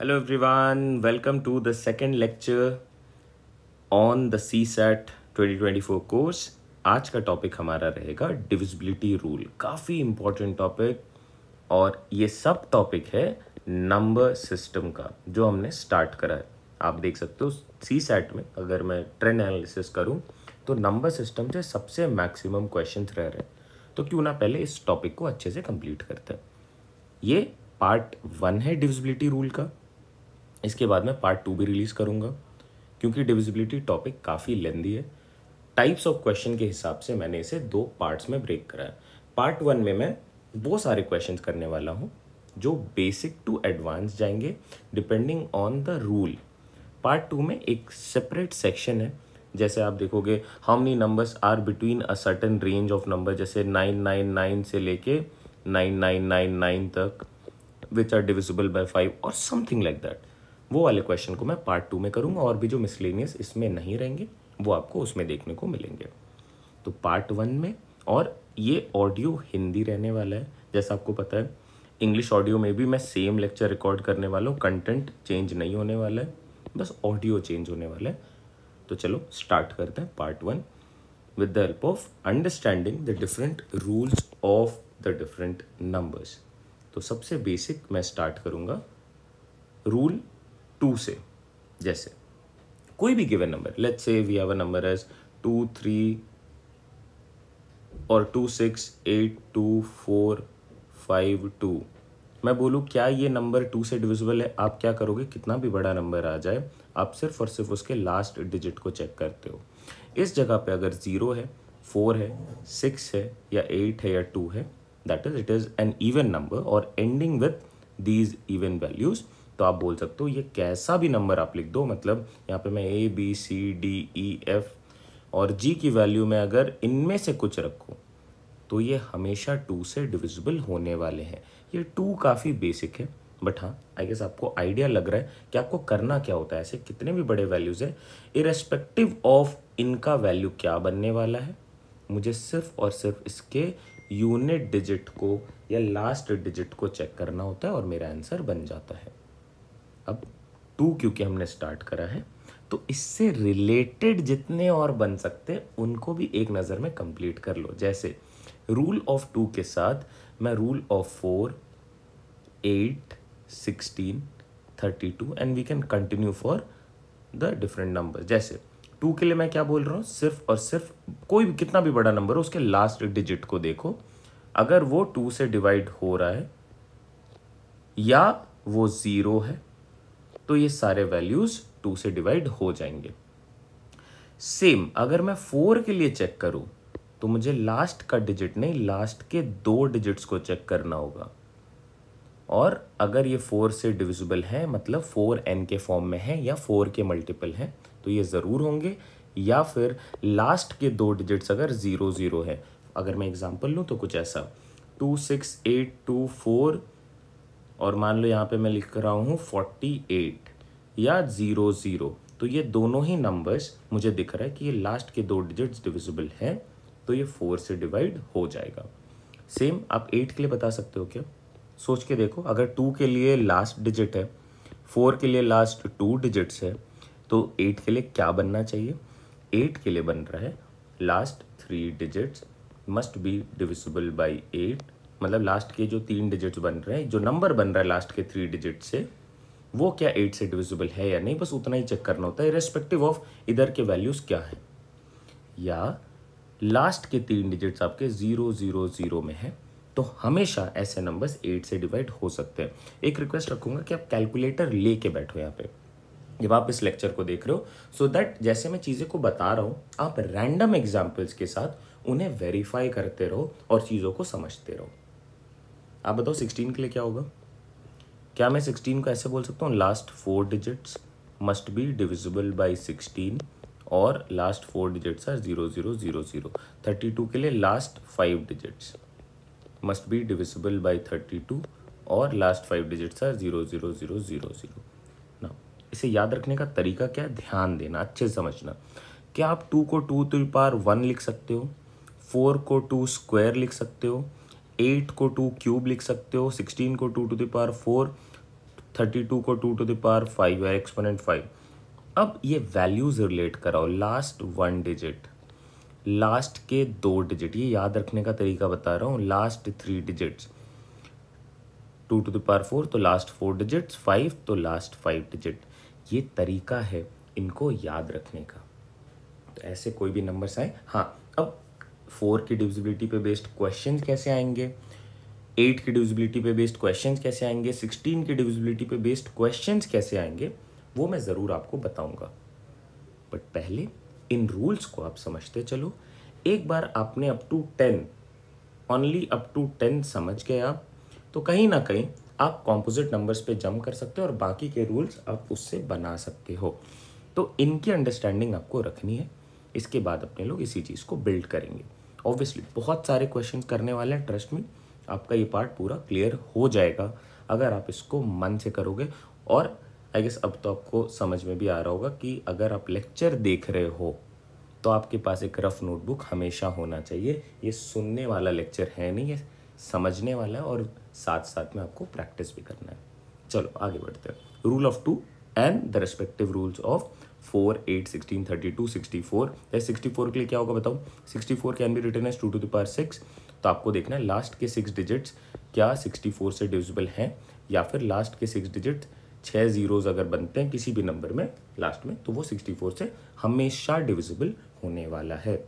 Hello everyone, welcome to the second lecture on the CSAT 2024 course. आज का topic हमारा रहेगा डिविजिबिलिटी रूल। काफ़ी इम्पोर्टेंट टॉपिक और ये सब टॉपिक है नंबर सिस्टम का जो हमने स्टार्ट करा है। आप देख सकते हो CSAT में अगर मैं ट्रेंड एनालिसिस करूं तो नंबर सिस्टम से सबसे मैक्सिमम क्वेश्चंस रह रहे हैं, तो क्यों ना पहले इस टॉपिक को अच्छे से कंप्लीट करते हैं। ये पार्ट 1 है डिविजिबिलिटी रूल का। इसके बाद मैं पार्ट 2 भी रिलीज़ करूँगा क्योंकि डिविजिबिलिटी टॉपिक काफ़ी लेंदी है। टाइप्स ऑफ क्वेश्चन के हिसाब से मैंने इसे 2 पार्ट्स में ब्रेक करा है। पार्ट 1 में मैं वो सारे क्वेश्चंस करने वाला हूँ जो बेसिक टू एडवांस जाएंगे depending on the rule. Part 2 में एक सेपरेट सेक्शन है, जैसे आप देखोगे how many numbers are between a certain range of number, जैसे 999 से लेके 9999 तक, विच आर डिविजिबल बाय 5 और समथिंग लाइक दैट। वो वाले क्वेश्चन को मैं पार्ट 2 में करूँगा और भी जो मिसलेनियस इसमें नहीं रहेंगे वो आपको उसमें देखने को मिलेंगे। तो पार्ट 1 में, और ये ऑडियो हिंदी रहने वाला है जैसा आपको पता है। इंग्लिश ऑडियो में भी मैं सेम लेक्चर रिकॉर्ड करने वाला हूँ, कंटेंट चेंज नहीं होने वाला है, बस ऑडियो चेंज होने वाला है। तो चलो स्टार्ट करते हैं part 1 with the help of understanding the different rules of the different numbers. तो सबसे बेसिक मैं स्टार्ट करूँगा रूल 2 से। जैसे कोई भी given number, let's say we have a number as 2 3 और 2 6 8 2 4 5 2। मैं बोलूँ क्या ये नंबर 2 से डिविजिबल है, आप क्या करोगे, कितना भी बड़ा नंबर आ जाए आप सिर्फ और सिर्फ उसके लास्ट डिजिट को चेक करते हो। इस जगह पे अगर 0 है, 4 है, 6 है या 8 है या 2 है, that is it is an even number और ending with these even values. तो आप बोल सकते हो ये कैसा भी नंबर आप लिख दो, मतलब यहाँ पे मैं ABCDEF और G की वैल्यू में अगर इनमें से कुछ रखूँ तो ये हमेशा 2 से डिविजिबल होने वाले हैं। ये 2 काफ़ी बेसिक है, बट हाँ आई गेस आपको आइडिया लग रहा है कि आपको करना क्या होता है। ऐसे कितने भी बड़े वैल्यूज़ हैं, इरेस्पेक्टिव ऑफ इनका वैल्यू क्या बनने वाला है, मुझे सिर्फ और सिर्फ इसके यूनिट डिजिट को या लास्ट डिजिट को चेक करना होता है और मेरा आंसर बन जाता है। अब 2 क्योंकि हमने स्टार्ट करा है तो इससे रिलेटेड जितने और बन सकते हैं उनको भी एक नज़र में कंप्लीट कर लो। जैसे रूल ऑफ 2 के साथ मैं rule of 4 8 16 32 and we can continue for the different number. जैसे 2 के लिए मैं क्या बोल रहा हूँ, सिर्फ और सिर्फ कोई भी कितना भी बड़ा नंबर हो उसके लास्ट डिजिट को देखो, अगर वो 2 से डिवाइड हो रहा है या वो 0 है तो ये सारे वैल्यूज 2 से डिवाइड हो जाएंगे। सेम अगर मैं 4 के लिए चेक करूं तो मुझे लास्ट का डिजिट नहीं, लास्ट के 2 डिजिट्स को चेक करना होगा। और अगर ये 4 से डिविजिबल है मतलब 4n के फॉर्म में है या 4 के मल्टीपल है तो ये ज़रूर होंगे, या फिर लास्ट के 2 डिजिट्स अगर 0 0 है। अगर मैं एग्जांपल लूँ तो कुछ ऐसा 2 6 8 2 4 और मान लो यहाँ पे मैं लिख रहा हूँ 48 या 0 0, तो ये दोनों ही नंबर्स मुझे दिख रहा है कि ये लास्ट के 2 डिजिट्स डिविजिबल है तो ये 4 से डिवाइड हो जाएगा। सेम आप 8 के लिए बता सकते हो क्या, सोच के देखो। अगर 2 के लिए लास्ट डिजिट है, 4 के लिए लास्ट 2 डिजिट्स है, तो 8 के लिए क्या बनना चाहिए। 8 के लिए बन रहा है last 3 digits must be divisible by 8, मतलब लास्ट के जो 3 डिजिट्स बन रहे हैं, जो नंबर बन रहा है लास्ट के 3 डिजिट से, वो क्या 8 से डिविजिबल है या नहीं, बस उतना ही चेक करना होता है इरेस्पेक्टिव ऑफ इधर के वैल्यूज क्या है। या लास्ट के 3 डिजिट्स आपके 0 0 0 में है तो हमेशा ऐसे नंबर्स 8 से डिवाइड हो सकते हैं। एक रिक्वेस्ट रखूंगा कि आप कैलकुलेटर लेके बैठो यहाँ पे जब आप इस लेक्चर को देख रहे हो, सो दैट जैसे मैं चीज़ें को बता रहा हूँ आप रैंडम एग्जाम्पल्स के साथ उन्हें वेरीफाई करते रहो और चीज़ों को समझते रहो। आप बताओ 16 के लिए क्या होगा। क्या मैं 16 को ऐसे बोल सकता हूँ last 4 digits must be divisible by 16 और लास्ट 4 डिजिट्स आर 0 0 0 0। 32 के लिए last 5 digits must be divisible by 32 और लास्ट 5 डिजिट्स आर 0 0 0 0 0। ना इसे याद रखने का तरीका क्या है, ध्यान देना, अच्छे से समझना। क्या आप 2 को 2 टू द पावर 1 लिख सकते हो, 4 को 2 स्क्वायर लिख सकते हो, 8 को 2 क्यूब लिख सकते हो, 16 को 2 टू द पावर 4, 32 को 2 टू द पावर 5 है, एक्सपोनेंट 5। अब ये वैल्यूज रिलेट कराओ, लास्ट 1 डिजिट, लास्ट के 2 डिजिट, ये याद रखने का तरीका बता रहा हूँ, last 3 digits, 2 to the power 4 तो लास्ट 4 डिजिट्स, 5 तो लास्ट 5 डिजिट। ये तरीका है इनको याद रखने का। तो ऐसे कोई भी नंबर्स आए। हाँ, अब 4 की डिविजिबिलिटी पे बेस्ड क्वेश्चंस कैसे आएंगे, 8 की डिविजिबिलिटी पे बेस्ड क्वेश्चंस कैसे आएंगे, 16 की डिविजिबिलिटी पे बेस्ड क्वेश्चंस कैसे आएंगे, वो मैं ज़रूर आपको बताऊंगा। बट पहले इन रूल्स को आप समझते चलो। एक बार आपने up to 10, only up to 10 समझ गए आप, तो कहीं ना कहीं आप कॉम्पोजिट नंबर्स पे जंप कर सकते हो और बाकी के रूल्स आप उससे बना सकते हो। तो इनकी अंडरस्टैंडिंग आपको रखनी है, इसके बाद अपने लोग इसी चीज़ को बिल्ड करेंगे। ऑब्वियसली बहुत सारे क्वेश्चंस करने वाले हैं, ट्रस्ट मी, आपका ये पार्ट पूरा क्लियर हो जाएगा अगर आप इसको मन से करोगे। और आई गेस अब तो आपको समझ में भी आ रहा होगा कि अगर आप लेक्चर देख रहे हो तो आपके पास एक रफ नोटबुक हमेशा होना चाहिए। ये सुनने वाला लेक्चर है नहीं, ये समझने वाला है और साथ साथ में आपको प्रैक्टिस भी करना है। चलो आगे बढ़ते हैं। Rule of 2 and the respective rules of 4, 8, 16, 32, 64। 64 के लिए क्या होगा बताओ? 64 can be written as 2 to the power 6। तो आपको देखना है लास्ट के 6 डिजिट्स क्या 64 से डिविजिबल हैं, या फिर लास्ट के 6 डिजिट 6 जीरोज अगर बनते हैं किसी भी नंबर में लास्ट में, तो वो 64 से हमेशा डिविजिबल होने वाला है।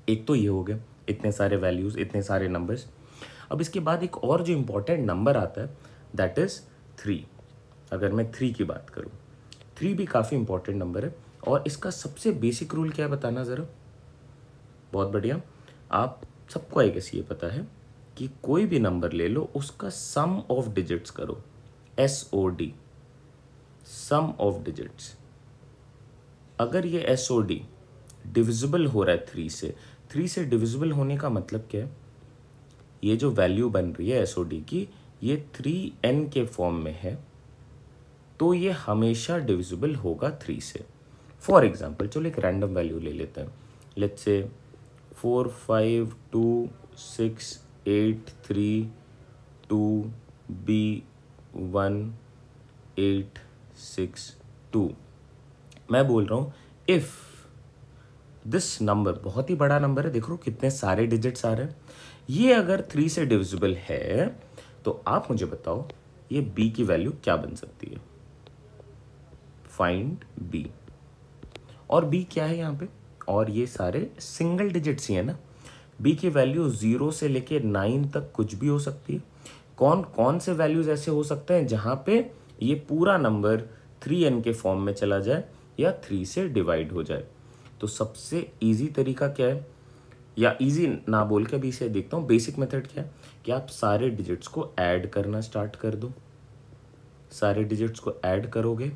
एक तो ये हो गया, इतने सारे वैल्यूज, इतने सारे नंबर्स। अब इसके बाद एक और जो इम्पोर्टेंट नंबर आता है दैट इज 3। अगर मैं 3 की बात करूँ, 3 भी काफ़ी इंपॉर्टेंट नंबर है। और इसका सबसे बेसिक रूल क्या है बताना ज़रा। बहुत बढ़िया, आप सबको आई गेस ये पता है कि कोई भी नंबर ले लो, उसका सम ऑफ डिजिट्स करो, SOD, सम ऑफ डिजिट्स। अगर ये SOD डिविजिबल हो रहा है 3 से डिविजिबल होने का मतलब क्या है? ये जो वैल्यू बन रही है SOD की, ये 3n के फॉर्म में है, तो ये हमेशा डिविजिबल होगा 3 से। फॉर एग्जाम्पल चलो एक रैंडम वैल्यू ले लेते हैं, लेट्स से 4, 5, 2, 6, 8, 3, 2, B, 1, 8, 6, 2। मैं बोल रहा हूँ इफ दिस नंबर, बहुत ही बड़ा नंबर है, देख लो कितने सारे डिजिट्स आ रहे हैं, ये अगर 3 से डिविजिबल है तो आप मुझे बताओ ये B की वैल्यू क्या बन सकती है? Find B। और B क्या है यहाँ पे? और ये सारे सिंगल डिजिट्स ही है ना। B की वैल्यू 0 से लेके 9 तक कुछ भी हो सकती है। कौन कौन से वैल्यूज ऐसे हो सकते हैं जहाँ पे ये पूरा नंबर 3n के फॉर्म में चला जाए या 3 से डिवाइड हो जाए? तो सबसे इजी तरीका क्या है, या इजी ना बोल के अभी इसे देखता हूँ, बेसिक मेथड क्या है कि आप सारे डिजिट्स को ऐड करना स्टार्ट कर दो। सारे डिजिट्स को ऐड करोगे,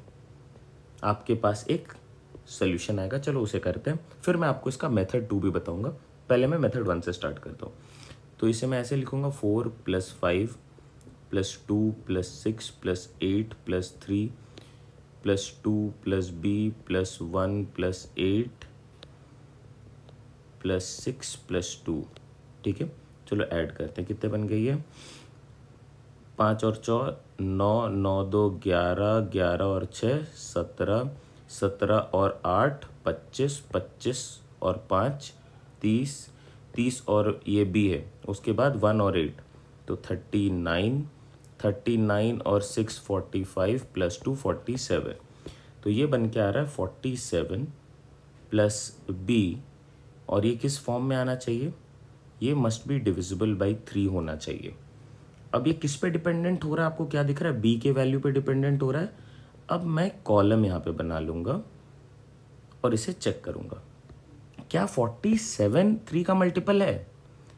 आपके पास एक सोल्यूशन आएगा। चलो उसे करते हैं, फिर मैं आपको इसका मेथड 2 भी बताऊंगा। पहले मैं मेथड 1 से स्टार्ट करता हूँ। तो इसे मैं ऐसे लिखूंगा 4 + 5 + 2 + 6 + 8 + 3 + 2 + B + 1 + 8 + 6 + 2। ठीक है, चलो ऐड करते हैं, कितने बन गई है? 5 और 4 9, 9 2 11, 11 और 6 17, 17 और 8 25, 25 और 5 30, 30 और ये B है, उसके बाद 1 और 8 तो 39, 39 और 6 45 + 2 47। तो ये बन के आ रहा है 47 + B। और ये किस फॉर्म में आना चाहिए? ये मस्ट बी डिविजिबल बाई 3 होना चाहिए। अब ये किस पे डिपेंडेंट हो रहा है? आपको क्या दिख रहा है? B के वैल्यू पे डिपेंडेंट हो रहा है। अब मैं कॉलम यहाँ पे बना लूँगा और इसे चेक करूँगा, क्या 47 3 का मल्टीपल है?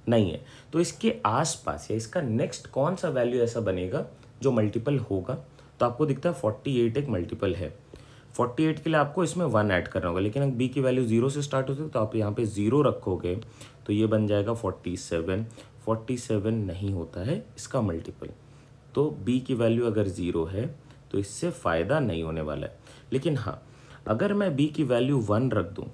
नहीं है। तो इसके आसपास या इसका नेक्स्ट कौन सा वैल्यू ऐसा बनेगा जो मल्टीपल होगा? तो आपको दिखता है 48 एक मल्टीपल है। 48 के लिए आपको इसमें 1 ऐड करना होगा, लेकिन अगर B की वैल्यू 0 से स्टार्ट होती है तो आप यहाँ पे 0 रखोगे तो ये बन जाएगा 47। 47 नहीं होता है इसका मल्टीपल। तो B की वैल्यू अगर 0 है तो इससे फ़ायदा नहीं होने वाला है। लेकिन हाँ, अगर मैं B की वैल्यू 1 रख दूँ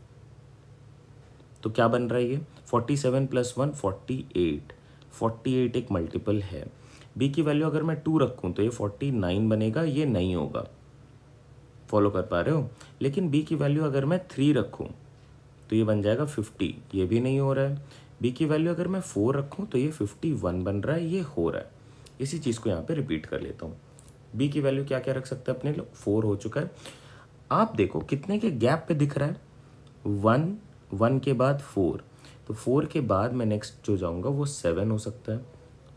तो क्या बन रहा है? ये 47 + 1 48। 48 एक मल्टीपल है। बी की वैल्यू अगर मैं 2 रखूँ तो ये 49 बनेगा, ये नहीं होगा। फॉलो कर पा रहे हो? लेकिन बी की वैल्यू अगर मैं 3 रखूँ तो ये बन जाएगा 50, ये भी नहीं हो रहा है। बी की वैल्यू अगर मैं 4 रखूँ तो ये 51 बन रहा है, ये हो रहा है। इसी चीज़ को यहाँ पे रिपीट कर लेता हूँ। बी की वैल्यू क्या क्या रख सकते हैं अपने लोग? 4 हो चुका है। आप देखो कितने के गैप पे दिख रहा है? 1, 1 के बाद 4, तो 4 के बाद मैं नेक्स्ट जो जाऊँगा वो 7 हो सकता है।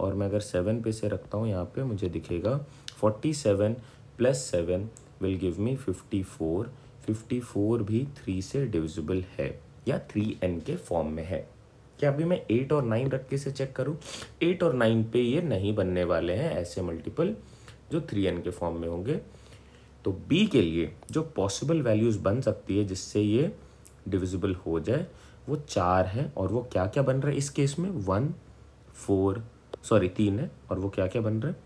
और मैं अगर 7 पे से रखता हूँ यहाँ पे, मुझे दिखेगा 47 + 7 विल गिव मी 54। 54 भी 3 से डिविजिबल है या 3n के फॉर्म में है। क्या अभी मैं 8 और 9 रख के से चेक करूँ? 8 और 9 पे ये नहीं बनने वाले हैं ऐसे मल्टीपल जो 3n के फॉर्म में होंगे। तो b के लिए जो पॉसिबल वैल्यूज़ बन सकती है जिससे ये डिविजिबल हो जाए वो 4 है। और वो क्या क्या बन रहा है इस केस में? 3 है। और वो क्या क्या बन रहा है?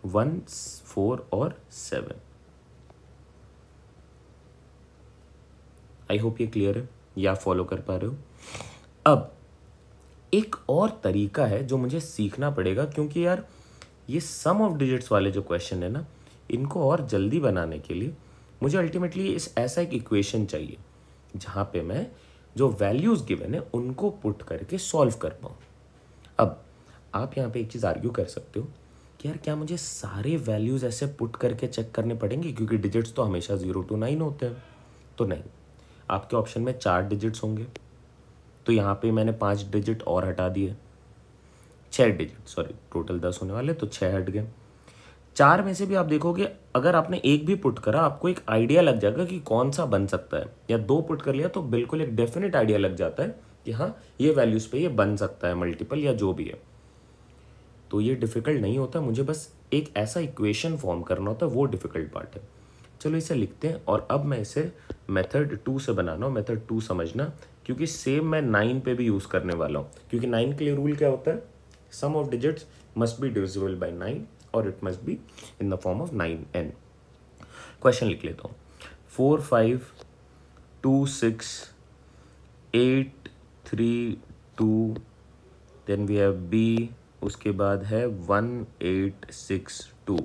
1, 4 और 7। आई होप ये क्लियर है या फॉलो कर पा रहे हो? अब एक और तरीका है जो मुझे सीखना पड़ेगा, क्योंकि यार ये सम ऑफ डिजिट्स वाले जो क्वेश्चन है ना, इनको और जल्दी बनाने के लिए मुझे अल्टीमेटली ऐसा एक इक्वेशन चाहिए जहाँ पे मैं जो वैल्यूज़ गिवन है उनको पुट करके सॉल्व कर पाऊँ। अब आप यहाँ पे एक चीज़ आर्ग्यू कर सकते हो कि यार क्या मुझे सारे वैल्यूज़ ऐसे पुट करके चेक करने पड़ेंगे, क्योंकि डिजिट्स तो हमेशा 0 to 9 होते हैं। तो नहीं, आपके ऑप्शन में 4 डिजिट्स होंगे, तो यहाँ पे मैंने 5 डिजिट और हटा दिए, 6 डिजिट, सॉरी टोटल 10 होने वाले, तो 6 हट गए। 4 में से भी आप देखोगे अगर आपने एक भी पुट करा आपको एक आइडिया लग जाएगा कि कौन सा बन सकता है, या 2 पुट कर लिया तो बिल्कुल एक डेफिनेट आइडिया लग जाता है कि हाँ ये वैल्यूज़ पे ये बन सकता है मल्टीपल या जो भी है। तो ये डिफ़िकल्ट नहीं होता, मुझे बस एक ऐसा इक्वेशन फॉर्म करना होता है, वो डिफ़िकल्ट पार्ट है। चलो इसे लिखते हैं और अब मैं इसे मेथड 2 से बनाना हूँ। मेथड 2 समझना, क्योंकि सेम मैं 9 पे भी यूज़ करने वाला हूँ, क्योंकि 9 के लिए रूल क्या होता है? Sum of digits must be divisible by 9 और it must be in the form of 9n। Question लिख लेता हूँ। 4, 5, 2, 6, 8, 3, 2, देन वी हैव b, उसके बाद है 1, 8, 6, 2।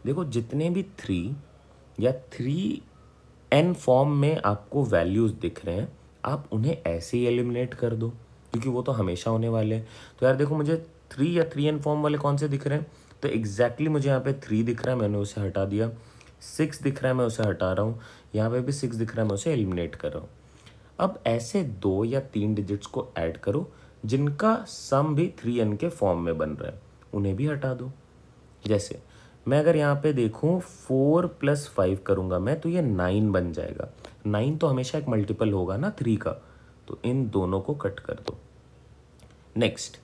देखो जितने भी 3 या 3n फॉर्म में आपको वैल्यूज़ दिख रहे हैं, आप उन्हें ऐसे ही एलिमिनेट कर दो, क्योंकि वो तो हमेशा होने वाले हैं। तो यार देखो मुझे 3 या 3n फॉर्म वाले कौन से दिख रहे हैं? तो एग्जैक्टली मुझे यहाँ पे 3 दिख रहा है, मैंने उसे हटा दिया। 6 दिख रहा है, मैं उसे हटा रहा हूँ। यहाँ पे भी 6 दिख रहा है, मैं उसे एलिमिनेट कर रहा हूँ। अब ऐसे 2 या 3 डिजिट्स को ऐड करो जिनका सम भी 3n के फॉर्म में बन रहा है, उन्हें भी हटा दो। जैसे मैं अगर यहाँ पे देखूँ 4 + 5 करूँगा मैं, तो ये 9 बन जाएगा। 9 तो हमेशा एक मल्टीपल होगा ना 3 का, तो इन दोनों को कट कर दो। नेक्स्ट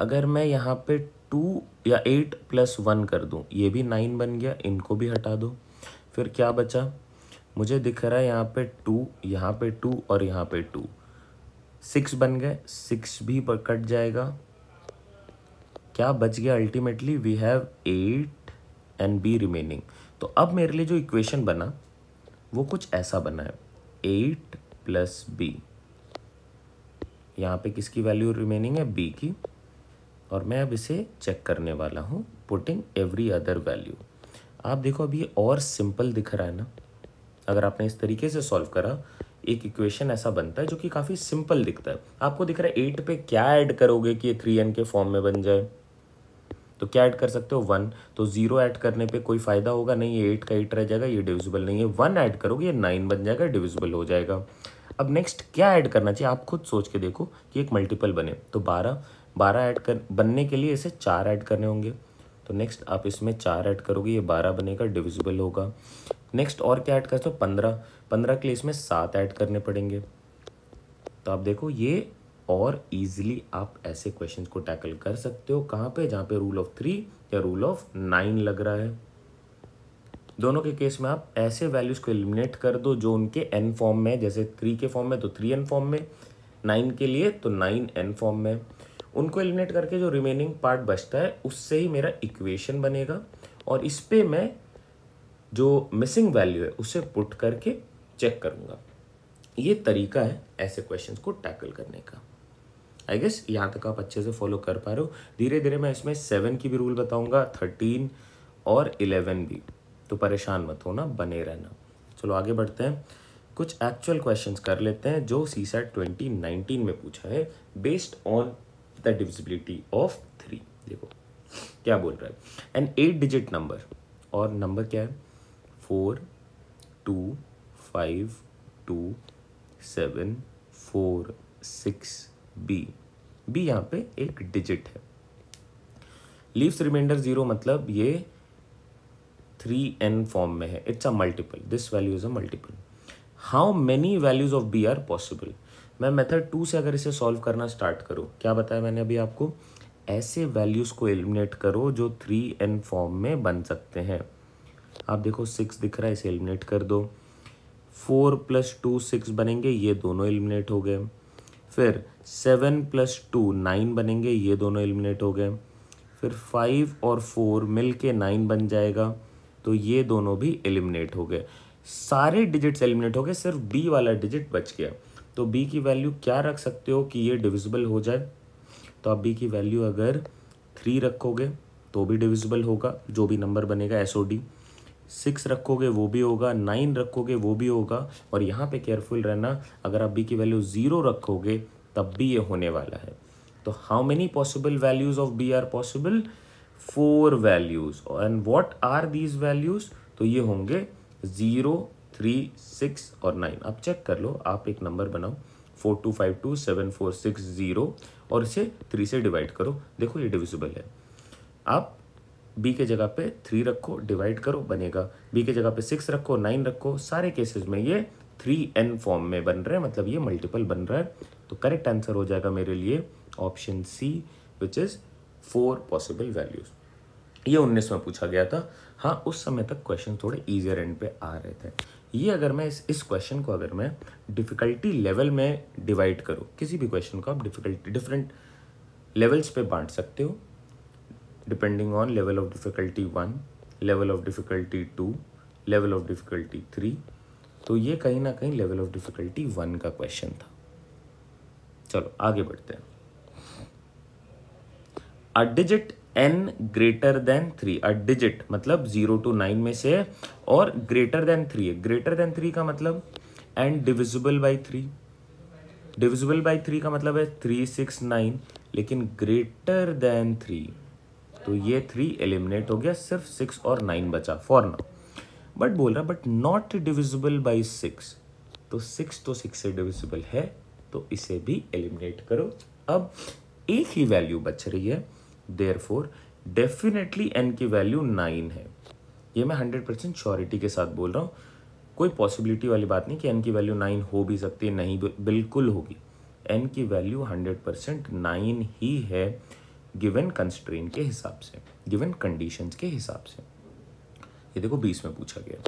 अगर मैं यहाँ पे 2 या 8 + 1 कर दूँ, ये भी 9 बन गया, इनको भी हटा दो। फिर क्या बचा? मुझे दिख रहा है यहाँ पे 2, यहाँ पे 2 और यहाँ पे 2, 6 बन गए, 6 भी पर कट जाएगा। क्या बच गया? Ultimately we have 8 and b remaining. तो अब मेरे लिए जो इक्वेशन बना वो कुछ ऐसा बना है, 8 + b। यहाँ पे किसकी वैल्यू रिमेनिंग है? b की। और मैं अब इसे चेक करने वाला हूँ पुटिंग एवरी अदर वैल्यू। आप देखो अब ये और सिंपल दिख रहा है ना। अगर आपने इस तरीके से सॉल्व करा, एक इक्वेशन ऐसा बनता है जो कि काफ़ी सिंपल दिखता है। आपको दिख रहा है 8 पे क्या ऐड करोगे कि ये 3n के फॉर्म में बन जाए? तो क्या ऐड कर सकते हो? 1। तो 0 ऐड करने पे कोई फ़ायदा होगा नहीं, ये 8 का 8 रह जाएगा, ये डिविजिबल नहीं है। 1 ऐड करोगे ये 9 बन जाएगा, डिविजिबल हो जाएगा। अब नेक्स्ट क्या ऐड करना चाहिए? आप खुद सोच के देखो कि एक मल्टीपल बने। तो 12 ऐड कर बनने के लिए इसे 4 ऐड करने होंगे। तो नेक्स्ट आप इसमें 4 ऐड करोगे, ये 12 बनेगा, डिविजिबल होगा। नेक्स्ट और क्या ऐड करते हो? 15 के लिए इसमें 7 ऐड करने पड़ेंगे। तो आप देखो ये और इजीली आप ऐसे क्वेश्चंस को टैकल कर सकते हो। कहाँ पे? जहाँ पे रूल ऑफ 3 या रूल ऑफ 9 लग रहा है। दोनों के केस में आप ऐसे वैल्यूज को एलिमिनेट कर दो जो उनके n फॉर्म में है। जैसे 3 के फॉर्म में तो 3n फॉर्म में, 9 के लिए तो 9n फॉर्म में। उनको एलिमिनेट करके जो रिमेनिंग पार्ट बचता है उससे ही मेरा इक्वेशन बनेगा, और इस पे मैं जो मिसिंग वैल्यू है उसे पुट करके चेक करूँगा। ये तरीका है ऐसे क्वेश्चंस को टैकल करने का। आई गेस यहाँ तक आप अच्छे से फॉलो कर पा रहे हो। धीरे धीरे मैं इसमें 7 की भी रूल बताऊंगा, 13 और 11 भी, तो परेशान मत होना, बने रहना। चलो आगे बढ़ते हैं, कुछ एक्चुअल क्वेश्चंस कर लेते हैं जो सीसैट 2019 में पूछा है based on the divisibility of 3। देखो क्या बोल रहा है, एन 8 डिजिट नंबर, और नंबर क्या है 4 2 5 2 7 4 6 बी यहाँ पे एक डिजिट है। लीव्स रिमाइंडर 0 मतलब ये 3n फॉर्म में है, it's a multiple, this value is a multiple. How many values of B are possible. मैं मेथड 2 से अगर इसे सॉल्व करना स्टार्ट करूँ, क्या बताया मैंने अभी आपको, ऐसे वैल्यूज को एलिमिनेट करो जो 3n फॉर्म में बन सकते हैं। आप देखो 6 दिख रहा है, इसे एलिमिनेट कर दो। 4 + 2 6 बनेंगे, ये दोनों एलिमिनेट हो गए। फिर 7 + 2 9 बनेंगे, ये दोनों एलिमिनेट हो गए। फिर 5 और 4 मिल के 9 बन जाएगा, तो ये दोनों भी एलिमिनेट हो गए। सारे डिजिट्स एलिमिनेट हो गए, सिर्फ बी वाला डिजिट बच गया। तो बी की वैल्यू क्या रख सकते हो कि ये डिविजिबल हो जाए, तो आप बी की वैल्यू अगर 3 रखोगे तो भी डिविजिबल होगा, जो भी नंबर बनेगा एसओडी। 6 रखोगे वो भी होगा, 9 रखोगे वो भी होगा, और यहाँ पे केयरफुल रहना, अगर आप बी की वैल्यू 0 रखोगे तब भी ये होने वाला है। तो how many possible values of B are possible, 4 values. And what are these values, तो ये होंगे 0 3 6 और 9। आप चेक कर लो, आप एक नंबर बनाओ 4252 7460 और इसे 3 से डिवाइड करो, देखो ये डिविजिबल है। आप बी के जगह पे 3 रखो, डिवाइड करो, बनेगा। बी के जगह पे 6 रखो, 9 रखो, सारे केसेस में ये 3n फॉर्म में बन रहा है, मतलब ये मल्टीपल बन रहा है। तो करेक्ट आंसर हो जाएगा मेरे लिए option C, which is 4 possible values. ये 19 में पूछा गया था। हाँ, उस समय तक क्वेश्चन थोड़े ईजियर एंड पे आ रहे थे। ये अगर मैं इस क्वेश्चन को अगर मैं डिफिकल्टी लेवल में डिवाइड करूँ, किसी भी क्वेश्चन को आप डिफिकल्टी डिफरेंट लेवल्स पे बांट सकते हो, depending on level of difficulty 1, level of difficulty 2, level of difficulty 3। तो ये कहीं ना कहीं लेवल ऑफ डिफिकल्टी 1 का क्वेश्चन था। चलो आगे बढ़ते हैं। A digit n greater than 3, a digit मतलब 0 to 9 में से है और ग्रेटर देन 3 है। ग्रेटर देन 3 का मतलब and divisible by 3, divisible by 3 का मतलब है 3 6 9, लेकिन ग्रेटर देन 3, तो ये 3 एलिमिनेट हो गया, सिर्फ 6 और 9 बचा फॉर नाउ। बट बोल रहा बट नॉट डिविजिबल बाई 6, तो 6 तो 6 से डिविजिबल है, तो इसे भी एलिमिनेट करो। अब एक ही वैल्यू बच रही है, देयरफॉर डेफिनेटली n की वैल्यू 9 है। ये मैं 100% श्योरिटी के साथ बोल रहा हूँ, कोई पॉसिबिलिटी वाली बात नहीं कि n की वैल्यू 9 हो भी सकती है, नहीं बिल्कुल होगी। n की वैल्यू 100% 9 ही है, गिवन कंस्ट्रेन के हिसाब से, गिवन कंडीशंस के हिसाब से। ये देखो 20 में पूछा गया,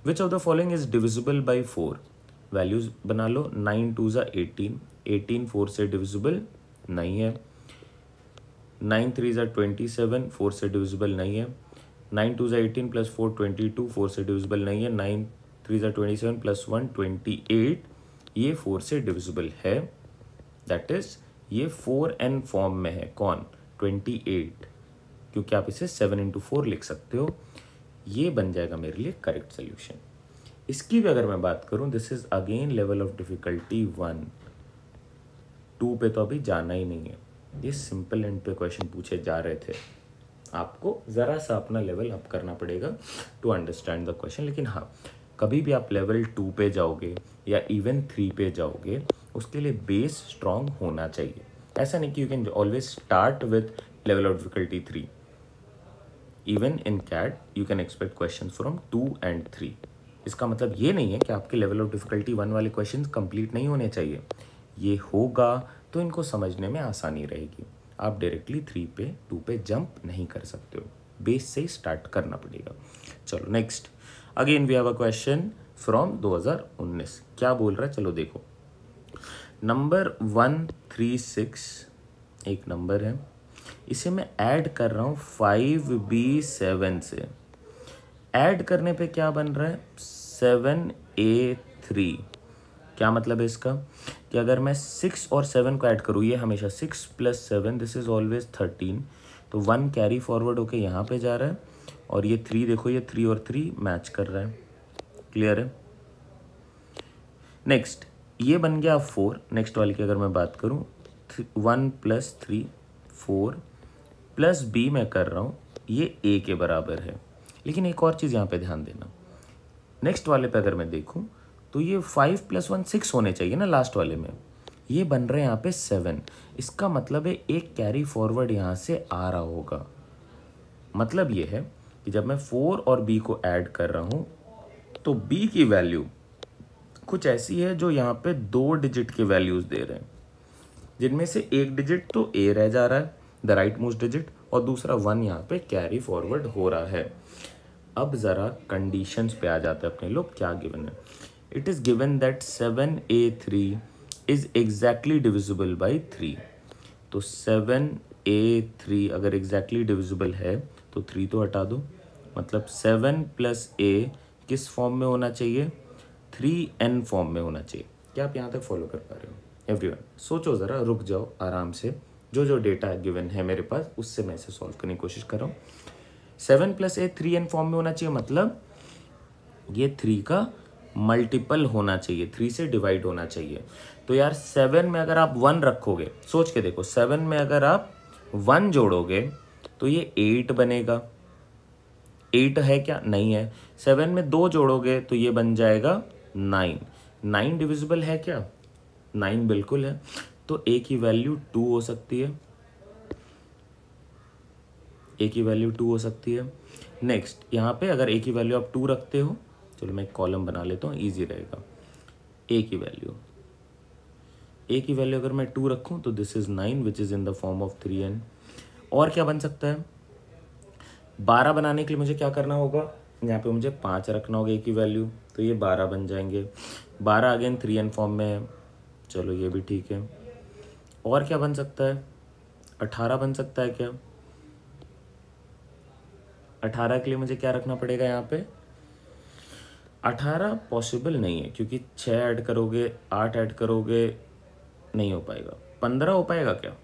which of the following is divisible by 4। Values बना लो, 9 2 ज़ा 18, 18 4 से डिविजिबल नहीं है। 9 3 ज़ा 27, 4 से डिविजिबल नहीं है। 9 2 ज़ा 18 + 4 22, 4 से डिविजिबल नहीं है। 9 3 ज़ा 27 + 1 28, ये 4 से डिविजिबल है। दैट इज ये 4n फॉर्म में है, कौन 28, क्योंकि आप इसे 7 × 4 लिख सकते हो। ये बन जाएगा मेरे लिए करेक्ट सोल्यूशन। इसकी भी अगर मैं बात करूं, this is again level of difficulty 1, 2 पे तो अभी जाना ही नहीं है, ये सिंपल एंड पे क्वेश्चन पूछे जा रहे थे। आपको ज़रा सा अपना लेवल अप करना पड़ेगा टू अंडरस्टैंड द क्वेश्चन। लेकिन हाँ, कभी भी आप लेवल 2 पे जाओगे या इवन 3 पे जाओगे, उसके लिए बेस स्ट्रांग होना चाहिए। ऐसा नहीं कि you can always start with level of difficulty 3। Even in CAT you can expect question from 2 and 3। इसका मतलब ये नहीं है कि आपके लेवल ऑफ डिफिकल्टी 1 वाले क्वेश्चन कंप्लीट नहीं होने चाहिए। ये होगा तो इनको समझने में आसानी रहेगी। आप डायरेक्टली 3 पे 2 पे जंप नहीं कर सकते हो, बेस से स्टार्ट करना पड़ेगा। चलो next, again we have a question from 2019। क्या बोल रहा है, चलो देखो। नंबर 136 एक नंबर है, इसे मैं ऐड कर रहा हूँ 5b7 से। ऐड करने पे क्या बन रहा है 7a3। क्या मतलब है इसका कि अगर मैं 6 और 7 को ऐड करूँ, ये हमेशा 6 + 7 दिस इज़ ऑलवेज 13, तो 1 कैरी फॉरवर्ड होके यहाँ पे जा रहा है, और ये 3 देखो, ये 3 और 3 मैच कर रहा है। क्लियर है? नेक्स्ट ये बन गया 4। नेक्स्ट वाली की अगर मैं बात करूँ, 1 + 3 4 प्लस b मैं कर रहा हूँ, ये a के बराबर है। लेकिन एक और चीज़ यहाँ पे ध्यान देना, नेक्स्ट वाले पे अगर मैं देखूँ तो ये 5 + 1 6 होने चाहिए ना लास्ट वाले में, ये बन रहे हैं यहाँ पे 7। इसका मतलब है एक कैरी फॉरवर्ड यहाँ से आ रहा होगा। मतलब ये है कि जब मैं 4 और b को ऐड कर रहा हूँ तो b की वैल्यू कुछ ऐसी है जो यहाँ पे 2 डिजिट के वैल्यूज़ दे रहे हैं, जिनमें से एक डिजिट तो a रह जा रहा है, द राइट मोस्ट डिजिट, और दूसरा 1 यहाँ पे कैरी फॉरवर्ड हो रहा है। अब ज़रा कंडीशंस पे आ जाते हैं अपने लोग, क्या गिवन है। It is given that 7a3 is exactly divisible by 3। तो 7a3 अगर एग्जैक्टली डिविजिबल है तो 3 तो हटा दो, मतलब 7 + a किस फॉर्म में होना चाहिए, 3n फॉर्म में होना चाहिए। क्या आप यहाँ तक फॉलो कर पा रहे हो एवरीवन? सोचो ज़रा, रुक जाओ आराम से, जो जो डेटा गिवन है मेरे पास उससे मैं इसे सॉल्व करने की कोशिश कर रहा हूँ। 7 + a 3n फॉर्म में होना चाहिए, मतलब ये 3 का मल्टीपल होना चाहिए, 3 से डिवाइड होना चाहिए। तो यार 7 में अगर आप 1 रखोगे, सोच के देखो, 7 में अगर आप 1 जोड़ोगे तो ये 8 बनेगा। 8 है क्या? नहीं है। 7 में 2 जोड़ोगे तो ये बन जाएगा 9। 9 डिविजिबल है क्या? 9 बिल्कुल है। तो a की वैल्यू 2 हो सकती है, a की वैल्यू 2 हो सकती है। नेक्स्ट यहाँ पे अगर a की वैल्यू आप 2 रखते हो, चलो मैं एक कॉलम बना लेता हूँ, ईजी रहेगा। a की वैल्यू अगर मैं 2 रखूँ तो this is 9 which is in the form of 3n। और क्या बन सकता है? 12 बनाने के लिए मुझे क्या करना होगा, यहाँ पे मुझे 5 रखना होगा a की वैल्यू, तो ये 12 बन जाएंगे। 12 अगेन 3n फॉर्म में है, चलो ये भी ठीक है। और क्या बन सकता है? 18 बन सकता है क्या? 18 के लिए मुझे क्या रखना पड़ेगा यहाँ पे? 18 पॉसिबल नहीं है, क्योंकि 6 ऐड करोगे, 8 ऐड करोगे, नहीं हो पाएगा। 15 हो पाएगा क्या?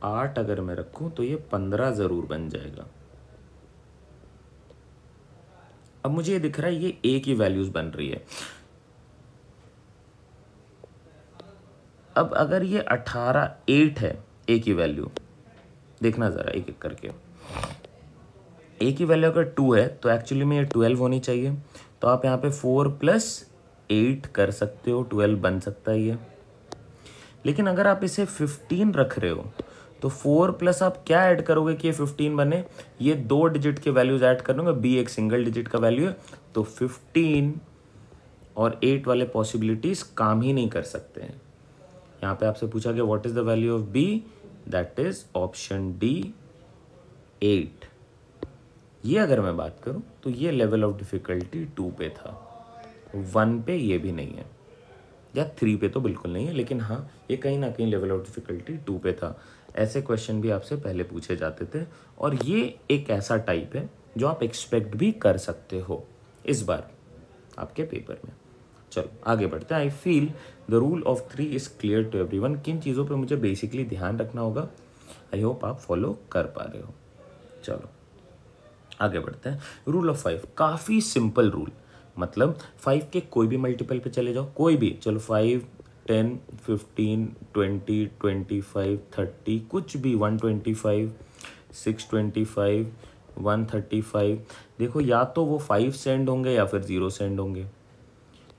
8 अगर मैं रखूं तो ये 15 ज़रूर बन जाएगा। अब मुझे ये दिख रहा है ये a की वैल्यूज बन रही है। अब अगर ये 18 8 है a की वैल्यू, देखना ज़रा एक एक करके। a की वैल्यू अगर 2 है तो एक्चुअली में ये 12 होनी चाहिए। तो आप यहाँ पे 4 + 8 कर सकते हो, 12 बन सकता है ये। लेकिन अगर आप इसे 15 रख रहे हो तो 4 प्लस आप क्या ऐड करोगे कि ये 15 बने? ये 2 डिजिट के वैल्यूज ऐड कर दूंगा, b एक सिंगल डिजिट का वैल्यू है, तो 15 और 8 वाले पॉसिबिलिटीज काम ही नहीं कर सकते हैं। यहाँ पे आपसे पूछा गया what is the value of b, that is option D 8। ये अगर मैं बात करूं तो ये लेवल ऑफ डिफिकल्टी 2 पे था, 1 पे ये भी नहीं है, या 3 पे तो बिल्कुल नहीं है, लेकिन हाँ ये कहीं ना कहीं लेवल ऑफ डिफिकल्टी 2 पे था। ऐसे क्वेश्चन भी आपसे पहले पूछे जाते थे, और ये एक ऐसा टाइप है जो आप एक्सपेक्ट भी कर सकते हो इस बार आपके पेपर में। चलो आगे बढ़ते हैं। I feel the rule of 3 is clear to everyone. किन चीज़ों पे मुझे बेसिकली ध्यान रखना होगा, आई होप आप फॉलो कर पा रहे हो। चलो आगे बढ़ते हैं। रूल ऑफ 5 काफ़ी सिंपल रूल, मतलब 5 के कोई भी मल्टीपल पे चले जाओ, कोई भी, चलो 5 10 15 20 25 30 कुछ भी, 125 625 135, देखो या तो वो 5 सेंड होंगे या फिर 0 सेंड होंगे।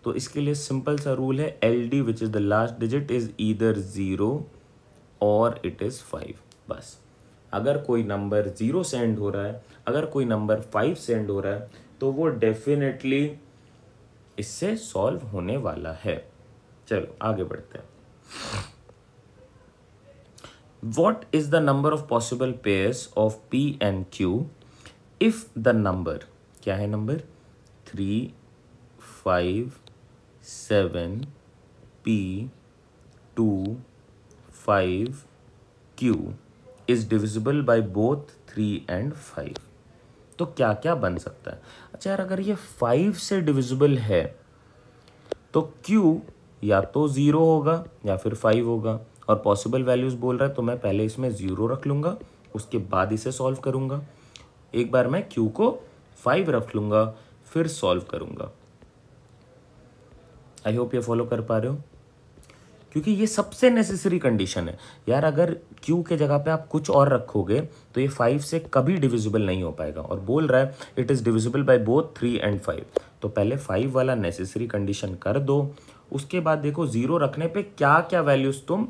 तो इसके लिए सिंपल सा रूल है, LD which is the last digit is either 0 और इट इज़ 5। बस अगर कोई नंबर 0 सेंड हो रहा है, अगर कोई नंबर 5 सेंड हो रहा है, तो वो डेफिनेटली इससे सॉल्व होने वाला है। चलो आगे बढ़ते हैं। What is the number of possible pairs of P and Q if the number, क्या है number? 3 5 7 P 2 5 Q is divisible by both 3 and 5। तो क्या क्या बन सकता है? अच्छा यार, अगर ये 5 से डिविजिबल है तो Q या तो 0 होगा या फिर 5 होगा, और पॉसिबल वैल्यूज़ बोल रहा है तो मैं पहले इसमें 0 रख लूँगा, उसके बाद इसे सॉल्व करूँगा। एक बार मैं Q को 5 रख लूँगा, फिर सॉल्व करूँगा। आई होप ये फॉलो कर पा रहे हो, क्योंकि ये सबसे नेसेसरी कंडीशन है यार। अगर Q के जगह पे आप कुछ और रखोगे तो ये 5 से कभी डिविजिबल नहीं हो पाएगा, और बोल रहा है it is divisible by both 3 and 5। तो पहले 5 वाला नेसेसरी कंडीशन कर दो, उसके बाद देखो 0 रखने पे क्या क्या वैल्यूज तुम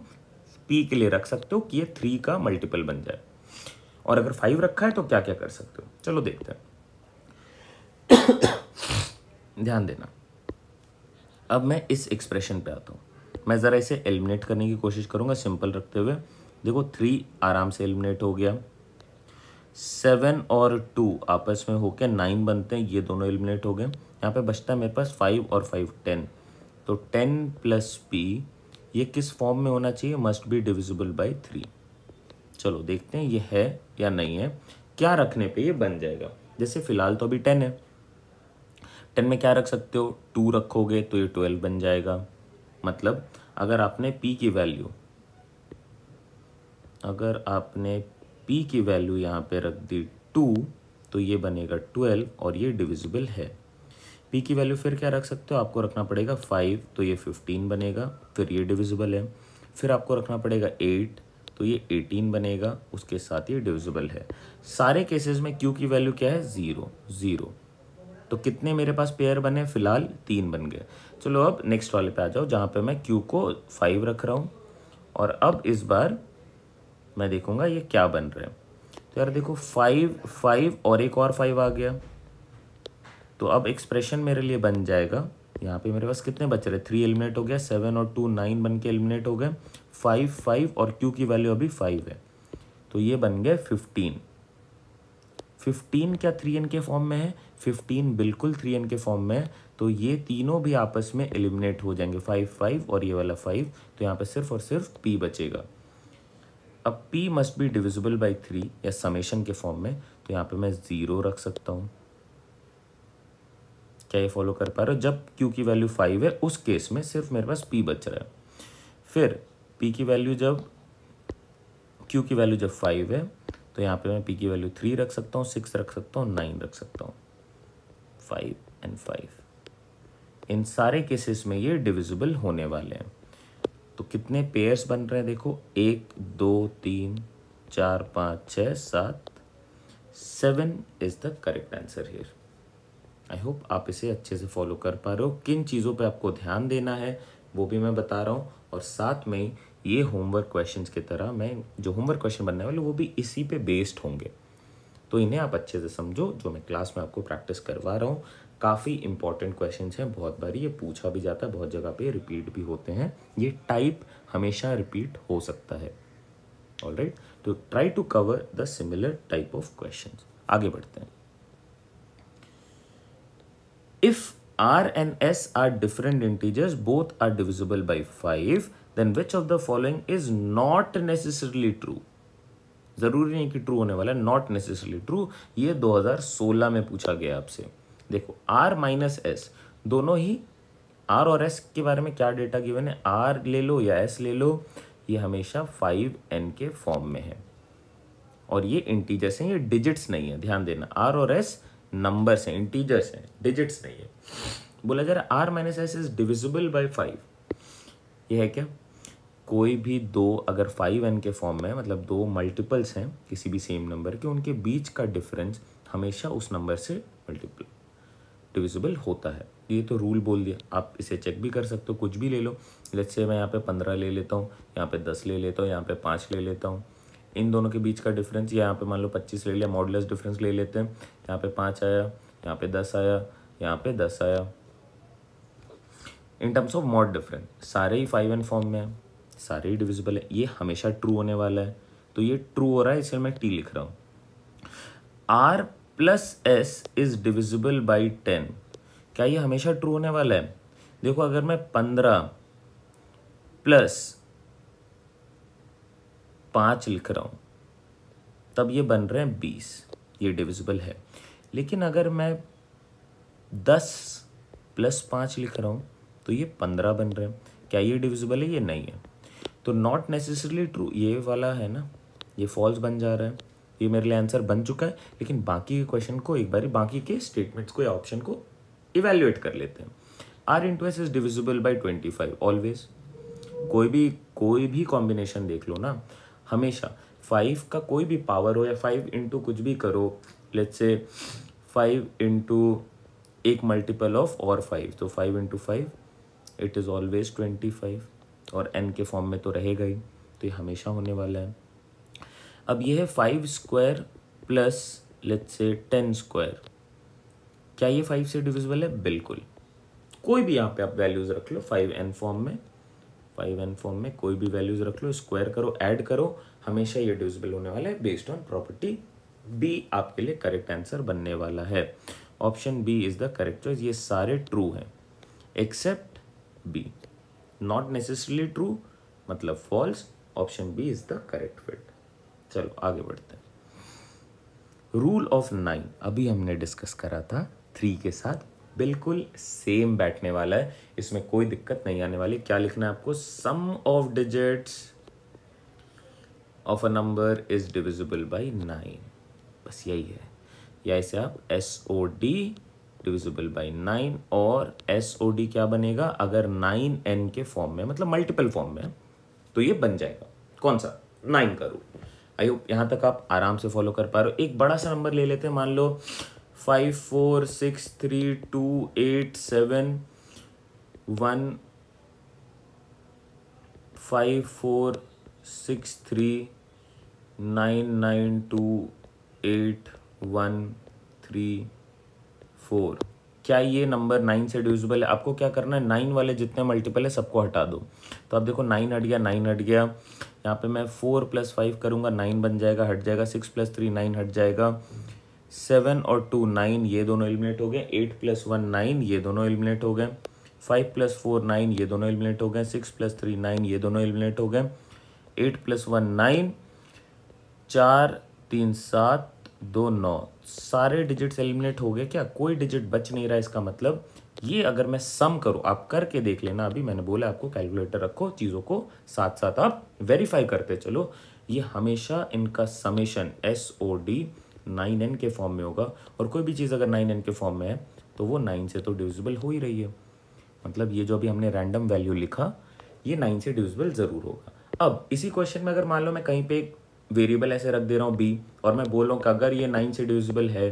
P के लिए रख सकते हो कि ये 3 का मल्टीपल बन जाए, और अगर 5 रखा है तो क्या क्या कर सकते हो। चलो देखते हैं। ध्यान देना, अब मैं इस एक्सप्रेशन पे आता हूँ। मैं ज़रा इसे एलिमिनेट करने की कोशिश करूँगा सिंपल रखते हुए। देखो 3 आराम से एलिमिनेट हो गया, 7 और 2 आपस में होकर 9 बनते हैं, ये दोनों एलिमिनेट हो गए। यहाँ पे बचता है मेरे पास 5 और 5 10, तो 10 प्लस P ये किस फॉर्म में होना चाहिए, मस्ट बी डिविजिबल बाई 3। चलो देखते हैं ये है या नहीं है, क्या रखने पे ये बन जाएगा। जैसे फिलहाल तो अभी 10 है, 10 में क्या रख सकते हो, 2 रखोगे तो ये 12 बन जाएगा। मतलब अगर आपने P की वैल्यू यहाँ पे रख दी 2, तो ये बनेगा 12 और ये डिविजिबल है। P की वैल्यू फिर क्या रख सकते हो, आपको रखना पड़ेगा 5, तो ये 15 बनेगा, फिर ये डिविजिबल है। फिर आपको रखना पड़ेगा 8, तो ये 18 बनेगा, उसके साथ ये डिविजिबल है। सारे केसेस में Q की वैल्यू क्या है, 0 0। तो कितने मेरे पास पेयर बने, फिलहाल 3 बन गए। चलो अब नेक्स्ट वाले पे आ जाओ, जहाँ पे मैं Q को 5 रख रहा हूँ, और अब इस बार मैं देखूंगा ये क्या बन रहा है। तो यार देखो 5 5 और एक और 5 आ गया, तो अब एक्सप्रेशन मेरे लिए बन जाएगा। यहाँ पे मेरे पास कितने बच रहे, 3 एलिमिनेट हो गया, 7 और 2 9 बन के एलिमिनेट हो गए, 5 5 और Q की वैल्यू अभी 5 है, तो ये बन गए 15। 15 क्या 3n के फॉर्म में है, 15 बिल्कुल 3n के फॉर्म में है, तो ये तीनों भी आपस में एलिमिनेट हो जाएंगे, 5 5 और ये वाला 5, तो यहाँ पे सिर्फ और सिर्फ P बचेगा। अब P must be divisible by 3 या समेशन के फॉर्म में, तो यहाँ पे मैं 0 रख सकता हूँ। क्या ये फॉलो कर पा रहे हो, जब Q की वैल्यू 5 है उस केस में सिर्फ मेरे पास P बच रहा है। फिर P की वैल्यू जब Q की वैल्यू जब 5 है, तो यहाँ पे मैं P की वैल्यू 3 रख सकता हूँ, 6 रख सकता हूँ, 9 रख सकता हूँ, 5 एंड 5। इन सारे केसेस में ये डिविजिबल होने वाले हैं। तो कितने पेयर्स बन रहे हैं देखो, 1 2 3 4 5 6 7, 7 is the correct answer here. I hope आप इसे अच्छे से फॉलो कर पा रहे हो। किन चीज़ों पे आपको ध्यान देना है वो भी मैं बता रहा हूँ, और साथ में ये होमवर्क क्वेश्चंस की तरह मैं जो होमवर्क क्वेश्चन बनने वाले वो भी इसी पे बेस्ड होंगे, तो इन्हें आप अच्छे से समझो। जो मैं क्लास में आपको प्रैक्टिस करवा रहा हूँ, काफ़ी इंपॉर्टेंट क्वेश्चंस हैं, बहुत बार ये पूछा भी जाता है, बहुत जगह पे रिपीट भी होते हैं, ये टाइप हमेशा रिपीट हो सकता है। ऑलराइट, तो try to cover the similar type of questions. आगे बढ़ते हैं। If R and S are different integers, both are divisible by 5, then which of the following is not necessarily true? जरूरी नहीं कि ट्रू होने वाला है, नॉट नेसेसरली ट्रू। ये 2016 में पूछा गया आपसे। देखो R माइनस एस, दोनों ही R और S के बारे में क्या डेटा गिवन है, R ले लो या S ले लो, ये हमेशा 5n के फॉर्म में है, और ये इंटीजर्स हैं, ये डिजिट्स नहीं है। ध्यान देना, R और S नंबर्स हैं, इंटीजर्स हैं, डिजिट्स नहीं है। बोला जा रहा है R minus S is divisible by 5, ये है क्या, कोई भी दो अगर 5n के फॉर्म में, मतलब दो मल्टीपल्स हैं किसी भी सेम नंबर के, उनके बीच का डिफरेंस हमेशा उस नंबर से मल्टीपल डिविजिबल होता है। ये तो रूल बोल दिया, आप इसे चेक भी कर सकते हो, कुछ भी ले लो। लेट्स से मैं यहाँ पे 15 ले लेता हूँ, यहाँ पे 10 ले लेता हूँ, यहाँ पे 5 ले लेता हूँ, इन दोनों के बीच का डिफरेंस, यहाँ पे मान लो 25 ले लिया, मॉडुलस डिफरेंस ले लेते हैं, यहाँ पे 5 आया, यहाँ पे 10 आया, यहाँ पे 10 आया। In terms of mod difference सारे ही 5n फॉर्म में है, सारे ही डिविजिबल है, ये हमेशा ट्रू होने वाला है, तो ये ट्रू हो रहा है, इसलिए मैं टी लिख रहा हूँ। R plus S is divisible by 10, क्या ये हमेशा ट्रू होने वाला है? देखो अगर मैं 15 प्लस 5 लिख रहा हूँ तब ये बन रहे हैं 20, ये डिविजिबल है। लेकिन अगर मैं 10 प्लस 5 लिख रहा हूँ तो ये 15 बन रहे हैं। क्या ये डिविजिबल है? ये नहीं है। तो नॉट नेसेसरली ट्रू ये वाला है ना, ये फॉल्स बन जा रहा है। ये मेरे लिए आंसर बन चुका है। लेकिन बाकी के क्वेश्चन को एक बार, बाकी के स्टेटमेंट्स को या ऑप्शन को इवेल्युएट कर लेते हैं। R into S is divisible by 25 always. कोई भी कॉम्बिनेशन देख लो ना, हमेशा 5 का कोई भी पावर हो या 5 इंटू कुछ भी करो, लेट्स से 5 इंटू एक मल्टीपल ऑफ और 5, तो 5 इंटू 5 इट इज़ ऑलवेज 25 और n के फॉर्म में तो रहेगा ही, तो ये हमेशा होने वाला है। अब ये है 5 square plus let's say 10 square. क्या ये 5 से डिविजिबल है? बिल्कुल। कोई भी यहाँ पे आप वैल्यूज रख लो 5n फॉर्म में, 5n फॉर्म में कोई भी वैल्यूज रख लो, स्क्वायर करो, ऐड करो, हमेशा ये डिविजिबल होने वाला है बेस्ड ऑन प्रॉपर्टी बी। आपके लिए करेक्ट आंसर बनने वाला है। Option B is the correct choice. ये सारे ट्रू हैं except B. Not necessarily true मतलब false. Option B is the correct fit. चलो आगे बढ़ते हैं। रूल ऑफ 9 अभी हमने डिस्कस करा था 3 के साथ, बिल्कुल सेम बैठने वाला है, इसमें कोई दिक्कत नहीं आने वाली। क्या लिखना है आपको? Sum of digits of a number is divisible by 9, बस यही है। या इसे आप SOD डिविजिबल बाई 9, और SOD क्या बनेगा? अगर 9n के फॉर्म में मतलब मल्टीपल फॉर्म में तो ये बन जाएगा। कौन सा? 9 का रूल। आई होप यहाँ तक आप आराम से फॉलो कर पा रहे हो। एक बड़ा सा नंबर ले लेते हैं, मान लो 5 4 6 3 2 8 7 1 5 4 6 3 9 9 2 8 1 3 4। क्या ये नंबर 9 से डिविजिबल है? आपको क्या करना है, 9 वाले जितने मल्टीपल है सबको हटा दो। तो आप देखो 9 हट गया, 9 हट गया। यहाँ पे मैं 4 + 5 करूँगा, 9 बन जाएगा, हट जाएगा। 6 + 3 9 हट जाएगा। 7 और 2 9, ये दोनों एलिमिनेट हो गए। 8 + 1 9, ये दोनों एलिमिनेट हो गए। 5 + 4 9, ये दोनों एलिमिनेट हो गए। 6 + 3 9, ये दोनों एलिमिनेट हो गए। 8 + 1 9, 4 3 7 2 9, सारे डिजिट्स एलिमिनेट हो गए। क्या कोई डिजिट बच नहीं रहा? इसका मतलब ये अगर मैं सम करूं, आप करके देख लेना। अभी मैंने बोला आपको कैलकुलेटर रखो, चीज़ों को साथ साथ आप वेरीफाई करते चलो। ये हमेशा इनका समेशन SOD 9n के फॉर्म में होगा, और कोई भी चीज़ अगर 9n के फॉर्म में है तो वो 9 से तो डिविजिबल हो ही रही है। मतलब ये जो अभी हमने रैंडम वैल्यू लिखा, ये 9 से डिविजिबल ज़रूर होगा। अब इसी क्वेश्चन में अगर मान लो मैं कहीं पे एक वेरिएबल ऐसे रख दे रहा हूँ b, और मैं बोल रहा हूँ कि अगर ये 9 से डिविजिबल है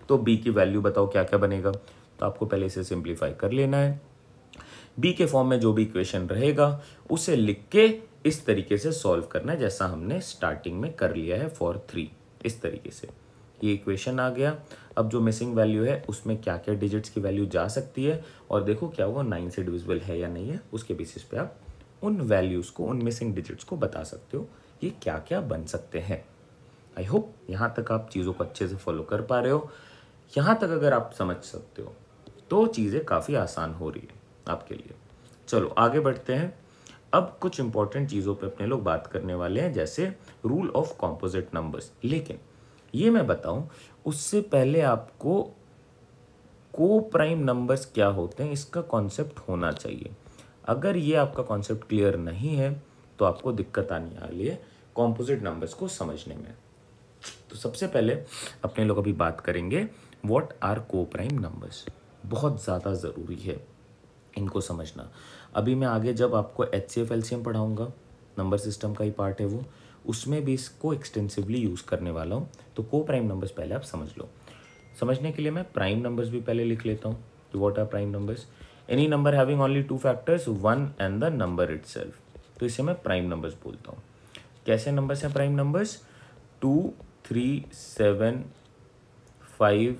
तो b की वैल्यू बताओ क्या क्या बनेगा। तो आपको पहले इसे सिंप्लीफाई कर लेना है। b के फॉर्म में जो भी इक्वेशन रहेगा उसे लिख के इस तरीके से सॉल्व करना है, जैसा हमने स्टार्टिंग में कर लिया है फॉर 3। इस तरीके से ये इक्वेशन आ गया। अब जो मिसिंग वैल्यू है उसमें क्या क्या डिजिट्स की वैल्यू जा सकती है, और देखो क्या वो 9 से डिविजिबल है या नहीं है, उसके बेसिस पे आप उन वैल्यूज़ को, उन मिसिंग डिजिट्स को बता सकते हो ये क्या क्या बन सकते हैं। आई होप यहाँ तक आप चीज़ों को अच्छे से फॉलो कर पा रहे हो। यहाँ तक अगर आप समझ सकते हो तो चीज़ें काफ़ी आसान हो रही है आपके लिए। चलो आगे बढ़ते हैं। अब कुछ इंपॉर्टेंट चीज़ों पे अपने लोग बात करने वाले हैं, जैसे रूल ऑफ कॉम्पोजिट नंबर्स। लेकिन ये मैं बताऊं उससे पहले आपको को प्राइम नंबर्स क्या होते हैं इसका कॉन्सेप्ट होना चाहिए। अगर ये आपका कॉन्सेप्ट क्लियर नहीं है तो आपको दिक्कत आने वाली है कॉम्पोजिट नंबर्स को समझने में। तो सबसे पहले अपने लोग अभी बात करेंगे व्हाट आर को प्राइम नंबर्स। बहुत ज़्यादा ज़रूरी है इनको समझना। अभी मैं आगे जब आपको HCF LCM पढ़ाऊँगा, नंबर सिस्टम का ही पार्ट है वो, उसमें भी इसको एक्सटेंसिवली यूज़ करने वाला हूँ। तो को प्राइम नंबर्स पहले आप समझ लो। समझने के लिए मैं प्राइम नंबर्स भी पहले लिख लेता हूँ कि what are prime numbers. Any number having only 2 factors 1 and the number itself, तो इसे मैं प्राइम नंबर्स बोलता हूँ। कैसे नंबर्स हैं प्राइम नंबर्स? 2 3 7 5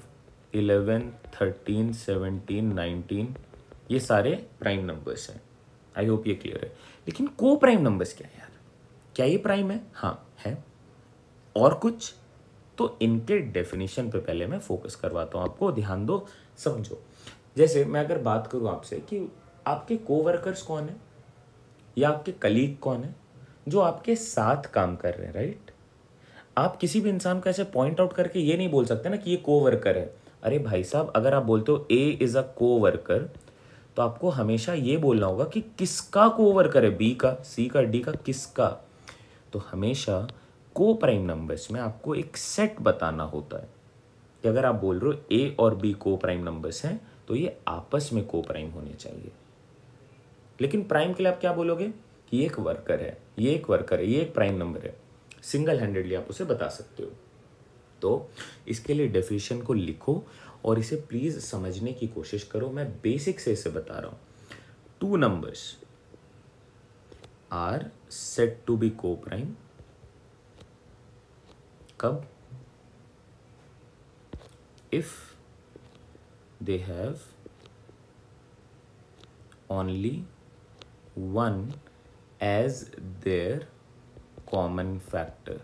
11 13 17 19, ये सारे प्राइम नंबर्स हैं। आई होप ये क्लियर है। लेकिन को प्राइम नंबर्स क्या है यार? क्या ये प्राइम है? हाँ है। और कुछ? तो इनके डेफिनेशन पे पहले मैं फोकस करवाता हूँ आपको। ध्यान दो, समझो। जैसे मैं अगर बात करूँ आपसे कि आपके कोवर्कर्स कौन है या आपके कलीग कौन है जो आपके साथ काम कर रहे हैं, राइट? आप किसी भी इंसान को ऐसे पॉइंट आउट करके ये नहीं बोल सकते ना कि ये कोवर्कर है। अरे भाई साहब, अगर आप बोलते हो ए इज अ कोवर्कर, तो आपको हमेशा ये बोलना होगा कि किसका को ओवर करे, बी का, सी का, डी का, किसका। तो हमेशा को प्राइम नंबर्स में आपको एक सेट बताना होता है कि अगर आप बोल रहे हो ए और बी को प्राइम नंबर्स हैं तो ये आपस में को प्राइम होने चाहिए। लेकिन प्राइम के लिए आप क्या बोलोगे कि ये एक वर्कर है, ये एक वर्कर है, ये एक प्राइम नंबर है, सिंगल हैंडेडली आप उसे बता सकते हो। तो इसके लिए डेफिनेशन को लिखो और इसे प्लीज समझने की कोशिश करो। मैं बेसिक से इसे बता रहा हूं। Two numbers are said to be coprime कब? If they have only one as their common factor,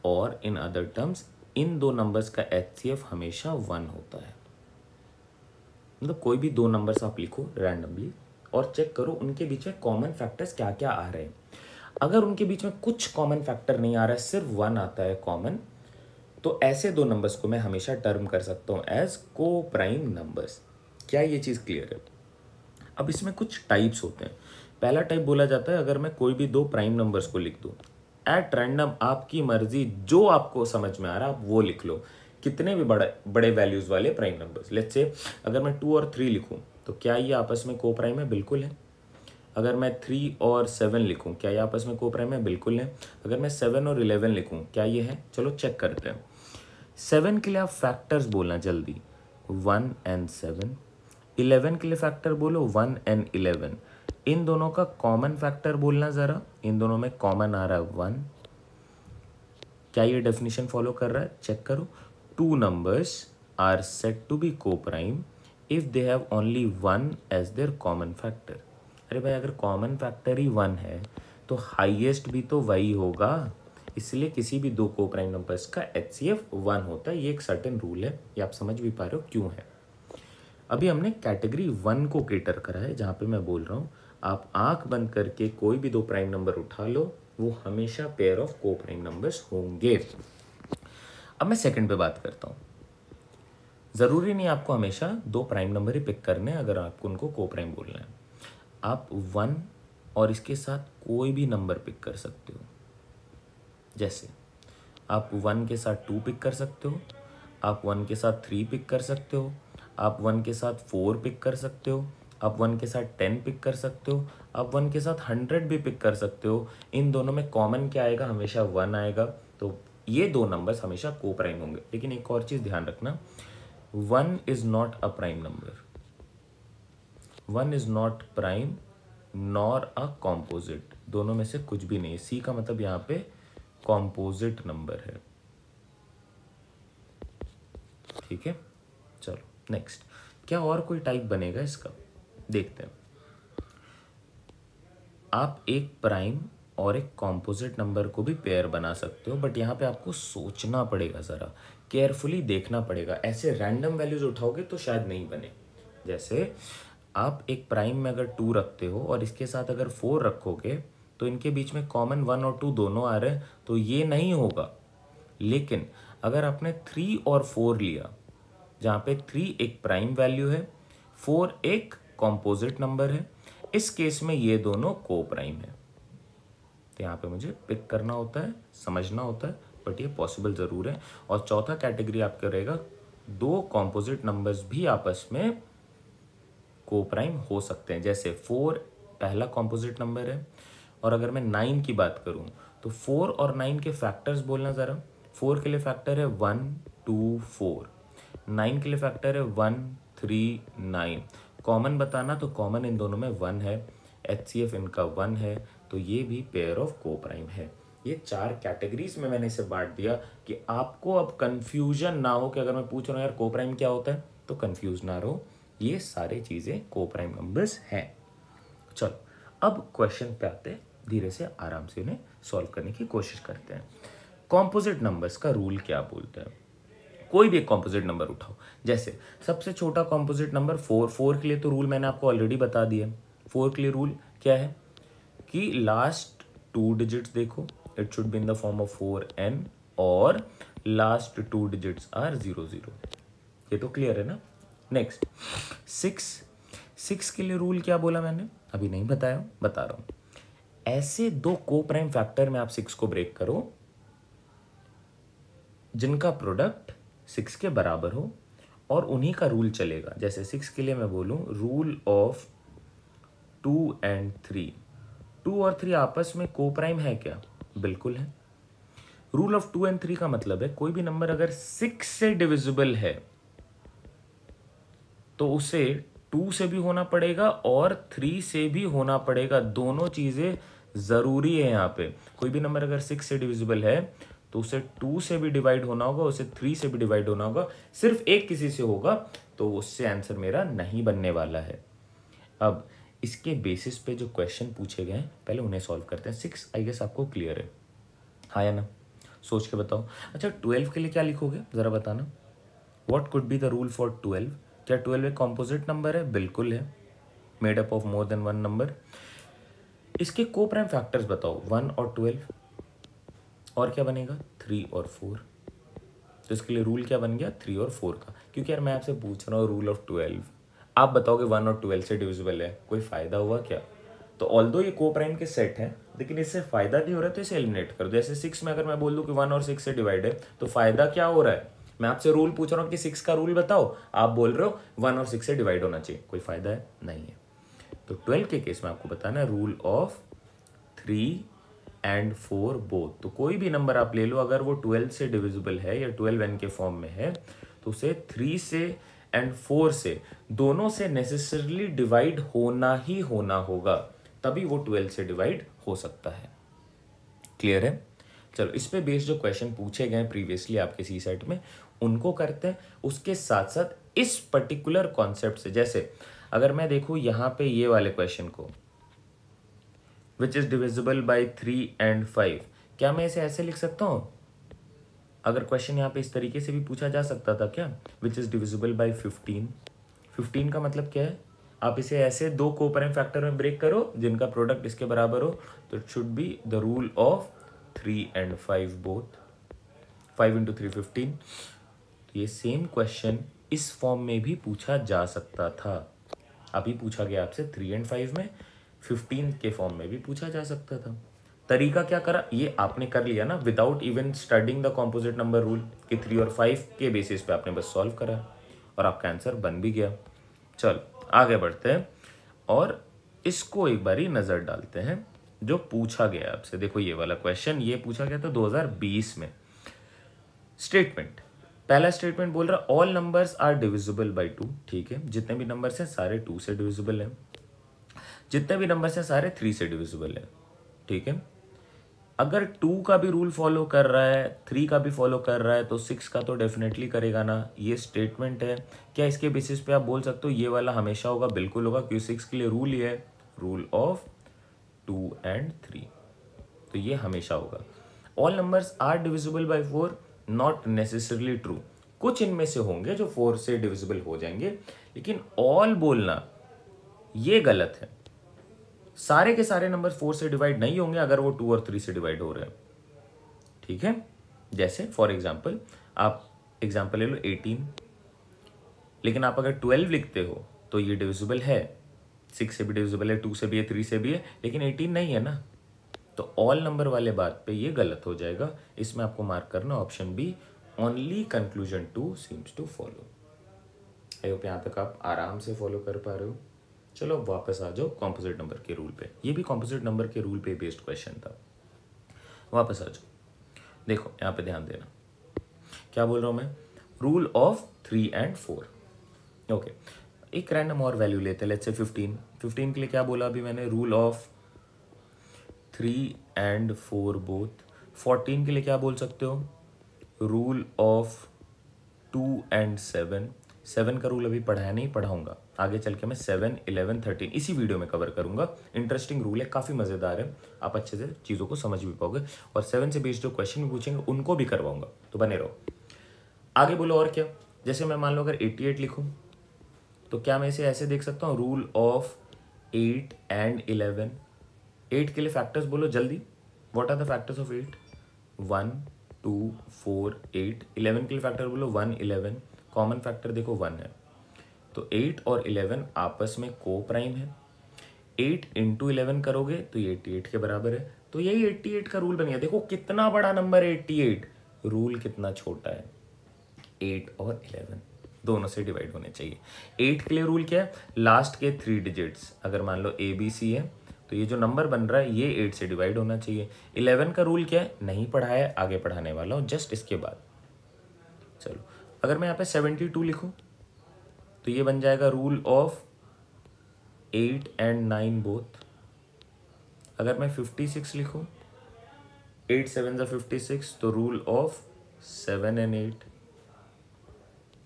और इन अदर टर्म्स इन दो नंबर्स का HCF हमेशा 1 होता है। मतलब कोई भी दो नंबर्स आप लिखो रैंडमली और चेक करो उनके बीच में कॉमन फैक्टर्स क्या क्या आ रहे हैं। अगर उनके बीच में कुछ कॉमन फैक्टर नहीं आ रहा है, सिर्फ 1 आता है कॉमन, तो ऐसे दो नंबर्स को मैं हमेशा टर्म कर सकता हूँ एज को प्राइम नंबर्स। क्या ये चीज़ क्लियर है? अब इसमें कुछ टाइप्स होते हैं। पहला टाइप बोला जाता है अगर मैं कोई भी दो प्राइम नंबर्स को लिख दूँ एट रैंडम, आपकी मर्जी, जो आपको समझ में आ रहा है आप वो लिख लो, कितने भी बड़े बड़े वैल्यूज वाले प्राइम नंबर्स। लेट्स से अगर मैं 2 और 3 लिखूं तो क्या ये आपस में को प्राइम है? बिल्कुल है। अगर मैं 3 और 7 लिखूं क्या ये आपस में को प्राइम है? बिल्कुल है। अगर मैं 7 और 11 लिखूं क्या ये है? चलो चेक करते हैं। 7 के लिए आप फैक्टर्स बोलना जल्दी, 1 and 7। 11 के लिए फैक्टर बोलो 1 and 11। इन दोनों का कॉमन फैक्टर बोलना जरा, इन दोनों में कॉमन आ रहा है 1। क्या ये डेफिनेशन फॉलो कर रहा है? चेक करो। Two numbers are said to be coprime if they have only 1 as their common factor. अरे भाई अगर कॉमन फैक्टर ही 1 है तो हाईएस्ट भी तो वही होगा, इसलिए किसी भी दो को प्राइम नंबर्स का HCF 1 होता है। ये एक सर्टेन रूल है, ये आप समझ भी पा रहे हो क्यों है। अभी हमने कैटेगरी 1 को केटर करा है, जहाँ पे मैं बोल रहा हूँ आप आंख बंद करके कोई भी दो प्राइम नंबर उठा लो, वो हमेशा पेयर ऑफ को प्राइम नंबर्स होंगे। अब मैं सेकंड पे बात करता हूँ। ज़रूरी नहीं आपको हमेशा दो प्राइम नंबर ही पिक करने हैं अगर आपको उनको को प्राइम बोलना है। आप 1 और इसके साथ कोई भी नंबर पिक कर सकते हो। जैसे आप 1 के साथ 2 पिक कर सकते हो, आप 1 के साथ 3 पिक कर सकते हो, आप 1 के साथ 4 पिक कर सकते हो, आप 1 के साथ 10 पिक कर सकते हो, आप 1 के साथ 100 भी पिक कर सकते हो। इन दोनों में कॉमन क्या आएगा? हमेशा 1 आएगा। तो ये दो नंबर्स हमेशा को प्राइम होंगे। लेकिन एक और चीज़ ध्यान रखना, 1 is not a prime number, 1 is not prime nor a composite, दोनों में से कुछ भी नहीं। सी का मतलब यहाँ पे कॉम्पोजिट नंबर है। ठीक है, चलो नेक्स्ट। क्या और कोई टाइप बनेगा इसका? देखते हैं। आप एक प्राइम और एक कॉम्पोजिट नंबर को भी पेयर बना सकते हो, बट यहाँ पे आपको सोचना पड़ेगा, ज़रा केयरफुली देखना पड़ेगा। ऐसे रैंडम वैल्यूज उठाओगे तो शायद नहीं बने। जैसे आप एक प्राइम में अगर 2 रखते हो और इसके साथ अगर 4 रखोगे तो इनके बीच में कॉमन 1 और 2 दोनों आ रहे हैं, तो ये नहीं होगा। लेकिन अगर आपने 3 और 4 लिया, जहाँ पे 3 एक प्राइम वैल्यू है, 4 एक कॉम्पोजिट नंबर है, इस केस में ये दोनों को प्राइम है। तो यहाँ पे मुझे पिक करना होता है, समझना होता है, बट ये पॉसिबल ज़रूर है। और चौथा कैटेगरी आपका रहेगा, दो कॉम्पोजिट नंबर्स भी आपस में को प्राइम हो सकते हैं। जैसे 4 पहला कॉम्पोजिट नंबर है, और अगर मैं 9 की बात करूं तो 4 और 9 के फैक्टर्स बोलना ज़रा। 4 के लिए फैक्टर है 1 2 4, 9 के लिए फैक्टर है 1 3 9। कॉमन बताना तो कॉमन इन दोनों में 1 है, HCF इनका 1 है, तो ये भी पेयर ऑफ को प्राइम है। ये 4 कैटेगरीज में मैंने इसे बांट दिया कि आपको अब कंफ्यूजन ना हो कि अगर मैं पूछ रहा हूँ यार को प्राइम क्या होता है, तो कंफ्यूज ना रहो। ये सारी चीज़ें को प्राइम नंबर्स हैं। चलो अब क्वेश्चन पे आते हैं, धीरे से आराम से इन्हें सॉल्व करने की कोशिश करते हैं। कॉम्पोजिट नंबर्स का रूल क्या बोलते हैं? कोई भी एक कॉम्पोजिट नंबर उठाओ। जैसे सबसे छोटा कॉम्पोजिट नंबर 4 के लिए तो रूल मैंने आपको ऑलरेडी बता दिया। 4 के लिए रूल क्या है कि लास्ट 2 डिजिट्स देखो, it should be in the form of 4n, और लास्ट 2 डिजिट्स आर 0 0। ये तो क्लियर है ना। नेक्स्ट 6 6 के लिए रूल क्या बोला मैंने, अभी नहीं बताया, बता रहा हूँ। ऐसे दो को प्राइम फैक्टर में आप 6 को ब्रेक करो जिनका प्रोडक्ट 6 के बराबर हो और उन्हीं का रूल चलेगा। जैसे 6 के लिए मैं बोलूं रूल ऑफ 2 and 3। 2 और 3 आपस में को प्राइम है क्या, बिल्कुल है। रूल ऑफ 2 and 3 का मतलब है कोई भी नंबर अगर 6 से डिविजिबल है तो उसे 2 से भी होना पड़ेगा और 3 से भी होना पड़ेगा। दोनों चीजें जरूरी है यहाँ पे। कोई भी नंबर अगर 6 से डिविजिबल है तो उसे 2 से भी डिवाइड होना होगा, उसे 3 से भी डिवाइड होना होगा। सिर्फ एक किसी से होगा तो उससे आंसर मेरा नहीं बनने वाला है। अब इसके बेसिस पे जो क्वेश्चन पूछे गए हैं पहले उन्हें सॉल्व करते हैं। 6 आई गेस आपको क्लियर है, हाँ या ना, सोच के बताओ। अच्छा 12 के लिए क्या लिखोगे जरा बताना। What could be the rule for 12? क्या 12 एक कॉम्पोजिट नंबर है? बिल्कुल है, made up of more then one number. इसके को प्राइम फैक्टर्स बताओ, 1 और 12, और क्या बनेगा 3 और 4। तो इसके लिए रूल क्या बन गया 3 और 4 का। क्योंकि यार मैं आपसे पूछ रहा हूँ रूल ऑफ 12, आप बताओगे 1 और 12 से डिविजिबल है, कोई फायदा हुआ क्या? तो ऑल्दो ये को प्राइम के सेट हैं लेकिन इससे फायदा नहीं हो रहा, तो इसे एलिमिनेट कर दो। जैसे 6 में अगर मैं बोल दूं कि 1 और 6 से डिवाइड है तो फायदा क्या हो रहा है? मैं आपसे रूल पूछ रहा हूँ कि 6 का रूल बताओ, आप बोल रहे हो 1 और 6 से डिवाइड होना चाहिए, कोई फायदा है नहीं है। तो 12 के केस में आपको बताना है रूल ऑफ 3 and 4 बोथ। तो कोई भी नंबर आप ले लो अगर वो 12 से डिविजिबल है या 12n के फॉर्म में है तो उसे 3 से एंड 4 से दोनों से नेसेसरली डिवाइड होना ही होना होगा, तभी वो 12 से डिवाइड हो सकता है। क्लियर है? चलो इस पे बेस्ड जो क्वेश्चन पूछे गए प्रीवियसली आपके सी सेट में उनको करते हैं। उसके साथ साथ इस पर्टिकुलर कॉन्सेप्ट से, जैसे अगर मैं देखूं यहां पे ये वाले क्वेश्चन को which is divisible by 3 and 5, क्या मैं इसे ऐसे लिख सकता हूं? अगर क्वेश्चन यहाँ पे इस तरीके से भी पूछा जा सकता था क्या, विच इज डिविजिबल बाई 15। 15 का मतलब क्या है? आप इसे ऐसे दो को प्राइम फैक्टर में ब्रेक करो जिनका प्रोडक्ट इसके बराबर हो, तो it should be the rule of 3 and 5 both. 5 into 3 15। तो ये सेम क्वेश्चन इस फॉर्म में भी पूछा जा सकता था। अभी पूछा गया आपसे 3 and 5 में, 15 के फॉर्म में भी पूछा जा सकता था। तरीका क्या करा, ये आपने कर लिया ना without even studying the composite number rule कि 3 और 5 के बेसिस पे आपने बस सॉल्व करा और आपका आंसर बन भी गया। चलो आगे बढ़ते हैं और इसको एक बारी नजर डालते हैं जो पूछा गया आपसे। देखो ये वाला क्वेश्चन ये पूछा गया था 2020 में। स्टेटमेंट, पहला स्टेटमेंट बोल रहा all numbers are divisible by 2। ठीक है, जितने भी नंबर्स हैं सारे 2 से डिविजिबल हैं, जितने भी नंबर्स हैं सारे 3 से डिविजिबल हैं। ठीक है, अगर 2 का भी रूल फॉलो कर रहा है 3 का भी फॉलो कर रहा है तो 6 का तो डेफिनेटली करेगा ना। ये स्टेटमेंट है। क्या इसके बेसिस पे आप बोल सकते हो ये वाला हमेशा होगा? बिल्कुल होगा, क्योंकि 6 के लिए रूल ही है रूल ऑफ 2 and 3, तो ये हमेशा होगा। All numbers are divisible by 4, not necessarily true. कुछ इनमें से होंगे जो 4 से डिविजिबल हो जाएंगे, लेकिन ऑल बोलना ये गलत है। सारे के सारे नंबर 4 से डिवाइड नहीं होंगे अगर वो 2 और 3 से डिवाइड हो रहे हैं। ठीक है, जैसे फॉर एग्जाम्पल आप एग्जाम्पल ले लो 18, लेकिन आप अगर 12 लिखते हो तो ये डिविजिबल है, 6 से भी डिविजिबल है, 2 से भी है, 3 से भी है, लेकिन 18 नहीं है ना। तो ऑल नंबर वाले बात पे ये गलत हो जाएगा। इसमें आपको मार्क करना option B, only conclusion 2 seems to follow. I hope यहाँ तक आप आराम से फॉलो कर पा रहे हो। चलो अब वापस आ जाओ कॉम्पोजिट नंबर के रूल पे। ये भी कॉम्पोजिट नंबर के रूल पे बेस्ड क्वेश्चन था। वापस आ जाओ, देखो यहाँ पे ध्यान देना क्या बोल रहा हूँ मैं। Rule of 3 and 4। ओके, एक रैंडम और वैल्यू लेते हैं, लेट्स से 15। 15 के लिए क्या बोला अभी मैंने, रूल ऑफ 3 and 4 बोथ। 14 के लिए क्या बोल सकते हो, रूल ऑफ 2 and 7। 7 का रूल अभी पढ़ाया नहीं, पढ़ाऊंगा आगे चल के मैं 7, 11, 13 इसी वीडियो में कवर करूंगा। इंटरेस्टिंग रूल है, काफ़ी मज़ेदार है, आप अच्छे से चीज़ों को समझ भी पाओगे। और 7 से बेस्ड जो क्वेश्चन पूछेंगे उनको भी करवाऊंगा, तो बने रहो। आगे बोलो और क्या। जैसे मैं मान लो अगर 88 लिखूँ तो क्या मैं इसे ऐसे देख सकता हूँ, रूल ऑफ 8 and 11। 8 के लिए फैक्टर्स बोलो जल्दी, what are the factors of 8? 1, 2, 4, 8। 11 के लिए फैक्टर बोलो 1, 11। कॉमन फैक्टर देखो 1 है। तो 8 और 11 आपस में को प्राइम है। 8 इंटू 11 करोगे तो ये 88 के बराबर है। तो यही 88 का रूल बन गया। देखो कितना बड़ा नंबर है 88, रूल कितना छोटा है, 8 और 11 दोनों से डिवाइड होने चाहिए। 8 के लिए रूल क्या है, लास्ट के 3 डिजिट्स अगर मान लो ABC है तो ये जो नंबर बन रहा है ये 8 से डिवाइड होना चाहिए। 11 का रूल क्या है, नहीं पढ़ा है, आगे पढ़ाने वाला हूँ जस्ट इसके बाद। चलो अगर मैं यहाँ पे 72 लिखूं तो ये बन जाएगा रूल ऑफ 8 एंड 9 बोथ। अगर मैं 56 लिखूं, 8 7 जा 56, तो रूल ऑफ 7 एंड 8।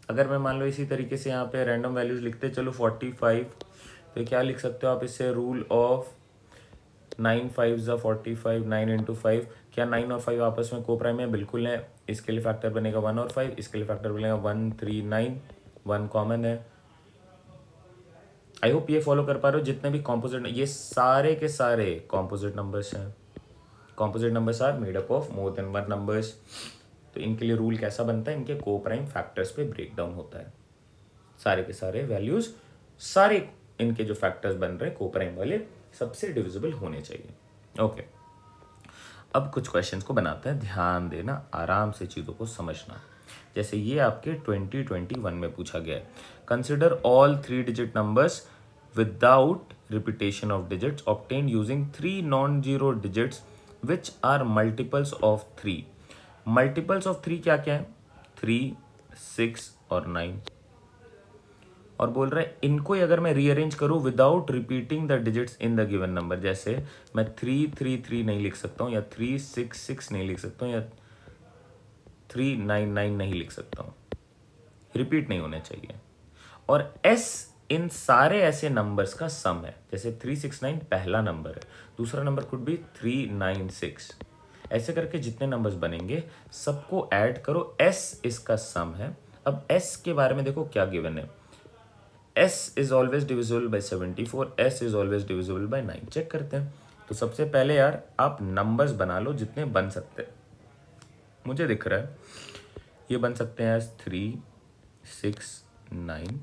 अगर मैं मान लो इसी तरीके से यहाँ पे रैंडम वैल्यूज लिखते चलो 45, तो क्या लिख सकते हो आप इससे, रूल ऑफ 9 5 जा 45, 9 इंटू 5। क्या 9 और 5 आपस में को प्राइम है, बिल्कुल है। इसके लिए फैक्टर बनेगा 1 और 5, इसके लिए फैक्टर बनेगा 1 3 9, 1 कॉमन है। आई होप ये फॉलो कर पा रहे हो। जितने भी कॉम्पोजिट, ये सारे के सारे कॉम्पोजिट नंबर्स हैं। Composite numbers are made up of more than 1 numbers. तो इनके लिए रूल कैसा बनता है, इनके को प्राइम फैक्टर्स पे ब्रेक डाउन होता है। सारे के सारे वैल्यूज, सारे इनके जो फैक्टर्स बन रहे हैं को प्राइम वाले, सबसे डिविजिबल होने चाहिए। ओके, अब कुछ क्वेश्चंस को बनाते हैं, ध्यान देना, आराम से चीज़ों को समझना। जैसे ये आपके 2021 में पूछा गया है, consider all 3 digit numbers without repetition of digits obtained using 3 non zero digits which are multiples of 3। Multiples of 3 क्या क्या है, 3 6 और 9। और बोल रहा है इनको ही अगर मैं रीअरेंज करूं without repeating the digits in the given number, जैसे मैं 3 3 3 नहीं लिख सकता हूं, या 3 6 6 नहीं लिख सकता हूं, या 3 9 9 नहीं लिख सकता हूं, रिपीट नहीं होने चाहिए। और S इन सारे ऐसे नंबर्स का सम है। जैसे 369 पहला नंबर है, दूसरा नंबर कुड भी 396। ऐसे करके जितने नंबर्स बनेंगे सबको ऐड करो, S इसका सम है। अब S के बारे में देखो क्या गिवन है, S is always divisible by 74, S is always divisible by 9। Check करते हैं। तो सबसे पहले यार आप नंबर्स बना लो जितने बन सकते हैं। मुझे दिख रहा है ये बन सकते हैं 3 6 9।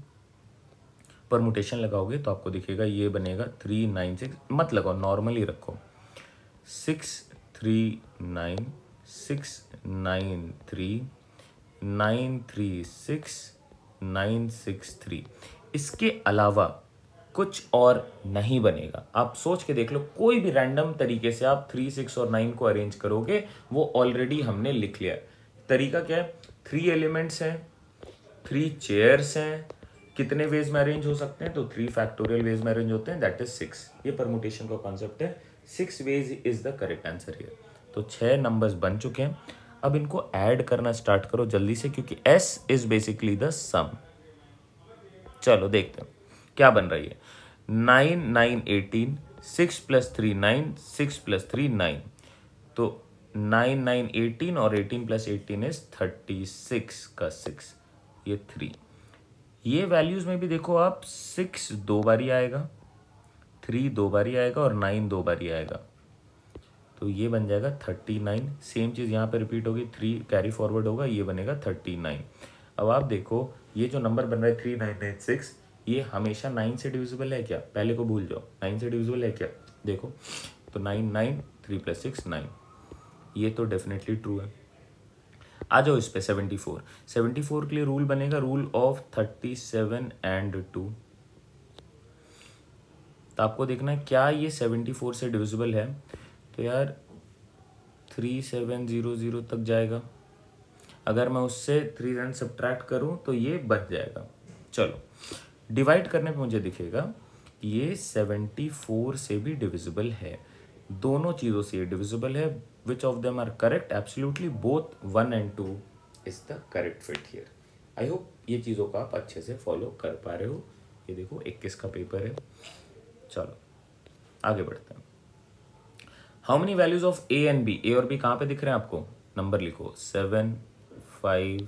परमुटेशन लगाओगे तो आपको दिखेगा ये बनेगा 3 9 6, मत लगाओ, नॉर्मली रखो, 6 3 9 6 9 3 9 3 6 9 6 3। इसके अलावा कुछ और नहीं बनेगा। आप सोच के देख लो, कोई भी रैंडम तरीके से आप 3 6 और 9 को अरेंज करोगे, वो ऑलरेडी हमने लिख लिया है। तरीका क्या है, 3 एलिमेंट्स हैं, 3 चेयर्स हैं, कितने वेज में अरेंज हो सकते हैं, तो 3 फैक्टोरियल वेज में अरेंज होते हैं, दैट इज 6। ये परमुटेशन का कॉन्सेप्ट है, 6 ways is the correct answer here. तो 6 नंबर्स बन चुके हैं। अब इनको ऐड करना स्टार्ट करो जल्दी से, क्योंकि S इज बेसिकली द सम। चलो देखते हैं क्या बन रही है। 9 9 18, 6 + 3 9, 6 + 3 9। तो 9 9 18 और 18 + 18 इज 36 का 6, ये 3। ये वैल्यूज में भी देखो आप, 6 दो बारी आएगा, 3 दो बारी आएगा और 9 दो बारी आएगा, तो ये बन जाएगा 39। सेम चीज़ यहाँ पे रिपीट होगी, 3 कैरी फॉरवर्ड होगा, ये बनेगा 39। अब आप देखो ये जो नंबर बन रहा है 3996, ये हमेशा 9 से डिविजिबल है क्या, पहले को भूल जाओ, 9 से डिविजिबल है क्या, देखो तो 9 9 3 + 6 9, ये तो डेफिनेटली ट्रू है। आ जाओ इस पे 74 के लिए रूल बनेगा, रूल ऑफ 37 एंड 2। तो आपको देखना है क्या ये 74 से डिविजिबल है, तो यार 3700 तक जाएगा। अगर मैं उससे 3 रन सब्ट्रैक्ट करूं तो ये बच जाएगा। चलो डिवाइड करने पे मुझे दिखेगा ये 74 से भी डिविजिबल है, दोनों चीज़ों से ये डिविजिबल है। Which of them are correct, absolutely both 1 and 2 is the correct fit here. I hope ये चीज़ों को आप अच्छे से फॉलो कर पा रहे हो। ये देखो 21 का पेपर है। चलो आगे बढ़ते हैं। How many values of A and B, A और B कहाँ पे दिख रहे हैं आपको, नंबर लिखो, 7 5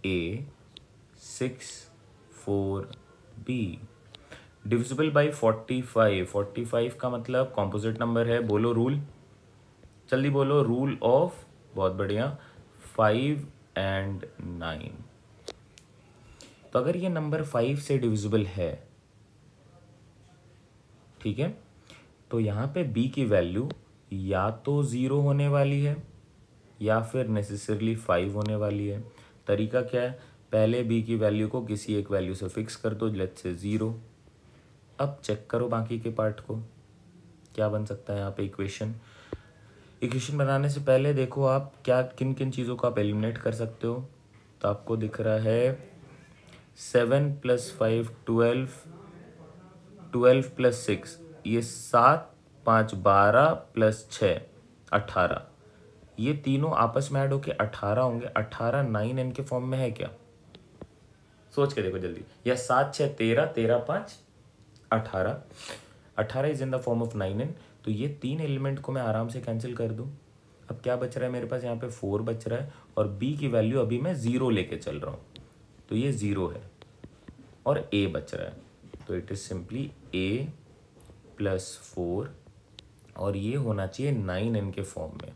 A 6 4 B, डिविजिबल बाई 45। 45 का मतलब कॉम्पोजिट नंबर है, बोलो रूल, जल्दी बोलो, रूल ऑफ, बहुत बढ़िया, 5 and 9। तो अगर ये नंबर 5 से डिविजिबल है, ठीक है, तो यहाँ पे b की वैल्यू या तो 0 होने वाली है या फिर नेसेसरली 5 होने वाली है। तरीका क्या है, पहले b की वैल्यू को किसी एक वैल्यू से फिक्स कर दो, लेट्स से 0। अब चेक करो बाकी के पार्ट को, क्या बन सकता है यहाँ पे इक्वेशन। इक्वेशन बनाने से पहले देखो आप क्या किन किन चीज़ों को आप एलिमिनेट कर सकते हो। तो आपको दिख रहा है 7 + 5 12, 12 + 6 ये 7, 5 12 + 6 18, ये तीनों आपस में ऐड होके 18 होंगे। 18 9n के फॉर्म में है क्या, सोच के देखो जल्दी। या 7 6 13, 13 5 18, 18 is in the form of 9n। तो ये 3 एलिमेंट को मैं आराम से कैंसिल कर दूं। अब क्या बच रहा है मेरे पास, यहाँ पे 4 बच रहा है और b की वैल्यू अभी मैं 0 लेके चल रहा हूँ, तो ये 0 है और a बच रहा है। तो इट इज सिंपली a + 4 और ये होना चाहिए 9n के फॉर्म में।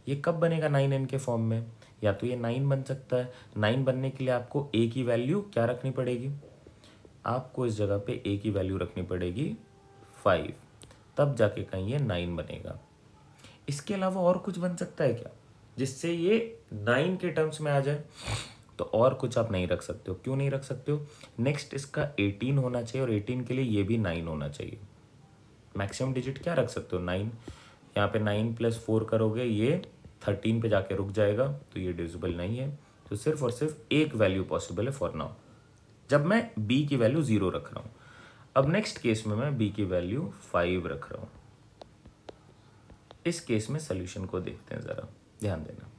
ये कब बनेगा 9n के फॉर्म में, या तो ये 9 बन सकता है। 9 बनने के लिए आपको a की वैल्यू क्या रखनी पड़ेगी, आपको इस जगह पे a की वैल्यू रखनी पड़ेगी 5, तब जाके कहीं ये 9 बनेगा। इसके अलावा और कुछ बन सकता है क्या जिससे ये 9 के टर्म्स में आ जाए, तो और कुछ आप नहीं रख सकते हो। क्यों नहीं रख सकते हो, नेक्स्ट इसका 18 होना चाहिए और 18 के लिए ये भी 9 होना चाहिए। मैक्सिमम डिजिट क्या रख सकते हो, 9। यहाँ पे 9 + 4 करोगे ये 13 पे जाके रुक जाएगा, तो ये डिविजिबल नहीं है। तो सिर्फ और सिर्फ एक वैल्यू पॉसिबल है फॉर नाउ, जब मैं b की वैल्यू 0 रख रहा हूँ। अब नेक्स्ट केस में मैं b की वैल्यू 5 रख रहा हूँ। इस केस में सोल्यूशन को देखते हैं, ज़रा ध्यान देना।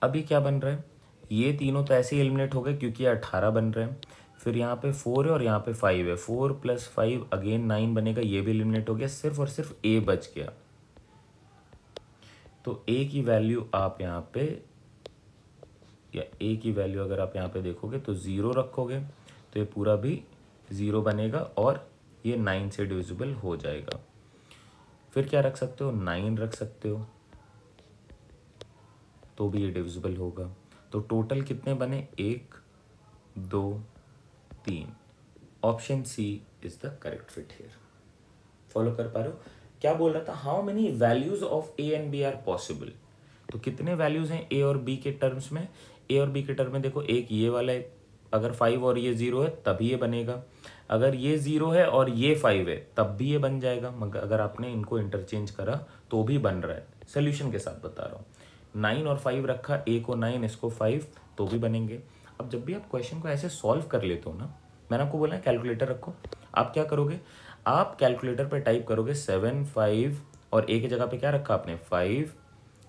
अभी क्या बन रहा है, ये तीनों तो ऐसे ही एलिमिनेट हो गए क्योंकि ये 18 बन रहे हैं। फिर यहाँ पे 4 है और यहाँ पे 5 है, 4 + 5 अगेन 9 बनेगा, ये भी एलिमिनेट हो गया। सिर्फ और सिर्फ a बच गया। तो a की वैल्यू आप यहाँ पे, या a की वैल्यू अगर आप यहाँ पे देखोगे तो 0 रखोगे तो ये पूरा भी 0 बनेगा और ये 9 से डिविजिबल हो जाएगा। फिर क्या रख सकते हो, 9 रख सकते हो, तो भी ये डिविजिबल होगा। तो टोटल कितने बने, 1 2 3। Option C is the correct fit here. Follow कर पा रहे हो, क्या बोल रहा था, how many values of a and b are possible. तो कितने वैल्यूज हैं a और b के टर्म्स में। a और b के टर्म में देखो, एक ये वाला है, अगर 5 और ये 0 है तभी ये बनेगा। अगर ये 0 है और ये 5 है तब भी ये बन जाएगा। मगर अगर आपने इनको इंटरचेंज करा तो भी बन रहा है। सोल्यूशन के साथ बता रहा हूँ, 9 और 5 रखा, a को 9 इसको 5, तो भी बनेंगे। अब जब भी आप क्वेश्चन को ऐसे सॉल्व कर लेते हो ना, मैंने आपको बोला है कैलकुलेटर रखो, आप क्या करोगे, आप कैलकुलेटर पे टाइप करोगे 7 5 और a की जगह पे क्या रखा आपने 5,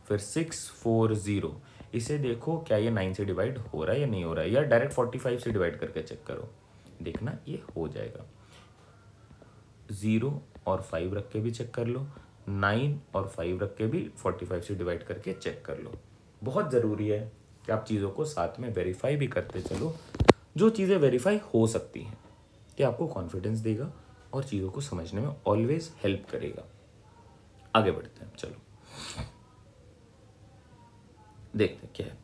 फिर 6 4 0। इसे देखो क्या ये 9 से डिवाइड हो रहा है या नहीं हो रहा है, या डायरेक्ट 45 से डिवाइड करके चेक करो, देखना ये हो जाएगा। 0 और 5 रख के भी चेक कर लो, 9 और 5 रख के भी 45 से डिवाइड करके चेक कर लो। बहुत ज़रूरी है कि आप चीज़ों को साथ में वेरीफाई भी करते चलो। जो चीज़ें वेरीफाई हो सकती हैं, ये आपको कॉन्फिडेंस देगा और चीज़ों को समझने में ऑलवेज हेल्प करेगा। आगे बढ़ते हैं, चलो देखते हैं क्या है।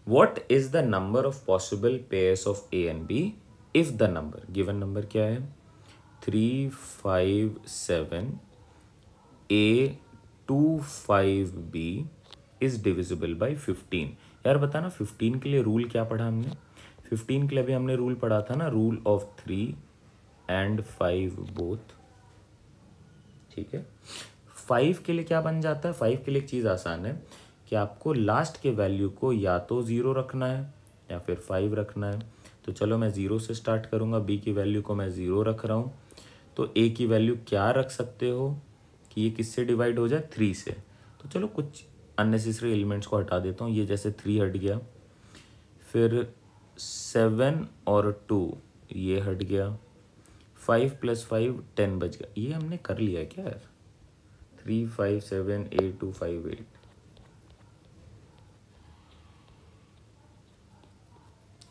What is the number of possible pairs of A and B if the number, given number क्या है 3 5 7 A 2 5 B is divisible by 15। यार बताना 15 के लिए रूल क्या पढ़ा हमने, 15 के लिए अभी हमने रूल पढ़ा था ना, रूल ऑफ 3 and 5 बोथ। ठीक है, 5 के लिए क्या बन जाता है, 5 के लिए एक चीज़ आसान है कि आपको लास्ट के वैल्यू को या तो 0 रखना है या फिर 5 रखना है। तो चलो मैं 0 से स्टार्ट करूँगा, b की वैल्यू को मैं 0 रख रहा हूँ। तो a की वैल्यू क्या रख सकते हो कि ये किससे डिवाइड हो जाए, 3 से। तो चलो कुछ अननेसेसरी एलिमेंट्स को हटा देता हूँ, ये जैसे 3 हट गया, फिर 7 और 2 ये हट गया, 5 + 5 10 बच गया। ये हमने कर लिया है क्या यार, 3 5 7 8 2 5 8।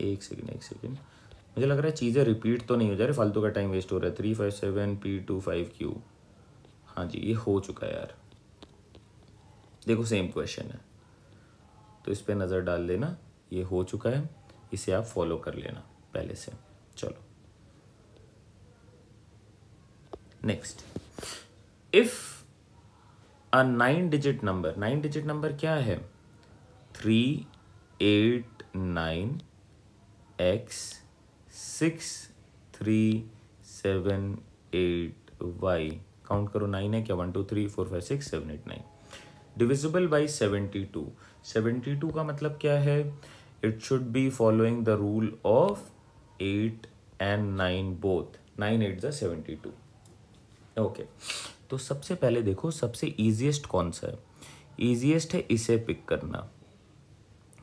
एक सेकेंड, मुझे लग रहा है चीज़ें रिपीट तो नहीं हो जा रही, फालतू का टाइम वेस्ट हो रहा है। 3 5 7 P 2 5 Q, हाँ जी ये हो चुका है यार। देखो सेम क्वेश्चन है तो इस पर नज़र डाल देना, ये हो चुका है। इसे आप फॉलो कर लेना पहले से। चलो next, if a 9 digit number, 9 digit number क्या है, 389x6378y, काउंट करो 9 है क्या, 1 2 3 4 5 6 7 8 9, डिविजिबल बाई 72। 72 का मतलब क्या है, it should be following the rule of 8 and 9 both, 9 8 ज़ा 72। ओके, तो सबसे पहले देखो सबसे ईजीएस्ट कौन सा है, ईजीएस्ट है इसे पिक करना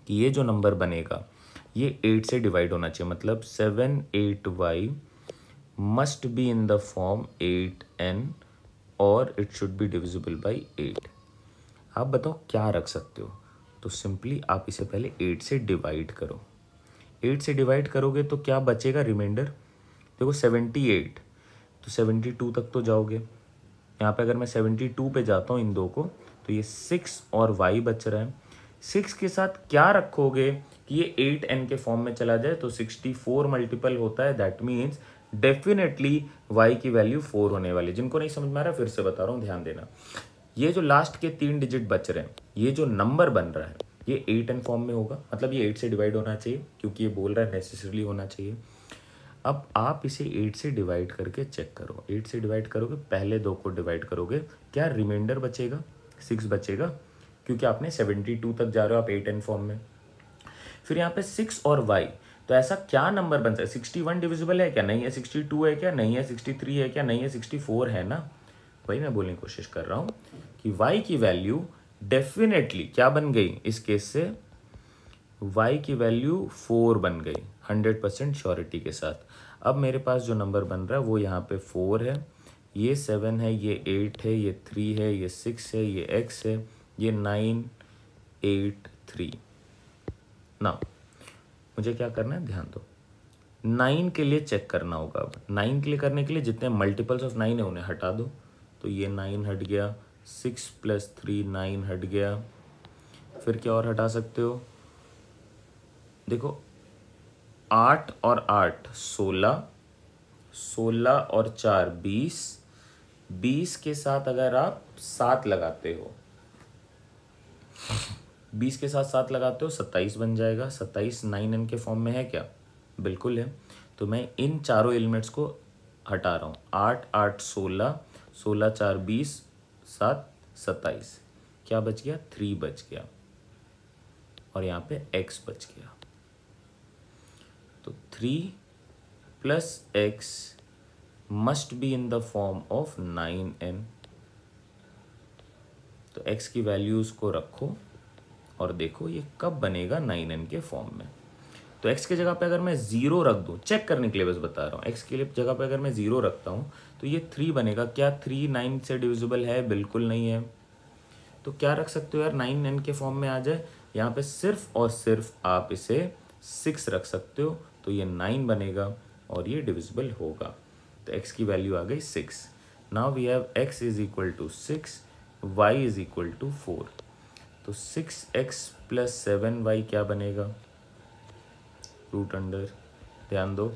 कि ये जो नंबर बनेगा ये 8 से डिवाइड होना चाहिए, मतलब 78y must be in the form 8n और it should be divisible by 8। आप बताओ क्या रख सकते हो, तो सिंपली आप इसे पहले 8 से डिवाइड करो, 8 से डिवाइड करोगे तो क्या बचेगा रिमाइंडर, देखो 78, तो 72 तक तो जाओगे, यहाँ पे अगर मैं 72 पे जाता हूँ इन दो को, तो ये 6 और y बच रहा है, 6 के साथ क्या रखोगे कि ये 8n के फॉर्म में चला जाए, तो 64 मल्टीपल होता है, दैट मीन्स डेफिनेटली y की वैल्यू 4 होने वाली। जिनको नहीं समझ में आ रहा फिर से बता रहा हूँ, ध्यान देना, ये जो लास्ट के 3 डिजिट बच रहे हैं, ये जो नंबर बन रहा है ये 8n फॉर्म में होगा, मतलब ये 8 से डिवाइड होना चाहिए, क्योंकि ये बोल रहा है नेसेसरली होना चाहिए। अब आप इसे 8 से डिवाइड करके चेक करो, 8 से डिवाइड करोगे, पहले दो को डिवाइड करोगे, क्या रिमाइंडर बचेगा, 6 बचेगा, क्योंकि आपने 72 तक जा रहे हो आप 8n फॉर्म में। फिर यहाँ पे 6 और y, तो ऐसा क्या नंबर बन सकता है, 61 डिविजिबल है क्या, नहीं है, 62 है क्या, नहीं है, 63 है क्या, नहीं है, 64 है ना, वही मैं बोलने की कोशिश कर रहा हूँ कि y की वैल्यू डेफिनेटली क्या बन गई, इस केस से y की वैल्यू 4 बन गई 100% श्योरिटी के साथ। अब मेरे पास जो नंबर बन रहा है वो यहाँ पे 4 है, ये 7 है, ये 8 है, ये 3 है, ये 6 है, ये x है, ये 9 8 3। ना मुझे क्या करना है, ध्यान दो, 9 के लिए चेक करना होगा। अब 9 के लिए करने के लिए जितने मल्टीपल्स ऑफ 9 है उन्हें हटा दो, तो ये 9 हट गया, 6 + 3 9 हट गया, फिर क्या और हटा सकते हो, देखो 8 और 8 16, 16 और 4 20, 20 के साथ अगर आप 7 लगाते हो, 20 के साथ 7 लगाते हो 27 बन जाएगा, 27 9n के फॉर्म में है क्या, बिल्कुल है। तो मैं इन चारों एलिमेंट्स को हटा रहा हूँ, 8 8 16, 16 4 20, 7 27, क्या बच गया, 3 बच गया, और यहाँ पे x बच गया, तो 3 + x must be in the form of 9n। तो x की वैल्यूज को रखो और देखो ये कब बनेगा 9n के फॉर्म में। तो x की जगह पे अगर मैं 0 रख दूं, चेक करने के लिए बस बता रहा हूँ, x की जगह पे अगर मैं 0 रखता हूँ तो ये 3 बनेगा, क्या 3 9 से डिविजिबल है, बिल्कुल नहीं है। तो क्या रख सकते हो यार, 9n के फॉर्म में आ जाए, यहाँ पे सिर्फ और सिर्फ आप इसे 6 रख सकते हो, तो ये 9 बनेगा और ये डिविजिबल होगा। तो x की वैल्यू आ गई 6। Now we have x = 6, y = 4। तो 6x + 7y क्या बनेगा, रूट अंडर, ध्यान दो,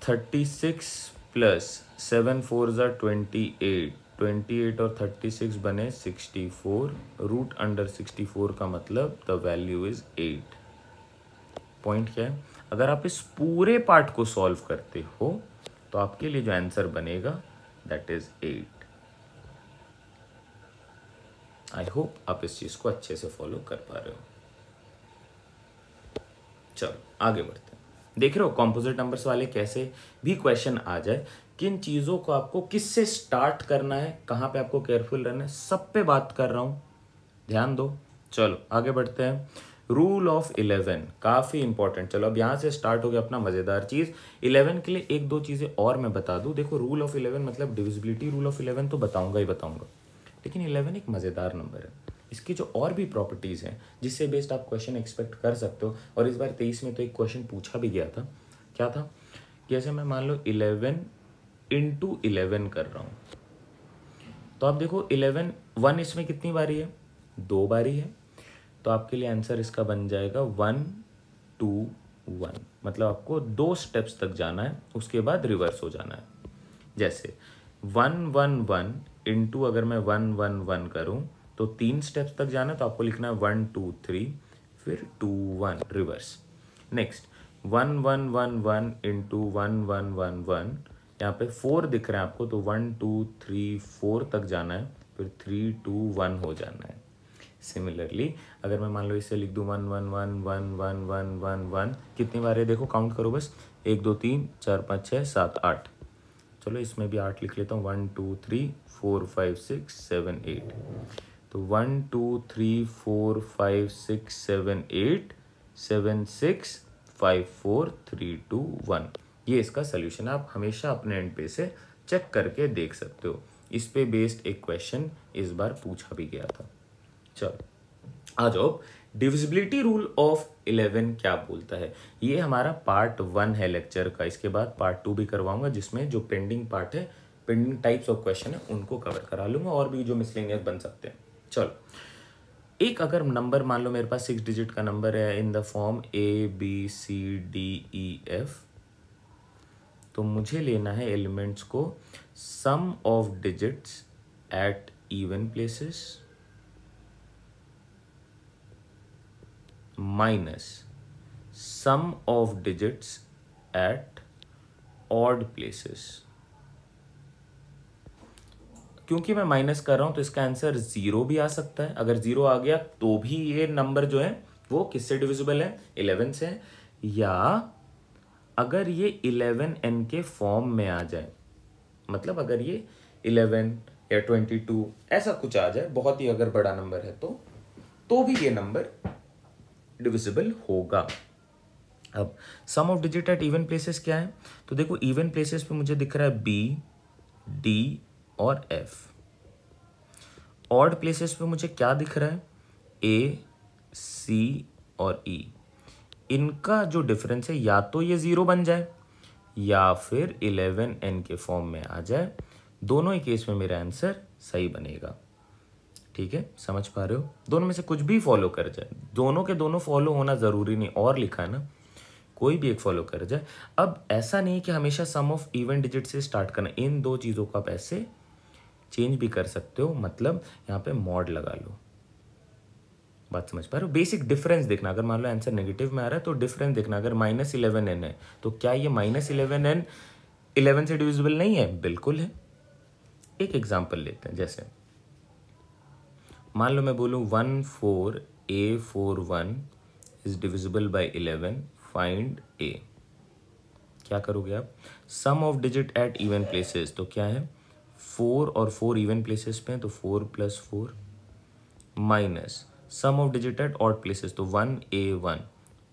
36 + 7 4 = 28, 28 और 36 बने 64, रूट अंडर 64 का मतलब द वैल्यू इज 8। पॉइंट क्या है, अगर आप इस पूरे पार्ट को सॉल्व करते हो तो आपके लिए जो आंसर बनेगा दैट इज 8। आई होप आप इस चीज को अच्छे से फॉलो कर पा रहे हो। चलो आगे बढ़ते हैं। देख रहे हो कॉम्पोजिट नंबर्स वाले कैसे भी क्वेश्चन आ जाए, किन चीजों को आपको किससे स्टार्ट करना है, कहाँ पे आपको केयरफुल रहना है, सब पे बात कर रहा हूं, ध्यान दो। चलो आगे बढ़ते हैं। रूल ऑफ 11 काफी इंपॉर्टेंट। चलो अब यहां से स्टार्ट हो गया अपना मजेदार चीज। 11 के लिए एक दो चीजें और मैं बता दूं। देखो रूल ऑफ 11 मतलब डिविजिबिलिटी रूल ऑफ 11 तो बताऊंगा ही बताऊंगा, लेकिन 11 एक मजेदार नंबर है। इसकी जो और भी प्रॉपर्टीज हैं जिससे बेस्ड आप क्वेश्चन एक्सपेक्ट कर सकते हो, और इस बार 23 में तो एक क्वेश्चन पूछा भी गया था। क्या था, जैसे मैं मान लो 11 × 11 कर रहा हूं, तो आप देखो 11 1 इसमें कितनी बारी है, 2 बारी है, तो आपके लिए आंसर इसका बन जाएगा 1 1, मतलब आपको 2 स्टेप्स तक जाना है, उसके बाद रिवर्स हो जाना है। जैसे 111 इंटू अगर मैं 111 करूं तो 3 स्टेप्स तक जाना है, तो आपको लिखना है 1 2 3 फिर 2 1 रिवर्स। नेक्स्ट 1111 इंटू 1111, यहाँ पे 4 दिख रहा है आपको, तो 1 2 3 4 तक जाना है, फिर 3 2 1 हो जाना है। सिमिलरली अगर मैं मान लो इसे लिख दूँ 1 1 1 1 1 1 1 1, कितनी बार है देखो, काउंट करो बस, 1 2 3 4 5 6 7 8, चलो इसमें भी 8 लिख लेता हूँ, 1 2 3 4 5 6 7 8, तो 1 2 3 4 5 6 7 8 7 6 5 4 3 2 1, ये इसका सोल्यूशन है। आप हमेशा अपने एंड पे से चेक करके देख सकते हो। इस पे बेस्ड एक क्वेश्चन इस बार पूछा भी गया था। चलो आ जाओ, डिविजिबिलिटी रूल ऑफ 11 क्या बोलता है। ये हमारा पार्ट 1 है लेक्चर का, इसके बाद पार्ट 2 भी करवाऊंगा, जिसमें जो पेंडिंग पार्ट है, पेंडिंग टाइप्स ऑफ क्वेश्चन है, उनको कवर करा लूंगा, और भी जो मिसलेनियस बन सकते हैं। चलो, एक अगर नंबर मान लो मेरे पास 6 डिजिट का नंबर है इन द फॉर्म ABCDEF, तो मुझे लेना है एलिमेंट्स को sum of digits at even places minus sum of digits at odd places. क्योंकि मैं माइनस कर रहा हूं तो इसका आंसर 0 भी आ सकता है। अगर 0 आ गया तो भी ये नंबर जो है वो किससे डिविजिबल है, 11 से, या अगर ये 11n के फॉर्म में आ जाए, मतलब अगर ये 11 या 22 ऐसा कुछ आ जाए, बहुत ही अगर बड़ा नंबर है तो भी ये नंबर डिविजिबल होगा। अब sum of digit at even places क्या है, तो देखो इवन प्लेसेस पे मुझे दिख रहा है B, D और F। ऑड प्लेसेस पे मुझे क्या दिख रहा है, A, C और E। इनका जो डिफरेंस है या तो ये 0 बन जाए या फिर 11n के फॉर्म में आ जाए, दोनों ही केस में मेरा आंसर सही बनेगा। ठीक है, समझ पा रहे हो, दोनों में से कुछ भी फॉलो कर जाए, दोनों के दोनों फॉलो होना जरूरी नहीं, और लिखा है ना, कोई भी एक फॉलो कर जाए। अब ऐसा नहीं कि हमेशा सम ऑफ इवन डिजिट से स्टार्ट करना, इन दो चीजों को आप ऐसे चेंज भी कर सकते हो, मतलब यहाँ पे मॉड लगा लो। बात समझ पा रहे हो, बेसिक डिफरेंस देखना। अगर मान लो आंसर नेगेटिव में आ रहा है तो डिफरेंस देखना। अगर -11n है तो क्या ये -11n 11 से डिविजिबल नहीं है, बिल्कुल है। एक एग्जांपल लेते हैं, जैसे मान लो मैं बोलूं 14A41 is divisible by 11, find A। क्या करोगे आप, sum of digit at even places, तो क्या है 4 और 4 इवन प्लेसेस पे हैं, तो 4 + 4 minus sum of digit at odd places, तो 1A1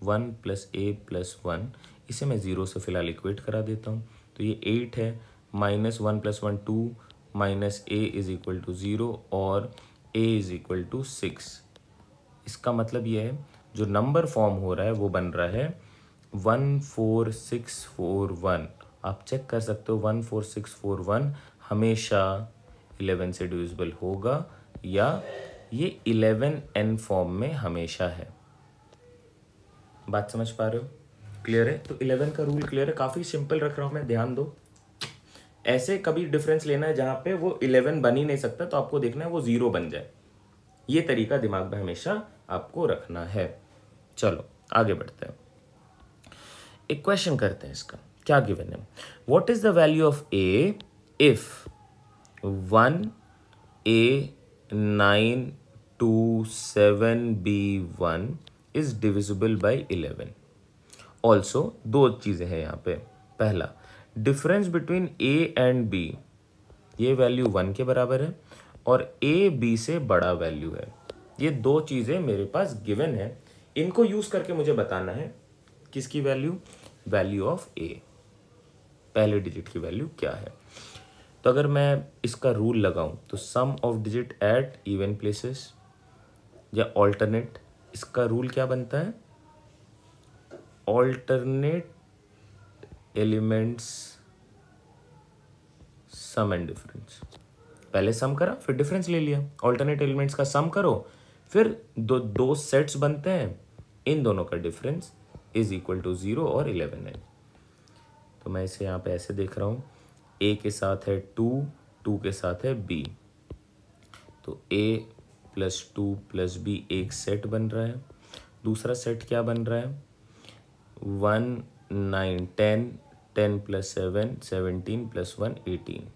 1 + A + 1, इसे मैं 0 से फिलहाल इक्वेट करा देता हूँ, तो ये 8 है, -1 + 1 2 माइनस A = 0 और A = 6। इसका मतलब ये है जो नंबर फॉर्म हो रहा है वो बन रहा है 14641। आप चेक कर सकते हो 14641 हमेशा 11 से डिविजिबल होगा या ये 11n फॉर्म में हमेशा है। बात समझ पा रहे हो, क्लियर है। तो 11 का रूल क्लियर है, काफी सिंपल रख रहा हूं मैं, ध्यान दो। ऐसे कभी डिफरेंस लेना है जहां पे वो 11 बन ही नहीं सकता, तो आपको देखना है वो 0 बन जाए। ये तरीका दिमाग में हमेशा आपको रखना है। चलो आगे बढ़ते हैं, एक क्वेश्चन करते हैं इसका। क्या गिवन है, what is the value of A if 1A927B1 is divisible by 11। Also दो चीजें हैं यहाँ पे, पहला difference between A and B, ये वैल्यू 1 के बराबर है और A B से बड़ा वैल्यू है। ये दो चीजें मेरे पास गिवन है, इनको यूज करके मुझे बताना है किसकी वैल्यू ऑफ A, पहले डिजिट की वैल्यू क्या है। तो अगर मैं इसका रूल लगाऊं तो sum of digit at even places या ऑल्टरनेट, इसका रूल क्या बनता है, alternate elements sum and difference. पहले सम करा फिर डिफरेंस ले लिया, ऑल्टरनेट एलिमेंट्स का सम करो, फिर दो सेट्स बनते हैं, इन दोनों का डिफरेंस इज इक्वल टू 0 और 11n। तो मैं इसे यहाँ पे ऐसे देख रहा हूँ, a के साथ है 2, 2 के साथ है b, तो a प्लस 2 प्लस b एक सेट बन रहा है। दूसरा सेट क्या बन रहा है, 1 9 10, 10 प्लस 7 17 प्लस 1 18।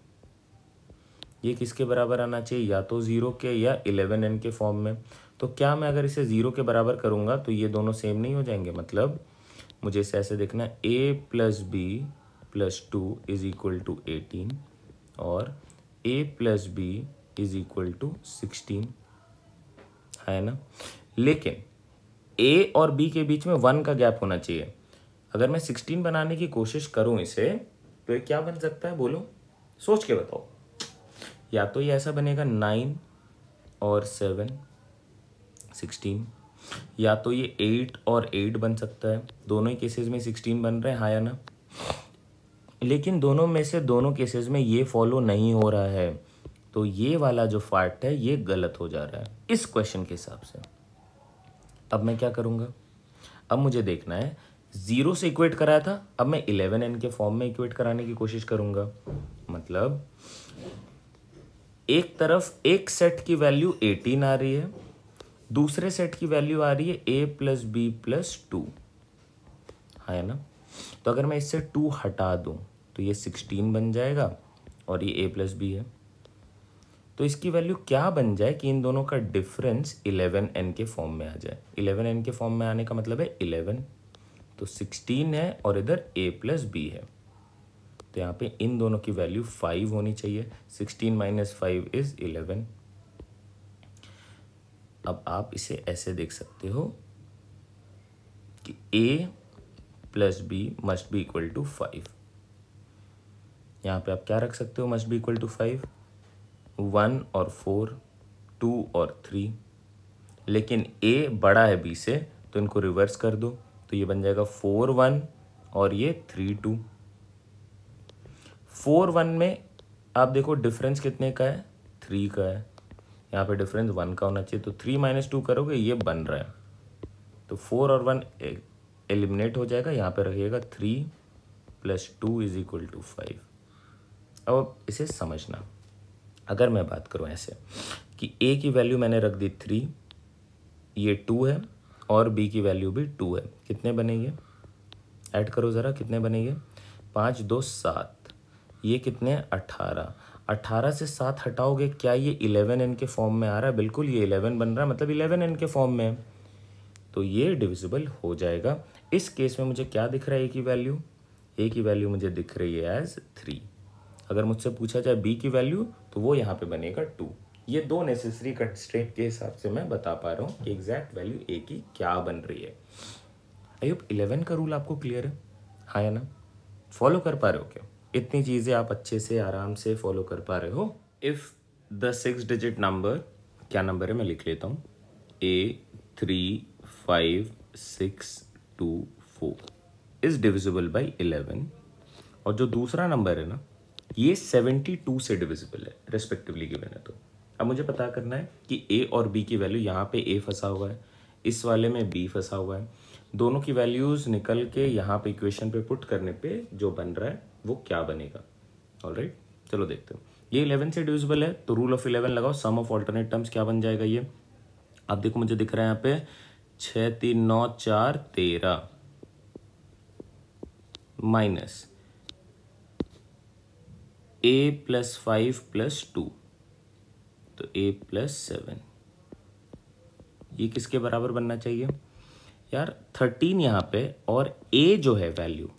ये किसके बराबर आना चाहिए, या तो 0 के या 11n के फॉर्म में। तो क्या मैं अगर इसे 0 के बराबर करूँगा तो ये दोनों सेम नहीं हो जाएंगे, मतलब मुझे इसे ऐसे देखना है, a plus B plus 2 is equal to 18 और a plus B is equal to 16, है ना। लेकिन a और b के बीच में 1 का गैप होना चाहिए। अगर मैं 16 बनाने की कोशिश करूं इसे, तो ये क्या बन सकता है, बोलो, सोच के बताओ। या तो ये ऐसा बनेगा 9 और 7 16, या तो ये 8 और 8 बन सकता है। दोनों ही केसेस में 16 बन रहे हैं, हाँ या ना। लेकिन दोनों में से दोनों केसेस में ये फॉलो नहीं हो रहा है, तो ये वाला जो फैक्ट है ये गलत हो जा रहा है इस क्वेश्चन के हिसाब से। अब मैं क्या करूँगा, अब मुझे देखना है 0 से इक्वेट कराया था, अब मैं 11n के फॉर्म में इक्वेट कराने की कोशिश करूँगा। मतलब एक तरफ एक सेट की वैल्यू 18 आ रही है, दूसरे सेट की वैल्यू आ रही है a प्लस बी प्लस 2, है ना। तो अगर मैं इससे 2 हटा दूं तो ये 16 बन जाएगा और ये a प्लस बी है। तो इसकी वैल्यू क्या बन जाए कि इन दोनों का डिफरेंस 11n के फॉर्म में आ जाए। 11n के फॉर्म में आने का मतलब है 11, तो 16 है और इधर a प्लस बी है, तो यहाँ पे इन दोनों की वैल्यू 5 होनी चाहिए। 16 माइनस 5 इज 11। अब आप इसे ऐसे देख सकते हो कि a plus B must be equal to 5। यहाँ पे आप क्या रख सकते हो, मस्ट बी इक्वल टू 5, 1 और 4, 2 और 3। लेकिन a बड़ा है b से, तो इनको रिवर्स कर दो, तो ये बन जाएगा 4 1 और ये 3 2। 4 1 में आप देखो डिफरेंस कितने का है, 3 का है। यहाँ पे डिफरेंस 1 का होना चाहिए, तो 3 माइनस 2 करोगे ये बन रहा है, तो 4 और 1 एलिमिनेट हो जाएगा। यहाँ पे रखिएगा 3 प्लस 2 इज इक्वल टू 5। अब इसे समझना, अगर मैं बात करूँ ऐसे कि a की वैल्यू मैंने रख दी 3, ये 2 है और b की वैल्यू भी 2 है, कितने बनेंगे, ऐड करो ज़रा, कितने बनेंगे, 5 2 7, ये कितने 18। 18 से 7 हटाओगे, क्या ये 11n के फॉर्म में आ रहा है, बिल्कुल ये 11 बन रहा है, मतलब 11n के फॉर्म में है, तो ये डिविजिबल हो जाएगा। इस केस में मुझे क्या दिख रहा है, a की वैल्यू मुझे दिख रही है एज 3। अगर मुझसे पूछा जाए b की वैल्यू, तो वो यहाँ पे बनेगा 2। ये दो नेसेसरी कंस्ट्रेंट के हिसाब से मैं बता पा रहा हूँ कि एग्जैक्ट वैल्यू a की क्या बन रही है। आई होप 11 का रूल आपको क्लियर है, हाँ या ना, फॉलो कर पा रहे हो क्या, इतनी चीज़ें आप अच्छे से आराम से फॉलो कर पा रहे हो। इफ़ द 6 डिजिट नंबर, क्या नंबर है मैं लिख लेता हूँ, a 3 5 6 2 4 इज डिविजिबल बाई 11, और जो दूसरा नंबर है ना ये 72 से डिविजिबल है रेस्पेक्टिवली गिवन है। तो अब मुझे पता करना है कि a और b की वैल्यू, यहाँ पे a फंसा हुआ है, इस वाले में b फंसा हुआ है, दोनों की वैल्यूज़ निकल के यहाँ पे इक्वेशन पे पुट करने पे जो बन रहा है वो क्या बनेगा। ऑलराइट, चलो देखते हैं। ये 11 से डिविजिबल है, तो रूल ऑफ 11 लगाओ, सम ऑफ ऑल्टरनेट टर्म्स क्या बन जाएगा ये। अब देखो मुझे दिख रहा है यहाँ पे 6 3 9 4 13 माइनस a प्लस 5 प्लस 2, तो a प्लस 7, ये किसके बराबर बनना चाहिए यार, 13 यहाँ पे, और a जो है वैल्यू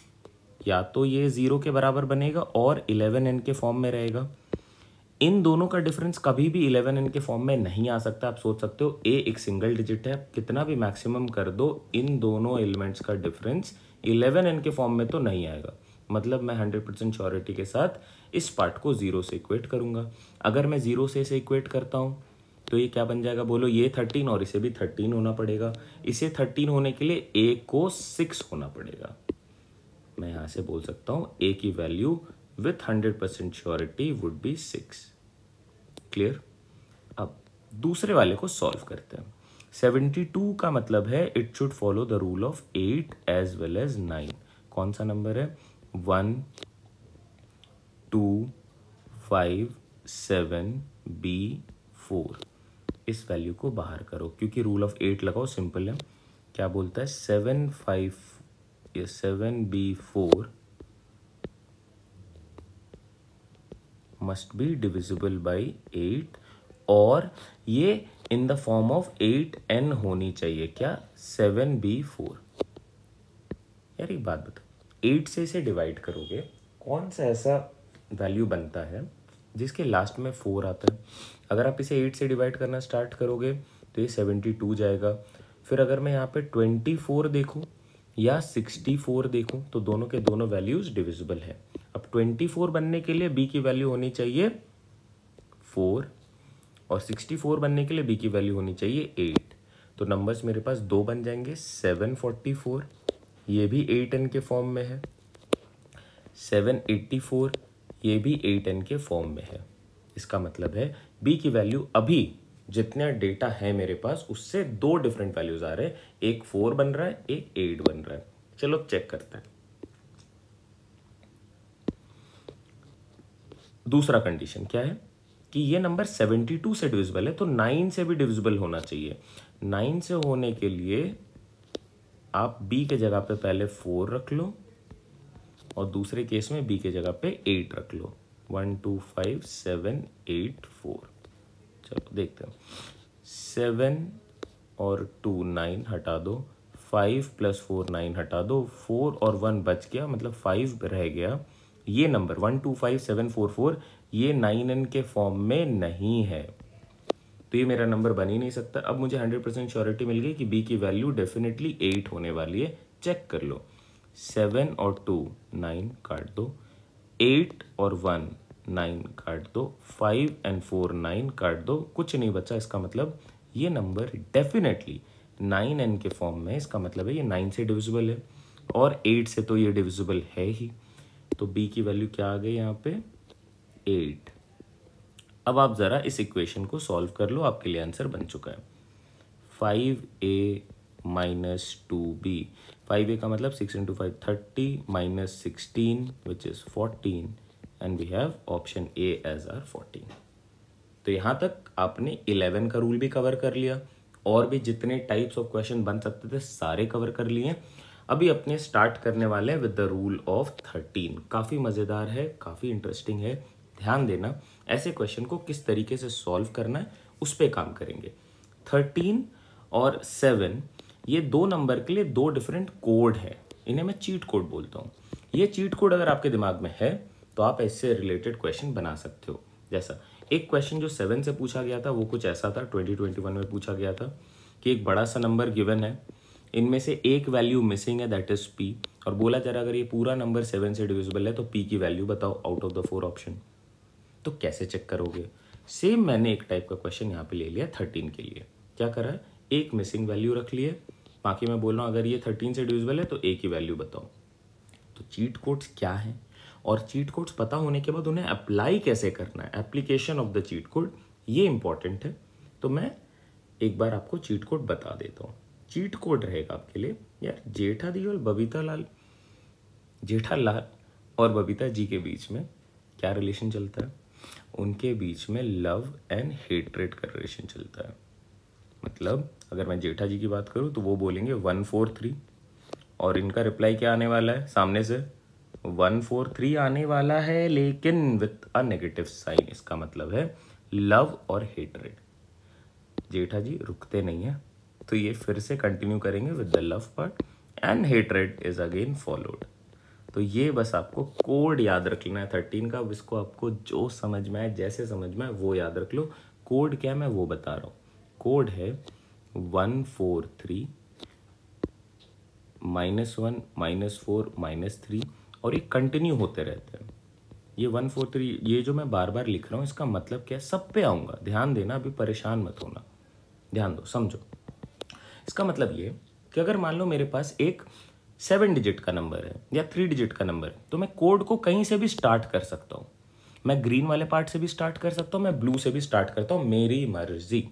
या तो ये 0 के बराबर बनेगा और 11n के फॉर्म में रहेगा। इन दोनों का डिफरेंस कभी भी 11n के फॉर्म में नहीं आ सकता। आप सोच सकते हो a एक सिंगल डिजिट है, कितना भी मैक्सिमम कर दो, इन दोनों एलिमेंट्स का डिफरेंस 11n के फॉर्म में तो नहीं आएगा। मतलब मैं 100% श्योरिटी के साथ इस पार्ट को 0 से इक्वेट करूंगा। अगर मैं 0 से इसे इक्वेट करता हूँ तो ये क्या बन जाएगा, बोलो, ये 13 और इसे भी 13 होना पड़ेगा। इसे 13 होने के लिए a को 6 होना पड़ेगा। मैं यहाँ से बोल सकता हूँ a की value with 100% surety would be 6। Clear. अब दूसरे वाले को सॉल्व करते हैं। 72 का मतलब है it should follow the rule of 8 as well as 9। कौन सा नंबर है? 1 2 5 7 B 4। इस वैल्यू को बाहर करो, क्योंकि रूल ऑफ 8 लगाओ, सिंपल है। क्या बोलता है? 7B4 must be divisible by 8, और ये इन द फॉर्म ऑफ 8n होनी चाहिए। क्या? 7B4। यार एक बात बताओ, 8 से इसे डिवाइड करोगे, कौन सा ऐसा वैल्यू बनता है जिसके लास्ट में 4 आता है? अगर आप इसे 8 से डिवाइड करना स्टार्ट करोगे तो ये 72 जाएगा। फिर अगर मैं यहाँ पे 24 देखूँ या 64 देखूँ तो दोनों के दोनों वैल्यूज डिविजिबल है। अब 24 बनने के लिए b की वैल्यू होनी चाहिए 4, और 64 बनने के लिए b की वैल्यू होनी चाहिए 8। तो नंबर्स मेरे पास दो बन जाएंगे, 744, ये भी 8n के फॉर्म में है, 784, ये भी 8n के फॉर्म में है। इसका मतलब है b की वैल्यू अभी जितने डेटा है मेरे पास उससे दो डिफरेंट वैल्यूज आ रहे हैं, एक 4 बन रहा है, एक 8 बन रहा है। चलो चेक करते हैं। दूसरा कंडीशन क्या है कि ये नंबर 72 से डिविजिबल है, तो 9 से भी डिविजिबल होना चाहिए। 9 से होने के लिए आप b के जगह पे पहले 4 रख लो, और दूसरे केस में b के जगह पे 8 रख लो। 1 2 5 7 8 4। चलो देखते हैं। 7 और 2 9 हटा दो, 5 + 4 9 हटा दो, 4 और 1 बच गया, मतलब 5 रह गया। ये नंबर 1 2 5 7 4 4 ये 9n के फॉर्म में नहीं है, तो ये मेरा नंबर बन ही नहीं सकता। अब मुझे 100% श्योरिटी मिल गई कि b की वैल्यू डेफिनेटली 8 होने वाली है। चेक कर लो, 7 और 2 9 काट दो, 8 और 1 9 काट दो, 5 और 4 9 काट दो, कुछ नहीं बचा। इसका मतलब ये नंबर डेफिनेटली 9n के फॉर्म में है। इसका मतलब है ये 9 से डिविजिबल है, और 8 से तो ये डिविजिबल है ही। तो b की वैल्यू क्या आ गई यहाँ पे? 8। अब आप ज़रा इस इक्वेशन को सॉल्व कर लो, आपके लिए आंसर बन चुका है। 5a - 2b। 5a का मतलब 6 × 5 30 - 16 which is 14, and we have option a as are 14। तो यहाँ तक आपने 11 का रूल भी कवर कर लिया, और भी जितने टाइप्स ऑफ क्वेश्चन बन सकते थे सारे कवर कर लिए। अभी अपने स्टार्ट करने वाले हैं विद द रूल ऑफ 13। काफ़ी मज़ेदार है, काफ़ी इंटरेस्टिंग है। ध्यान देना, ऐसे क्वेश्चन को किस तरीके से सॉल्व करना है उस पर काम करेंगे। 13 और 7 ये दो नंबर के लिए दो डिफरेंट कोड है, इन्हें मैं चीट कोड बोलता हूँ। ये चीट कोड अगर आपके दिमाग में है तो आप इससे रिलेटेड क्वेश्चन बना सकते हो। जैसा एक क्वेश्चन जो 7 से पूछा गया था वो कुछ ऐसा था, 2021 में पूछा गया था कि एक बड़ा सा नंबर गिवन है, इनमें से एक वैल्यू मिसिंग है, दैट इज p, और बोला जा रहा अगर ये पूरा नंबर 7 से डिविजिबल है तो p की वैल्यू बताओ आउट ऑफ द 4 ऑप्शन। तो कैसे चेक करोगे? सेम मैंने एक टाइप का क्वेश्चन यहाँ पे ले लिया 13 के लिए। क्या करा है? एक मिसिंग वैल्यू रख लिए, बाकी मैं बोल रहा हूँ अगर ये 13 से डिविजिबल है तो a की वैल्यू बताओ। तो चीट कोड्स क्या हैं, और चीट कोड्स पता होने के बाद उन्हें अप्लाई कैसे करना है, application of the cheat code, ये इंपॉर्टेंट है। तो मैं एक बार आपको चीट कोड बता देता हूँ। चीट कोड रहेगा आपके लिए, यार जेठालाल और बबीता जी के बीच में क्या रिलेशन चलता है? उनके बीच में लव एंड हेट्रेड का रिलेशन चलता है। मतलब अगर मैं जेठा जी की बात करूं तो वो बोलेंगे 143, और इनका रिप्लाई क्या आने वाला है? सामने से 143 आने वाला है, लेकिन विथ अ नेगेटिव साइन। इसका मतलब है लव और हेट्रेड। जेठा जी रुकते नहीं है, तो ये फिर से कंटिन्यू करेंगे with the love part, and hatred is again followed. तो ये बस आपको कोड याद रख लेना है 13 का। इसको आपको जो समझ में आए, जैसे समझ में आए वो याद रख लो। कोड क्या है मैं वो बता रहा हूँ। कोड है 143 -1 -4 -3, और ये कंटिन्यू होते रहते हैं। ये 143 ये जो मैं बार बार लिख रहा हूँ इसका मतलब क्या है? सब पे आऊँगा, ध्यान देना, अभी परेशान मत होना, ध्यान दो, समझो। इसका मतलब ये कि अगर मान लो मेरे पास एक 7 डिजिट का नंबर है या 3 डिजिट का नंबर है, तो मैं कोड को कहीं से भी स्टार्ट कर सकता हूँ। मैं ग्रीन वाले पार्ट से भी स्टार्ट कर सकता हूँ, मैं ब्लू से भी स्टार्ट करता हूँ, मेरी मर्जी।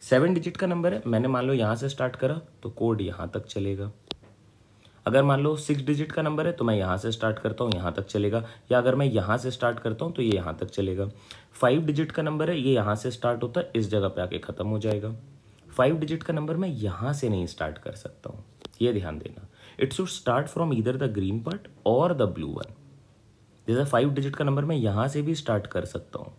7 डिजिट का नंबर है, मैंने मान लो यहाँ से स्टार्ट करा तो कोड यहाँ तक चलेगा। अगर मान लो 6 डिजिट का नंबर है तो मैं यहाँ से स्टार्ट करता हूँ, यहाँ तक चलेगा, या अगर मैं यहाँ से स्टार्ट करता हूँ तो ये यहाँ तक चलेगा। 5 डिजिट का नंबर है, ये यहाँ से स्टार्ट होता है, इस जगह पे आके ख़त्म हो जाएगा। 5 डिजिट का नंबर मैं यहाँ से नहीं स्टार्ट कर सकता हूँ, ये ध्यान देना। It should start from either the green part और द ब्लू वन। जैसे 5 डिजिट का नंबर मैं यहाँ से भी स्टार्ट कर सकता हूँ,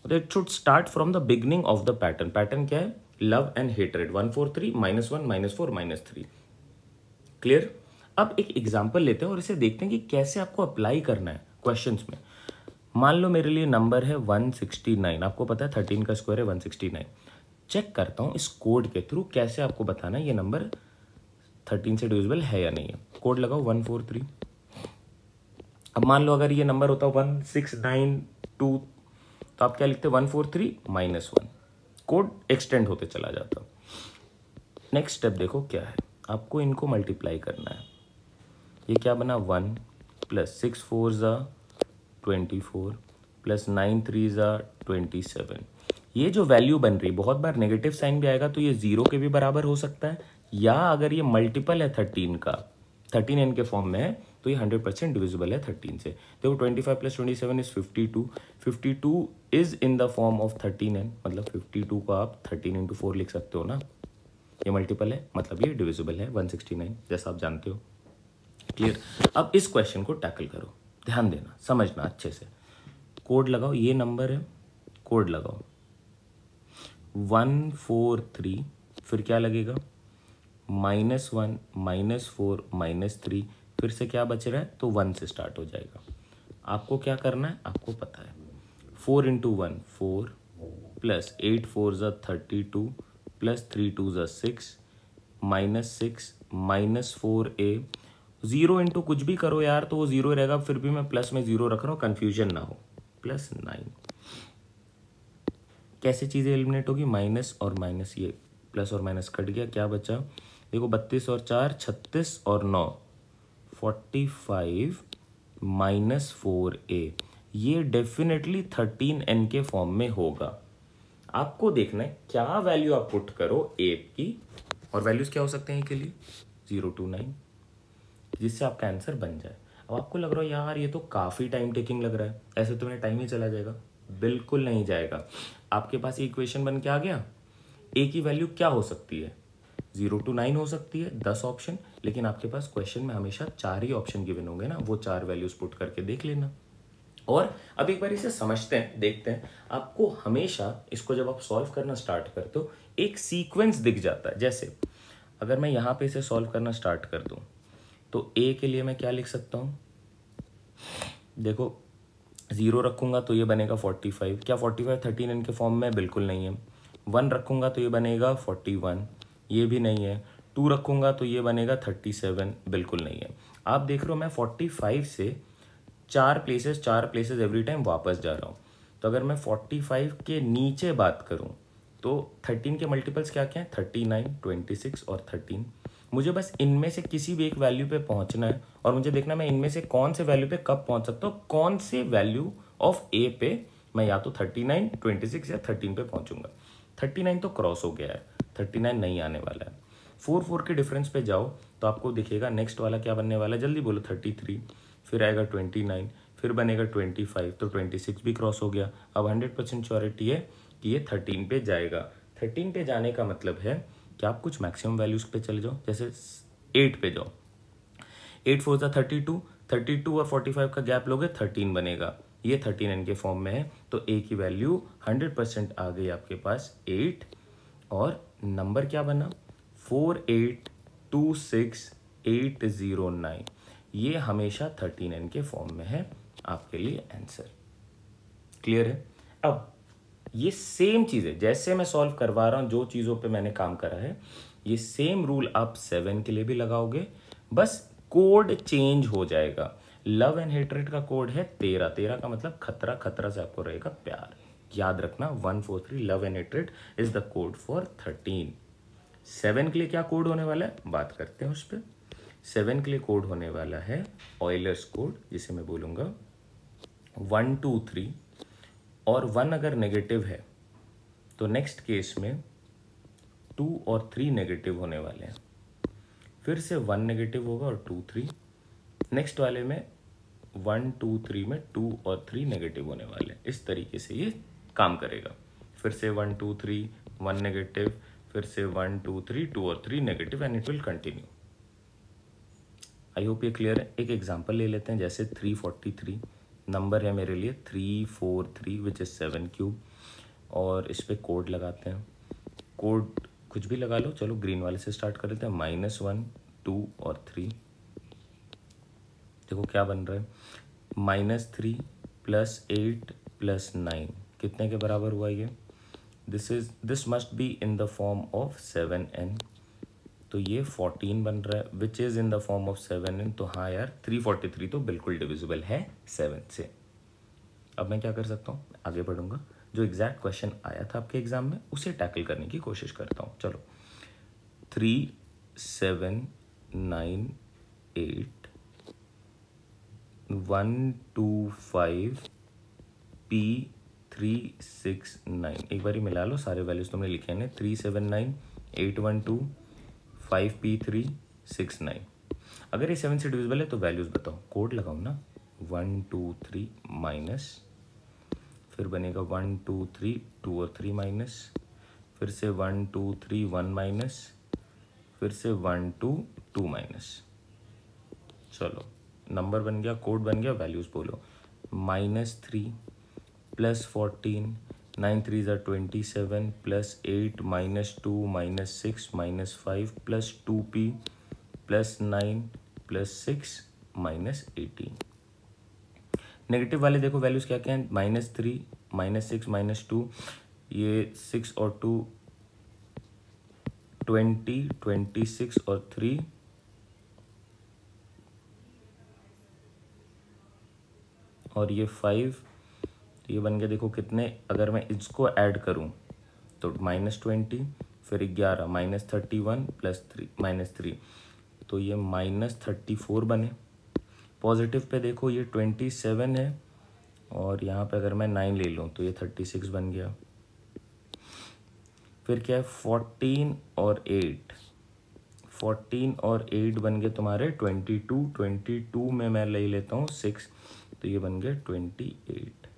तो it should start from the beginning of the pattern. Pattern क्या है? Love and hatred, 1 4 3 -1 -4 -3। क्लियर? अब एक एग्जाम्पल लेते हैं और इसे देखते हैं कि कैसे आपको अप्लाई करना है क्वेश्चंस में। मान लो मेरे लिए नंबर है 169, आपको पता है 13 का स्क्वायर है 169। चेक करता हूँ इस कोड के थ्रू कैसे आपको बताना है ये नंबर 13 से डिविजिबल है या नहीं है। कोड लगाओ 143। अब मान लो अगर ये नंबर होता 1692 तो आप क्या लिखते 143 -1, कोड एक्सटेंड होते चला जाता। नेक्स्ट स्टेप देखो क्या है, आपको इनको मल्टीप्लाई करना है। ये क्या बना 1 + 6 4 24 + 9 3 27। ये जो वैल्यू बन रही, बहुत बार नेगेटिव साइन भी आएगा तो ये 0 के भी बराबर हो सकता है, या अगर ये मल्टीपल है 13 का, 13n के फॉर्म में है तो ये 100% डिविजिबल है 13 से। देखो 25 + 27 is 52, 52 is in the form of 13n, मतलब 52 को आप 13 × 4 लिख सकते हो ना। ये मल्टीपल है मतलब ये डिविजिबल है 169, जैसा आप जानते हो। क्लियर? अब इस क्वेश्चन को टैकल करो, ध्यान देना, समझना अच्छे से। कोड लगाओ, ये नंबर है, कोड लगाओ 143, फिर क्या लगेगा -1 -4 -3, फिर से क्या बच रहा है तो 1 से स्टार्ट हो जाएगा। आपको क्या करना है, आपको पता है 4 × 1 4 + 8 4 32 + 3 2 6 -6 -4a। 0 × कुछ भी करो यार तो वो 0 रहेगा, फिर भी मैं प्लस में 0 रख रहा हूँ, कन्फ्यूजन ना हो। +9। कैसे चीज़ें एलिमिनेट होगी? माइनस और माइनस, ये प्लस और माइनस कट गया, क्या बचा? देखो 32 और 4 36 और 9 45 -4a। ये डेफिनेटली 13n के फॉर्म में होगा। आपको देखना है क्या वैल्यू आप पुट करो a की, और वैल्यूज क्या हो सकते हैं के लिए 0 to 9, जिससे आपका आंसर बन जाए। अब आपको लग रहा है यार ये तो काफ़ी टाइम टेकिंग लग रहा है, ऐसे तो मेरा टाइम ही चला जाएगा। बिल्कुल नहीं जाएगा। आपके पास ये इक्वेशन बन के आ गया, a की वैल्यू क्या हो सकती है 0 to 9 हो सकती है, 10 ऑप्शन, लेकिन आपके पास क्वेश्चन में हमेशा 4 ही ऑप्शन गिवन होंगे ना, वो 4 वैल्यूज पुट करके देख लेना। और अब एक बार इसे समझते हैं, देखते हैं। आपको हमेशा इसको जब आप सॉल्व करना स्टार्ट करते हो एक सीक्वेंस दिख जाता है। जैसे अगर मैं यहाँ पे इसे सॉल्व करना स्टार्ट कर दूँ तो a के लिए मैं क्या लिख सकता हूँ, देखो 0 रखूंगा तो ये बनेगा 45, क्या 45 13n के फॉर्म में? बिल्कुल नहीं है। 1 रखूंगा तो ये बनेगा 41, ये भी नहीं है। 2 रखूंगा तो ये बनेगा 37, बिल्कुल नहीं है। आप देख रहे हो मैं 45 से 4 प्लेसेस एवरी टाइम वापस जा रहा हूँ। तो अगर मैं 45 के नीचे बात करूँ तो 13 के मल्टीपल्स क्या क्या हैं? 39, 26 और 13। मुझे बस इनमें से किसी भी एक वैल्यू पे पहुंचना है, और मुझे देखना मैं इनमें से कौन से वैल्यू पे कब पहुंच सकता हूँ, कौन से वैल्यू ऑफ ए पे मैं या तो 39, 26 या 13 पे पहुंचूंगा। 39 तो क्रॉस हो गया है, 39 नहीं आने वाला है। 4 के डिफरेंस पे जाओ तो आपको दिखेगा नेक्स्ट वाला क्या बनने वाला है, जल्दी बोलो। 33, फिर आएगा 29, फिर बनेगा 25, तो 26 भी क्रॉस हो गया। अब 100% श्योरिटी है कि ये 13 पे जाएगा। 13 पे जाने का मतलब है कि आप कुछ मैक्सिमम वैल्यूज पे चले जाओ, जैसे 8 पे जाओ। 8 4 32, 32 और 45 का गैप लोगे 13 बनेगा, ये 13n के फॉर्म में है। तो a की वैल्यू 100% आ गई आपके पास 8, और नंबर क्या बना 4826809। ये हमेशा 13n के फॉर्म में है, आपके लिए आंसर। क्लियर है? अब ये सेम चीज़ है, जैसे मैं सॉल्व करवा रहा हूँ, जो चीज़ों पे मैंने काम करा है, ये सेम रूल आप 7 के लिए भी लगाओगे, बस कोड चेंज हो जाएगा। लव एंड हेटरेट का कोड है 13, 13 का मतलब खतरा, खतरा से आपको रहेगा प्यार। याद रखना 143 love and hatred is the code for 13। 7 के लिए क्या कोड होने वाला है, बात करते हैं उस पर। 7 के लिए कोड होने वाला है ऑयलर्स कोड, जिसे मैं बोलूँगा 1 2 3, और 1 अगर नेगेटिव है तो नेक्स्ट केस में 2 और 3 नेगेटिव होने वाले हैं, फिर से 1 नेगेटिव होगा और 2 3। नेक्स्ट वाले में 1 2 3 में 2 और 3 नेगेटिव होने वाले हैं। इस तरीके से ये काम करेगा। फिर से 1 2 3 1 नेगेटिव, फिर से 1 2 3 2 और 3 negative, and it will continue. I hope ये क्लियर है। एक एग्जांपल ले लेते हैं, जैसे 343 नंबर है मेरे लिए 343 विच इज़ 7 क्यूब, और इस पर कोड लगाते हैं। कोड कुछ भी लगा लो, चलो ग्रीन वाले से स्टार्ट कर लेते हैं। -1 2 और 3। देखो क्या बन रहा है, -3 + 8 + 9 कितने के बराबर हुआ ये? This must be in the form of 7n, तो ये 14 बन रहा है which is in the form of 7n। तो हाँ यार 343 तो बिल्कुल डिविजिबल है 7 से। अब मैं क्या कर सकता हूँ, आगे बढ़ूंगा, जो एग्जैक्ट क्वेश्चन आया था आपके एग्जाम में उसे टैकल करने की कोशिश करता हूँ। चलो 3 7 9 8 1 2 5 P 3 6 9। एक बार ही मिला लो, सारे वैल्यूज तुमने लिखे हैं 3 7 9 8 1 2 5 P 3 6 9। अगर ये 7 से डिविजिबल है तो वैल्यूज बताओ, कोड लगाओ ना। 1 2 3 माइनस, फिर बनेगा 1 2 3 2 और 3 माइनस, फिर से 1 2 3 1 माइनस, फिर से 1 2 2 माइनस। चलो नंबर बन गया, कोड बन गया, वैल्यूज बोलो। -3 + 14 9 3 = 27 + 8 -2 -6 -5 + 2p + 9 + 6 -18। नेगेटिव वाले देखो वैल्यूज क्या क्या हैं, -3 -6 -2, ये 6 और 2 20 26 और 3 और ये 5, तो ये बन गया देखो कितने। अगर मैं इसको ऐड करूं तो -20, फिर 11 -31 + 3 -3, तो ये -34 बने। पॉजिटिव पे देखो ये 27 है, और यहाँ पे अगर मैं 9 ले लूँ तो ये 36 बन गया। फिर क्या है 14 और 8, 14 और 8 बन गए तुम्हारे 22, 22 में मैं ले लेता हूँ 6, तो ये बन गया 28।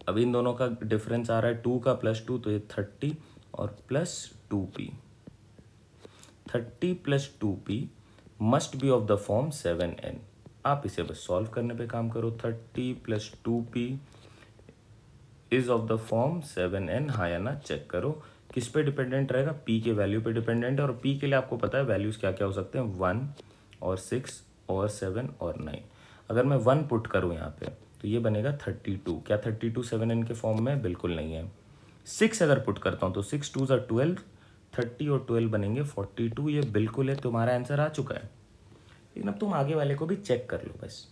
अब इन दोनों का डिफरेंस आ रहा है 2 का +2, तो ये 30 और +2p। 30 + 2p must be of the form 7n। आप इसे बस सॉल्व करने पे काम करो। 30 + 2p is of the form 7n, हाँ या ना चेक करो। किस पे डिपेंडेंट रहेगा, p के वैल्यू पे डिपेंडेंट है, और p के लिए आपको पता है वैल्यूज क्या क्या हो सकते हैं, 1 और 6 और 7 और 9। अगर मैं 1 पुट करूँ यहाँ पे तो ये बनेगा 32। क्या 32 7n के फॉर्म में? बिल्कुल नहीं है। 6 अगर पुट करता हूँ तो 6 2 = 12, 30 और 12 बनेंगे 42। ये बिल्कुल है, तुम्हारा आंसर आ चुका है। लेकिन अब तुम आगे वाले को भी चेक कर लो बस।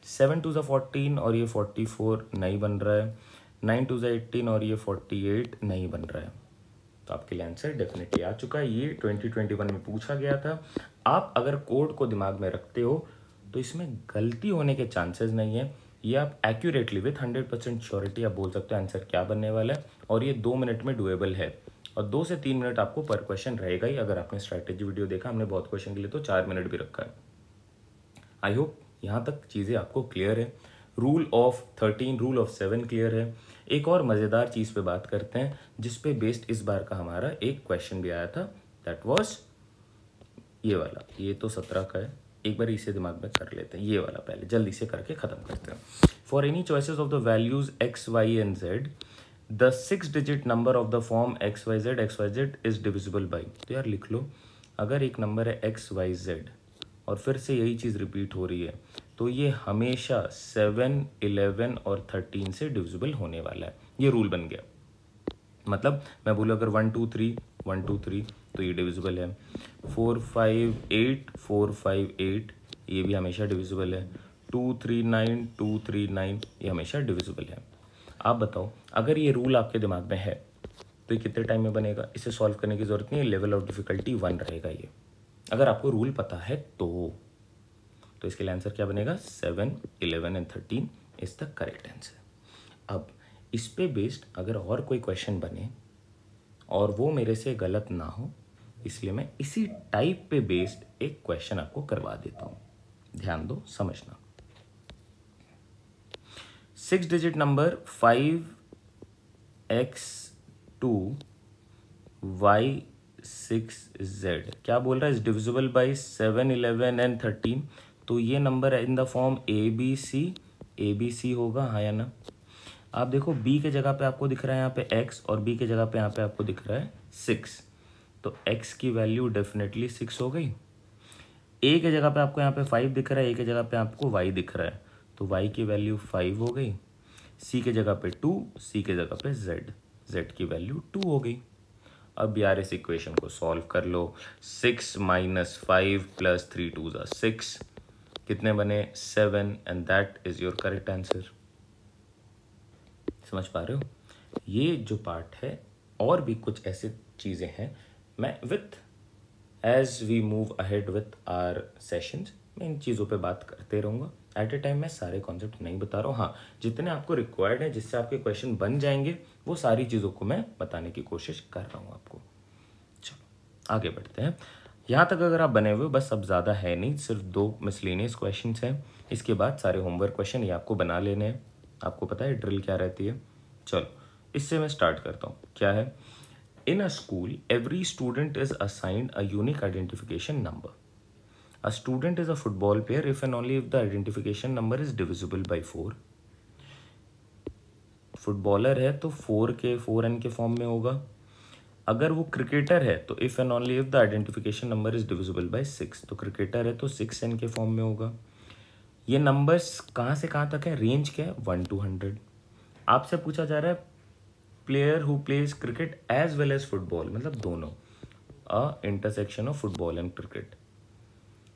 7 2 = 14 और ये 44 नहीं बन रहा है। 9 2 = 18 और ये 48 नहीं बन रहा है। तो आपके लिए आंसर डेफिनेटली आ चुका है। ये 2021 में पूछा गया था। आप अगर कोड को दिमाग में रखते हो तो इसमें गलती होने के चांसेस नहीं है। ये आप एक्यूरेटली विथ 100% श्योरिटी आप बोल सकते हो आंसर क्या बनने वाला है, और ये 2 मिनट में डुएबल है। और 2 से 3 मिनट आपको पर क्वेश्चन रहेगा ही। अगर आपने स्ट्रैटेजी वीडियो देखा, हमने बहुत क्वेश्चन के लिए तो 4 मिनट भी रखा है। आई होप यहाँ तक चीज़ें आपको क्लियर है। Rule of 13, rule of 7 clear है। एक और मज़ेदार चीज़ पे बात करते हैं जिस पे बेस्ड इस बार का हमारा एक क्वेश्चन भी आया था, दैट वाज ये वाला। ये तो 17 का है, एक बार इसे दिमाग में कर लेते हैं। ये वाला पहले जल्दी से करके ख़त्म करते हैं। For any choices of the values x, y and z, the 6 digit number of the form xyz is divisible by. तो यार लिख लो, अगर एक नंबर है xyz और फिर से यही चीज़ रिपीट हो रही है तो ये हमेशा 7, 11 और 13 से डिविजिबल होने वाला है। ये रूल बन गया। मतलब मैं बोलूँ अगर 1 2 3 1 2 3 तो ये डिविजिबल है। 4 5 8 4 5 8 ये भी हमेशा डिविजिबल है। 2 3 9 2 3 9 ये हमेशा डिविजिबल है। आप बताओ अगर ये रूल आपके दिमाग में है तो ये कितने टाइम में बनेगा? इसे सॉल्व करने की जरूरत नहीं है, लेवल ऑफ डिफिकल्टी 1 रहेगा ये, अगर आपको रूल पता है तो इसके लिए आंसर क्या बनेगा? 7, 11 and 13 is the correct answer. अब इस पे बेस्ड अगर और कोई क्वेश्चन बने और वो मेरे से गलत ना हो, इसलिए मैं इसी टाइप पे बेस्ड एक क्वेश्चन आपको करवा देता हूँ। ध्यान दो, समझना। 6 डिजिट नंबर 5x2y6z क्या बोल रहा है? Is divisible by 7, 11 and 13। तो ये number in the form ABC होगा, हाँ या ना? आप देखो b के जगह पे आपको दिख रहा है यहाँ पे x और b के जगह पे यहाँ पे आपको दिख रहा है 6, तो x की वैल्यू डेफिनेटली 6 हो गई। a के जगह पे आपको यहाँ पे 5 दिख रहा है, a के जगह पे आपको y दिख रहा है, तो y की वैल्यू 5 हो गई। c के जगह पे 2, c के जगह पे z की वैल्यू 2 हो गई। अब यार इस इक्वेशन को सॉल्व कर लो। 6 - 5 + 3 2 = 6, कितने बने? 7, and that is your correct answer. समझ पा रहे हो? ये जो पार्ट है और भी कुछ ऐसे चीज़ें हैं, मैं as we move ahead with our sessions मैं इन चीज़ों पे बात करते रहूँगा। एट ए टाइम मैं सारे कॉन्सेप्ट नहीं बता रहा हूँ, हाँ जितने आपको रिक्वायर्ड है जिससे आपके क्वेश्चन बन जाएंगे वो सारी चीज़ों को मैं बताने की कोशिश कर रहा हूँ आपको। चलो आगे बढ़ते हैं। यहाँ तक अगर आप बने हुए हो, बस अब ज़्यादा है नहीं, सिर्फ 2 मिसलेनियस क्वेश्चन हैं। इसके बाद सारे होमवर्क क्वेश्चन ये आपको बना लेने हैं। आपको पता है ड्रिल क्या रहती है? चलो इससे मैं स्टार्ट करता हूँ। क्या है? In a school, every student is assigned a unique identification number. A student is a football player if and only if the identification number is divisible by 4. Footballer है तो 4n के फॉर्म में होगा। अगर वो क्रिकेटर है तो if and only if the identification number is divisible bye 6, तो क्रिकेटर है तो 6n के फॉर्म में होगा। ये नंबर्स कहाँ से कहाँ तक है? रेंज क्या है? 1 to 100। आपसे पूछा जा रहा है player who plays cricket as well as football, मतलब दोनों, a intersection of football and cricket.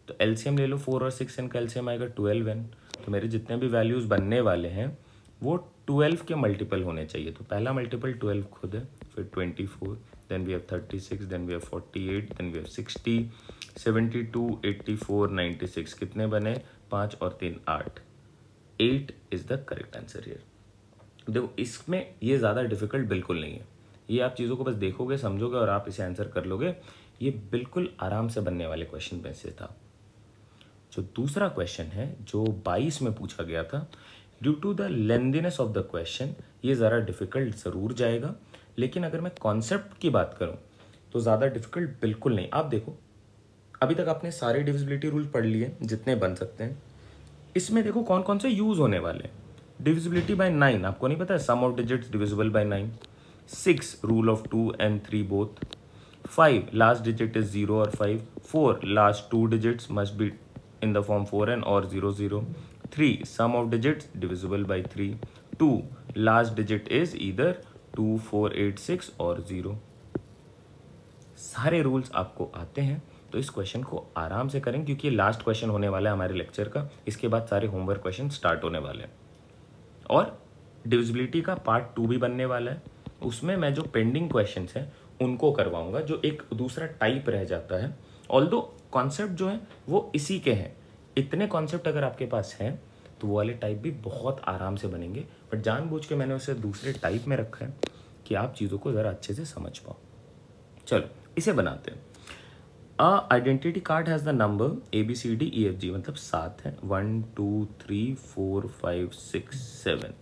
तो एलसीएम ले लो, 4 और 6n का एलसीएम आएगा 12n। तो मेरे जितने भी वैल्यूज बनने वाले हैं वो 12 के मल्टीपल होने चाहिए। तो पहला मल्टीपल 12 खुद है, फिर 24, then we have 36, then we have 48, then we have 60, 72, 84, 96। कितने बने? 5 और 3 8। 8 is the correct answer here. देखो इसमें ये ज़्यादा डिफिकल्ट बिल्कुल नहीं है, ये आप चीज़ों को बस देखोगे, समझोगे और आप इसे आंसर कर लोगे। ये बिल्कुल आराम से बनने वाले क्वेश्चन में से था। जो दूसरा क्वेश्चन है जो 22 में पूछा गया था, due to the lengthiness of the question ये ज़रा डिफिकल्ट ज़रूर जाएगा, लेकिन अगर मैं कॉन्सेप्ट की बात करूँ तो ज़्यादा डिफिकल्ट बिल्कुल नहीं। आप देखो अभी तक आपने सारे डिविजिबिलिटी रूल पढ़ लिए जितने बन सकते हैं। इसमें देखो कौन कौन से यूज़ होने वाले हैं। डिविजिबिलिटी बाय 9 आपको नहीं पता है, sum of digits divisible by 9। 6 rule of 2 and 3 both. 5 last digit is 0 और 5। 4 last 2 digits must be in the form 4n और 0 0। 3 sum of digits divisible by 3। 2 last digit is either 2 4 8 6 और 0। सारे rules आपको आते हैं, तो इस क्वेश्चन को आराम से करें क्योंकि ये लास्ट क्वेश्चन होने वाला है हमारे लेक्चर का। इसके बाद सारे होमवर्क क्वेश्चन स्टार्ट होने वाले हैं और डिविजिबिलिटी का पार्ट 2 भी बनने वाला है। उसमें मैं जो पेंडिंग क्वेश्चंस हैं उनको करवाऊंगा, जो एक दूसरा टाइप रह जाता है। ऑल्दो कॉन्सेप्ट जो है वो इसी के हैं। इतने कॉन्सेप्ट अगर आपके पास हैं तो वो वाले टाइप भी बहुत आराम से बनेंगे, बट जानबूझ के मैंने उसे दूसरे टाइप में रखा है कि आप चीज़ों को ज़रा अच्छे से समझ पाओ। चलो इसे बनाते हैं। Identity card has the number ABCDEFG, मतलब 7 है। 1 2 3 4 5 6 7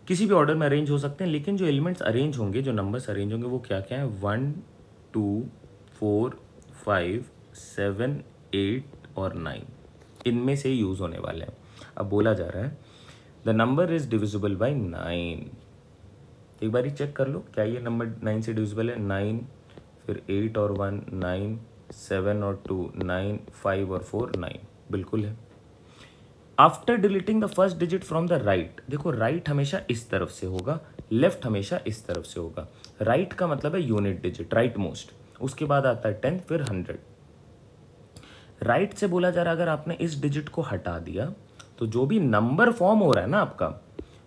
किसी भी ऑर्डर में अरेंज हो सकते हैं, लेकिन जो एलिमेंट्स अरेंज होंगे, जो नंबर्स अरेंज होंगे वो क्या क्या है? 1 2 4 5 7 8 और 9, इनमें से यूज़ होने वाले हैं। अब बोला जा रहा है the number is divisible by 9। एक बार ही चेक कर लो क्या ये नंबर 9 से डिविजिबल है? 9, फिर 8 और 1 9, 7 और 2 9, 5 और 4 9, बिल्कुल है। After deleting the first digit from the right, देखो राइट हमेशा इस तरफ से होगा, लेफ्ट हमेशा इस तरफ से होगा। राइट का मतलब है यूनिट डिजिट, राइट मोस्ट, उसके बाद आता है 10, फिर 100। राइट से बोला जा रहा है अगर आपने इस डिजिट को हटा दिया तो जो भी नंबर फॉर्म हो रहा है ना आपका,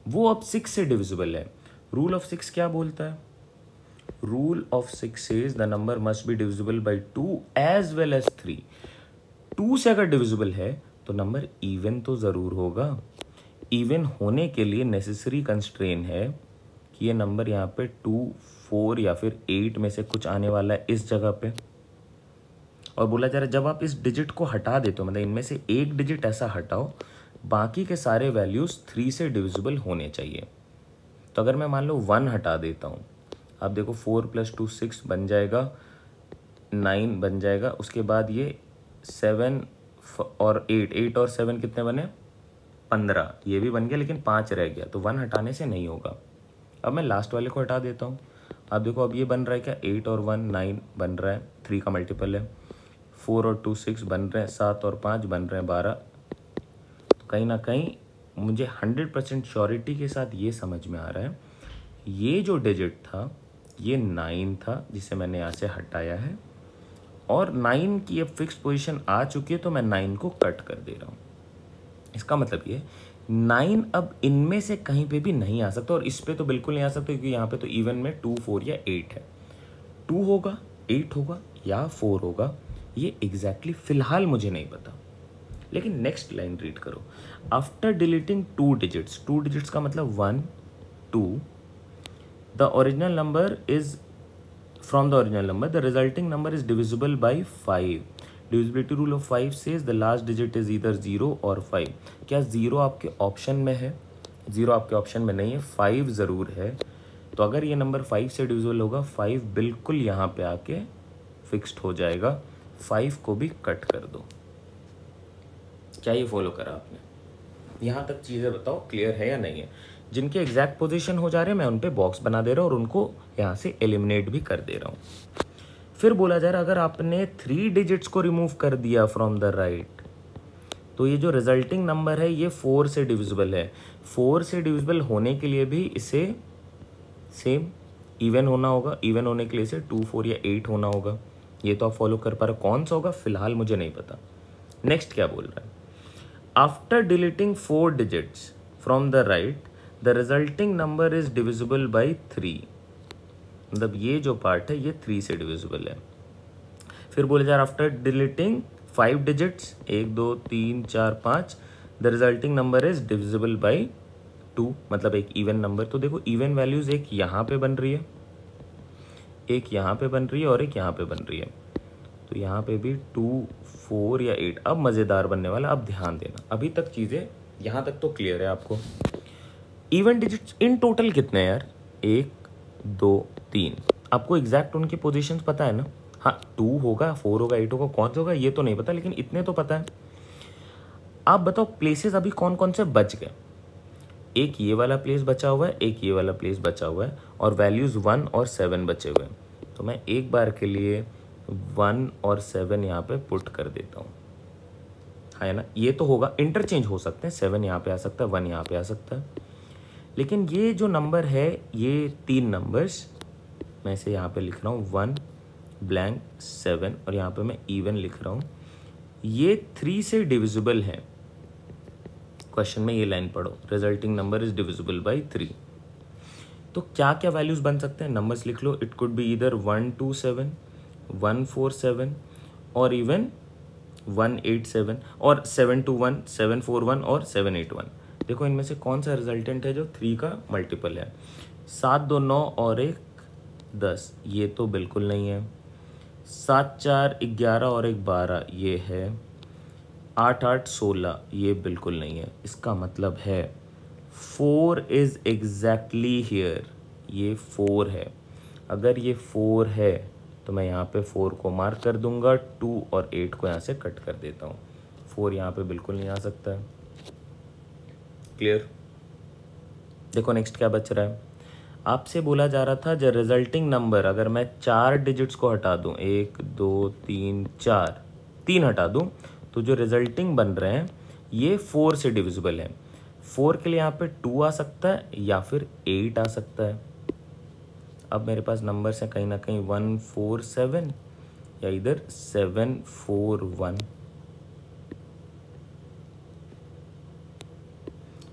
वो अब 6 से डिविजिबल है। रूल ऑफ 6 क्या बोलता है? Rule of 6 says the number must be divisible by 2 as well as 3। 2 से अगर डिविजिबल है तो नंबर इवन तो जरूर होगा। इवन होने के लिए नेसेसरी कंस्ट्रेन है कि ये नंबर यहाँ पे 2, 4 या फिर 8 में से कुछ आने वाला है इस जगह पे। और बोला जा रहा है जब आप इस डिजिट को हटा देते हो, मतलब इनमें से एक डिजिट ऐसा हटाओ, बाकी के सारे वैल्यूज़ 3 से डिविजिबल होने चाहिए। तो अगर मैं मान लो 1 हटा देता हूँ, आप देखो 4 + 2 6 बन जाएगा, 9 बन जाएगा, उसके बाद ये 7 और 8 और 7 कितने बने, 15, ये भी बन गया, लेकिन 5 रह गया, तो 1 हटाने से नहीं होगा। अब मैं लास्ट वाले को हटा देता हूँ, आप देखो अब ये बन रहा है क्या, 8 और 1 9 बन रहा है, 3 का मल्टीपल है, 4 और 2 6 बन रहे हैं, 7 और 5 बन रहे हैं 12। तो कहीं ना कहीं मुझे 100% श्योरिटी के साथ ये समझ में आ रहा है, ये जो डिजिट था ये 9 था जिसे मैंने यहाँ से हटाया है, और 9 की अब फिक्स पोजीशन आ चुकी है, तो मैं 9 को कट कर दे रहा हूँ। इसका मतलब ये 9 अब इनमें से कहीं पे भी नहीं आ सकता, और इस पे तो बिल्कुल नहीं आ सकता, क्योंकि यहाँ पे तो इवन में 2, 4 या 8 है। 2 होगा, 8 होगा या 4 होगा, ये एग्जैक्टली फिलहाल मुझे नहीं पता। लेकिन नेक्स्ट लाइन रीड करो, आफ्टर डिलीटिंग 2 डिजिट्स, 2 डिजिट्स का मतलब 1 2, the original number is from the original number the resulting number is divisible by 5। Divisibility rule of 5 says the last digit is either 0 और 5। क्या 0 आपके ऑप्शन में है? 0 आपके option में नहीं है, 5 ज़रूर है। तो अगर ये नंबर 5 से डिविजिबल होगा, 5 बिल्कुल यहाँ पे आके फिक्स्ड हो जाएगा। 5 को भी कट कर दो। क्या ये फॉलो करा आपने? यहाँ तक चीज़ें बताओ क्लियर है या नहीं है? जिनके एग्जैक्ट पोजीशन हो जा रहे हैं मैं उन पे बॉक्स बना दे रहा हूँ और उनको यहाँ से एलिमिनेट भी कर दे रहा हूँ। फिर बोला जा रहा है अगर आपने 3 डिजिट्स को रिमूव कर दिया फ्रॉम द राइट, तो ये जो रिजल्टिंग नंबर है ये 4 से डिविजिबल है। 4 से डिविजिबल होने के लिए भी इसे सेम इवन होना होगा, इवन होने के लिए इसे 2, 4 या 8 होना होगा। ये तो आप फॉलो कर पा रहे, कौन सा होगा फिलहाल मुझे नहीं पता। नेक्स्ट क्या बोल रहा है, after deleting 4 digits from the right the resulting number is divisible by 3। मतलब ये जो पार्ट है ये 3 से डिविजिबल है। फिर बोले जा रहा after deleting 5 digits 1 2 3 4 5 the resulting number is divisible by 2, मतलब एक इवन नंबर। तो देखो इवन वैल्यूज एक यहाँ पे बन रही है, एक यहाँ पे बन रही है और एक यहाँ पे बन रही है। तो यहाँ पे भी 2, 4 या 8। अब मज़ेदार बनने वाला, अब ध्यान देना, अभी तक चीज़ें यहाँ तक तो क्लियर है आपको। इवन डिजिट्स इन टोटल कितने हैं यार, 1 2 3। आपको एग्जैक्ट उनकी पोजीशंस पता है ना? हाँ 2 होगा, 4 होगा, 8 होगा, कौन सा होगा ये तो नहीं पता, लेकिन इतने तो पता है। आप बताओ प्लेसेस अभी कौन कौन से बच गए? एक ये वाला प्लेस बचा हुआ है, एक ये वाला प्लेस बचा हुआ है, और वैल्यूज़ 1 और 7 बचे हुए हैं। तो मैं एक बार के लिए 1 और 7 यहाँ पे पुट कर देता हूँ, है ना? ये तो होगा, इंटरचेंज हो सकते हैं, 7 यहाँ पे आ सकता है, 1 यहाँ पे आ सकता है। लेकिन ये जो नंबर है, ये 3 नंबर्स मैं इसे यहाँ पे लिख रहा हूँ 1 ब्लैंक 7, और यहाँ पे मैं इवन लिख रहा हूँ। ये 3 से डिविजिबल है। क्वेश्चन में ये लाइन पढ़ो, resulting number is divisible by 3। तो क्या क्या वैल्यूज बन सकते हैं, नंबर्स लिख लो। इट कुड बी इधर 127, 147 और इवन 187 और 721, 741 और 781। देखो इनमें से कौन सा रिजल्टेंट है जो 3 का मल्टीपल है। 7 2 9 और 1 10, ये तो बिल्कुल नहीं है। 7 4 11 और 1 12, ये है। 8 8 16, ये बिल्कुल नहीं है। इसका मतलब है 4 इज एग्जैक्टली हियर, ये 4 है। अगर ये 4 है तो मैं यहाँ पे 4 को मार्क कर दूंगा, 2 और 8 को यहाँ से कट कर देता हूँ। 4 यहाँ पे बिल्कुल नहीं आ सकता है। क्लियर? देखो नेक्स्ट क्या बच रहा है। आपसे बोला जा रहा था जो रिजल्टिंग नंबर, अगर मैं 4 डिजिट्स को हटा दूं, 1 2 3 4, 3 हटा दूं, तो जो रिजल्टिंग बन रहे हैं ये 4 से डिविजिबल है। 4 के लिए यहाँ पे 2 आ सकता है या फिर 8 आ सकता है। अब मेरे पास नंबर्स हैं कहीं ना कहीं 147 या इधर 741,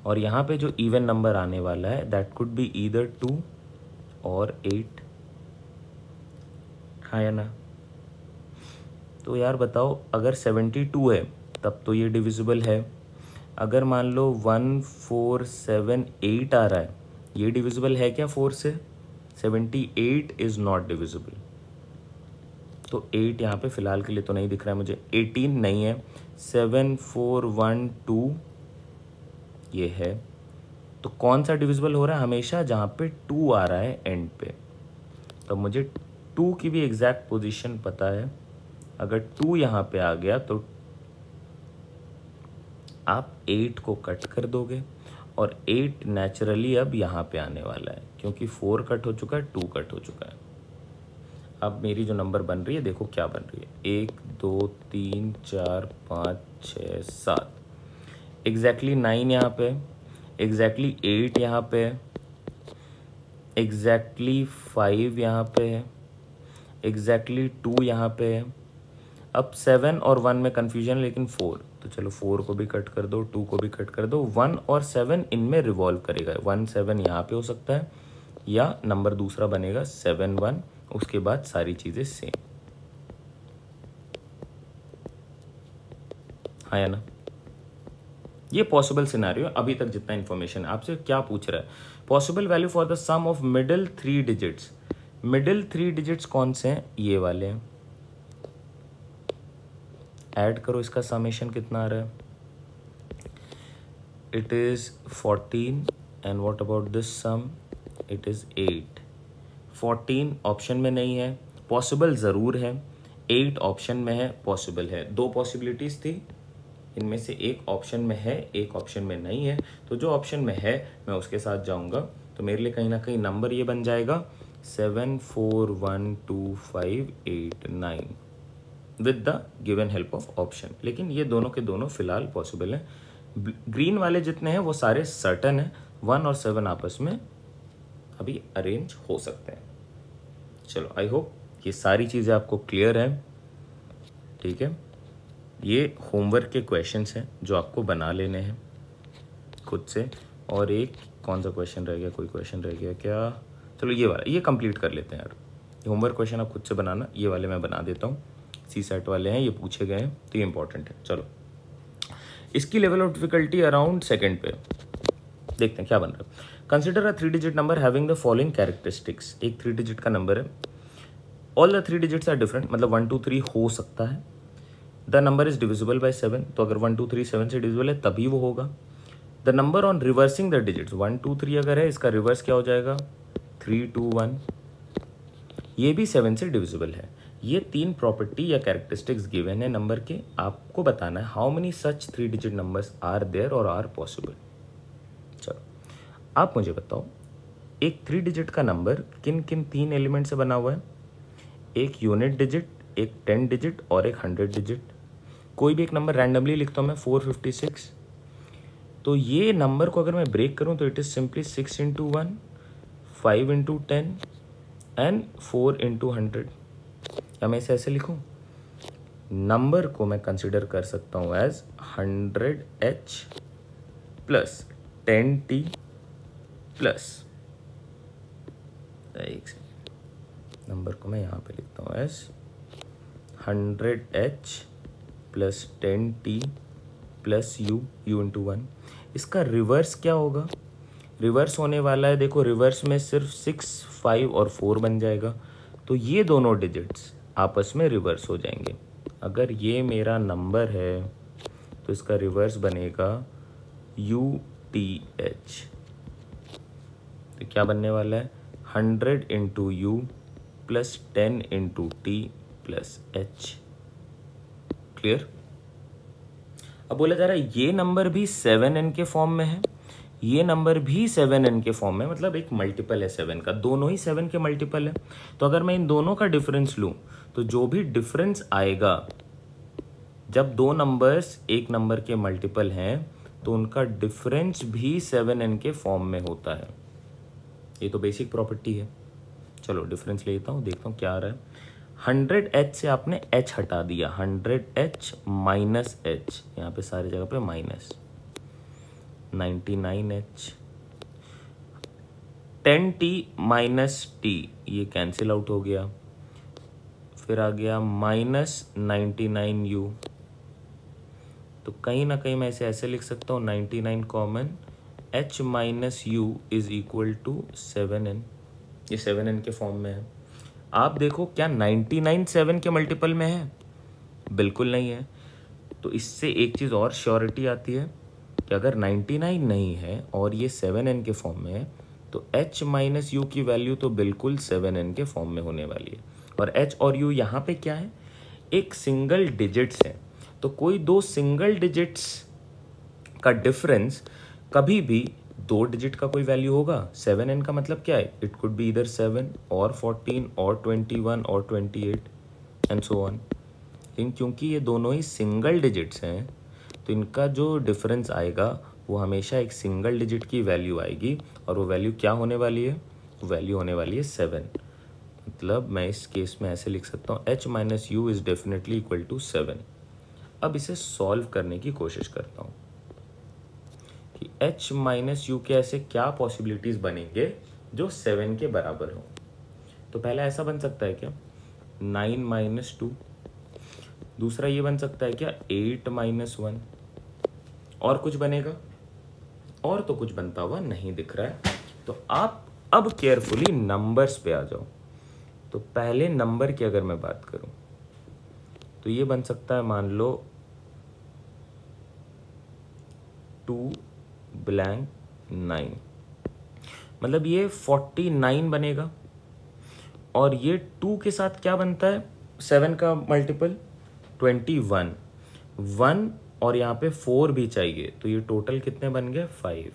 और यहाँ पे जो इवन नंबर आने वाला है दैट कुड बी ईदर 2 और 8, हाँ या ना? तो यार बताओ, अगर 72 है तब तो ये डिविजिबल है, अगर मान लो 1478 आ रहा है, ये डिविजिबल है क्या 4 से? 78 इज नॉट डिविजिबल, तो 8 यहाँ पे फिलहाल के लिए तो नहीं दिख रहा है मुझे। 18 नहीं है। 7412 ये है। तो कौन सा डिविजिबल हो रहा है? हमेशा जहाँ पे 2 आ रहा है एंड पे। तो मुझे 2 की भी एग्जैक्ट पोजीशन पता है। अगर 2 यहाँ पे आ गया तो आप 8 को कट कर दोगे और 8 नेचुरली अब यहाँ पे आने वाला है, क्योंकि 4 कट हो चुका है, 2 कट हो चुका है। अब मेरी जो नंबर बन रही है देखो क्या बन रही है, 1 2 3 4 5 6 7, एग्जैक्टली 9 यहाँ पे, एग्जैक्टली 8 यहाँ पे, एग्जैक्टली 5 यहाँ पे है, एग्जैक्टली 2 यहाँ पे है। अब 7 और 1 में कन्फ्यूजन, लेकिन 4, तो चलो 4 को भी कट कर दो, 2 को भी कट कर दो। 1 और 7 इनमें रिवॉल्व करेगा। 1 7 यहाँ पे हो सकता है, या नंबर दूसरा बनेगा 7 1, उसके बाद सारी चीज़ें सेम। हाँ या ना? ये पॉसिबल सिनेरियो। अभी तक जितना इन्फॉर्मेशन आपसे क्या पूछ रहा है, possible value for the sum of middle 3 digits. Middle 3 digits कौन से हैं? ये वाले हैं। ऐड करो, इसका समेशन कितना आ रहा है? It is 14 and what about this sum? It is 8। 14 option में नहीं है, पॉसिबल ज़रूर है। 8 ऑप्शन में है, पॉसिबल है। 2 पॉसिबिलिटीज़ थी, इनमें से एक ऑप्शन में है, एक ऑप्शन में नहीं है। तो जो ऑप्शन में है मैं उसके साथ जाऊंगा, तो मेरे लिए कहीं ना कहीं नंबर ये बन जाएगा 741258 with the given help of option. लेकिन ये दोनों के दोनों फिलहाल पॉसिबल हैं। ग्रीन वाले जितने हैं वो सारे सर्टन है। 1 और 7 आपस में अभी अरेंज हो सकते हैं। चलो, आई होप ये सारी चीज़ें आपको क्लियर है। ठीक है, ये होमवर्क के क्वेश्चंस हैं जो आपको बना लेने हैं खुद से। और एक कौन सा क्वेश्चन रह गया? कोई क्वेश्चन रह गया क्या? चलो ये वाला, ये कंप्लीट कर लेते हैं यार। होमवर्क क्वेश्चन आप खुद से बनाना, ये वाले मैं बना देता हूँ। CSAT वाले हैं, ये पूछे गए हैं, तो ये इंपॉर्टेंट है। चलो, इसकी level of difficulty around second पे देखते हैं क्या बन रहा है। Consider a 3 digit number having the following characteristics. एक 3 डिजिट का नंबर है, all the 3 digits are different, मतलब 1 2 3 हो सकता है। The number is divisible by 7, तो अगर 1 2 3 7 से डिविजिबल है तभी वो होगा। The number on reversing the digits, 1 2 3 अगर है, इसका रिवर्स क्या हो जाएगा? 3 2 1, ये भी 7 से डिविजिबल है। ये 3 प्रॉपर्टी या कैरेक्टरिस्टिक्स गिवन है नंबर के। आपको बताना है how many such 3 digit numbers are there और आर पॉसिबल। चलो, आप मुझे बताओ, एक 3 डिजिट का नंबर किन किन 3 एलिमेंट से बना हुआ है? एक यूनिट डिजिट, एक 10 डिजिट और एक 100 डिजिट। कोई भी एक नंबर रैंडमली लिखता हूँ मैं, 456। तो ये नंबर को अगर मैं ब्रेक करूँ तो it is simply 6 into 1, 5 into 10 and 4 into 100। या मैं इसे ऐसे लिखूँ, नंबर को मैं कंसिडर कर सकता हूँ as 100H plus 10T plus, एक सेकेंड, नंबर को मैं यहाँ पे लिखता हूँ as 100H plus 10T plus U into 1। इसका रिवर्स क्या होगा? रिवर्स होने वाला है, देखो रिवर्स में सिर्फ 6 5 और 4 बन जाएगा, तो ये दोनों डिजिट्स आपस में रिवर्स हो जाएंगे। अगर ये मेरा नंबर है तो इसका रिवर्स बनेगा UTH। तो क्या बनने वाला है? 100 into U plus 10 into T plus H। Clear? अब बोला जा रहा है ये नंबर भी 7n के फॉर्म में है, ये नंबर भी 7n के फॉर्म में, मतलब एक मल्टीपल है 7 का, दोनों ही 7 के मल्टीपल है। तो अगर मैं इन दोनों का डिफरेंस लूं तो जो भी डिफरेंस आएगा, जब 2 नंबर्स एक नंबर के मल्टीपल हैं तो उनका डिफरेंस भी 7n के फॉर्म में होता है। ये तो बेसिक प्रॉपर्टी है। चलो डिफरेंस लेता हूँ, देखता हूँ क्या आ रहा है। 100H से आपने H हटा दिया, 100H माइनस H, यहाँ पे सारी जगह पे minus, 99H, 10T minus T, ये कैंसिल आउट हो गया। फिर आ गया माइनस 99U, तो कहीं ना कहीं मैं इसे ऐसे लिख सकता हूँ 99 common h minus U is equal to 7n। ये 7n के फॉर्म में है। आप देखो क्या 99 7 के मल्टीपल में है? बिल्कुल नहीं है। तो इससे एक चीज़ और श्योरिटी आती है कि अगर 99 नहीं है और ये 7n के फॉर्म में है तो h माइनस यू की वैल्यू तो बिल्कुल 7n के फॉर्म में होने वाली है। और h और u यहाँ पे क्या है? एक सिंगल डिजिट्स है। तो कोई दो सिंगल डिजिट्स का डिफरेंस कभी भी 2 डिजिट का कोई वैल्यू होगा। 7n का मतलब क्या है? इट कुड बी इधर 7 और 14 और 21 और 28 एंड सो ऑन। लेकिन क्योंकि ये दोनों ही सिंगल डिजिट्स हैं तो इनका जो डिफरेंस आएगा वो हमेशा एक सिंगल डिजिट की वैल्यू आएगी। और वो वैल्यू क्या होने वाली है? वो वैल्यू होने वाली है 7। मतलब मैं इस केस में ऐसे लिख सकता हूँ h minus U is definitely equal to 7। अब इसे सॉल्व करने की कोशिश करता हूँ कि h माइनस यू के ऐसे क्या पॉसिबिलिटीज़ बनेंगे जो 7 के बराबर हो। तो पहला ऐसा बन सकता है क्या 9 माइनस 2। दूसरा ये बन सकता है क्या 8 माइनस 1। और कुछ बनेगा? और तो कुछ बनता हुआ नहीं दिख रहा है। तो आप अब केयरफुली नंबर्स पे आ जाओ। तो पहले नंबर की अगर मैं बात करूं तो ये बन सकता है मान लो 2 ब्लैंक 9। मतलब ये 49 बनेगा। और ये 2 के साथ क्या बनता है? 7 का मल्टीपल 21 1 और यहाँ पे 4 भी चाहिए। तो ये टोटल कितने बन गए? 5।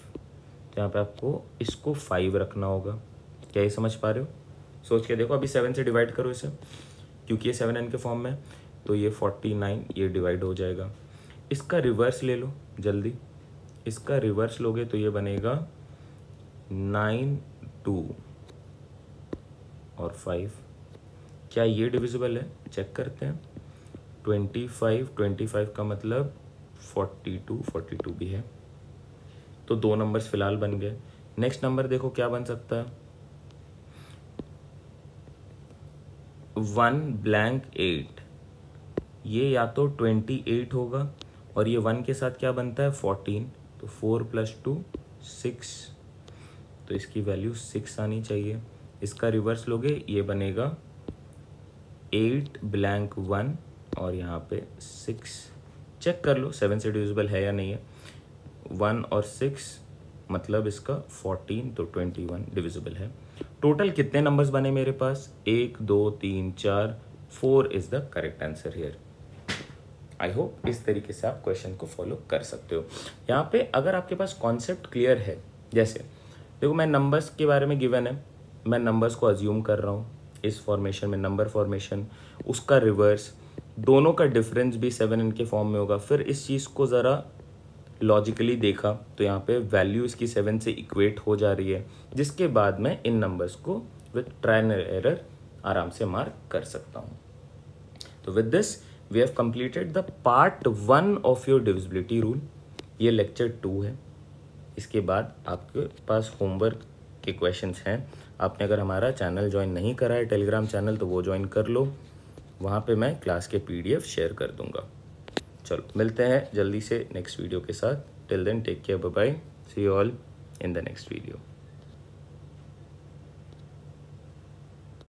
तो यहाँ पे आपको इसको 5 रखना होगा। क्या ये समझ पा रहे हो? सोच के देखो। अभी 7 से डिवाइड करो इसे, क्योंकि ये 7n के फॉर्म में। तो ये 49 ये डिवाइड हो जाएगा। इसका रिवर्स ले लो जल्दी। इसका रिवर्स लोगे तो ये बनेगा 9 2 और 5। क्या ये डिविजिबल है? चेक करते हैं। 25 का मतलब 42 भी है। तो 2 नंबर्स फिलहाल बन गए। नेक्स्ट नंबर देखो क्या बन सकता है 1 ब्लैंक 8। ये या तो 28 होगा और ये 1 के साथ क्या बनता है 14। तो 4 + 2 6। तो इसकी वैल्यू 6 आनी चाहिए। इसका रिवर्स लोगे ये बनेगा 8 ब्लैंक 1 और यहाँ पे 6। चेक कर लो 7 से डिविजिबल है या नहीं है। 1 और 6 मतलब इसका 14। तो 21 डिविजिबल है। टोटल कितने नंबर्स बने मेरे पास? 1 2 3 4 4 is the correct answer here. I hope इस तरीके से आप क्वेश्चन को फॉलो कर सकते हो। यहाँ पे अगर आपके पास कॉन्सेप्ट क्लियर है, जैसे देखो मैं नंबर्स के बारे में गिवन है, मैं नंबर्स को अज्यूम कर रहा हूँ इस फॉर्मेशन में, नंबर फॉर्मेशन, उसका रिवर्स, दोनों का डिफरेंस भी 7n के फॉर्म में होगा। फिर इस चीज़ को ज़रा लॉजिकली देखा तो यहाँ पे वैल्यू इसकी 7 से इक्वेट हो जा रही है, जिसके बाद मैं इन नंबर्स को विथ ट्रायल एंड एरर आराम से मार्क कर सकता हूँ। तो with this we have completed the part 1 of your divisibility rule. ये लेक्चर 2 है। इसके बाद आपके पास होमवर्क के क्वेश्चंस हैं। आपने अगर हमारा चैनल ज्वाइन नहीं करा है, टेलीग्राम चैनल, तो वो ज्वाइन कर लो। वहाँ पे मैं क्लास के PDF शेयर कर दूंगा। चलो मिलते हैं जल्दी से नेक्स्ट वीडियो के साथ। Till then take care, bye bye, see you all in the next video.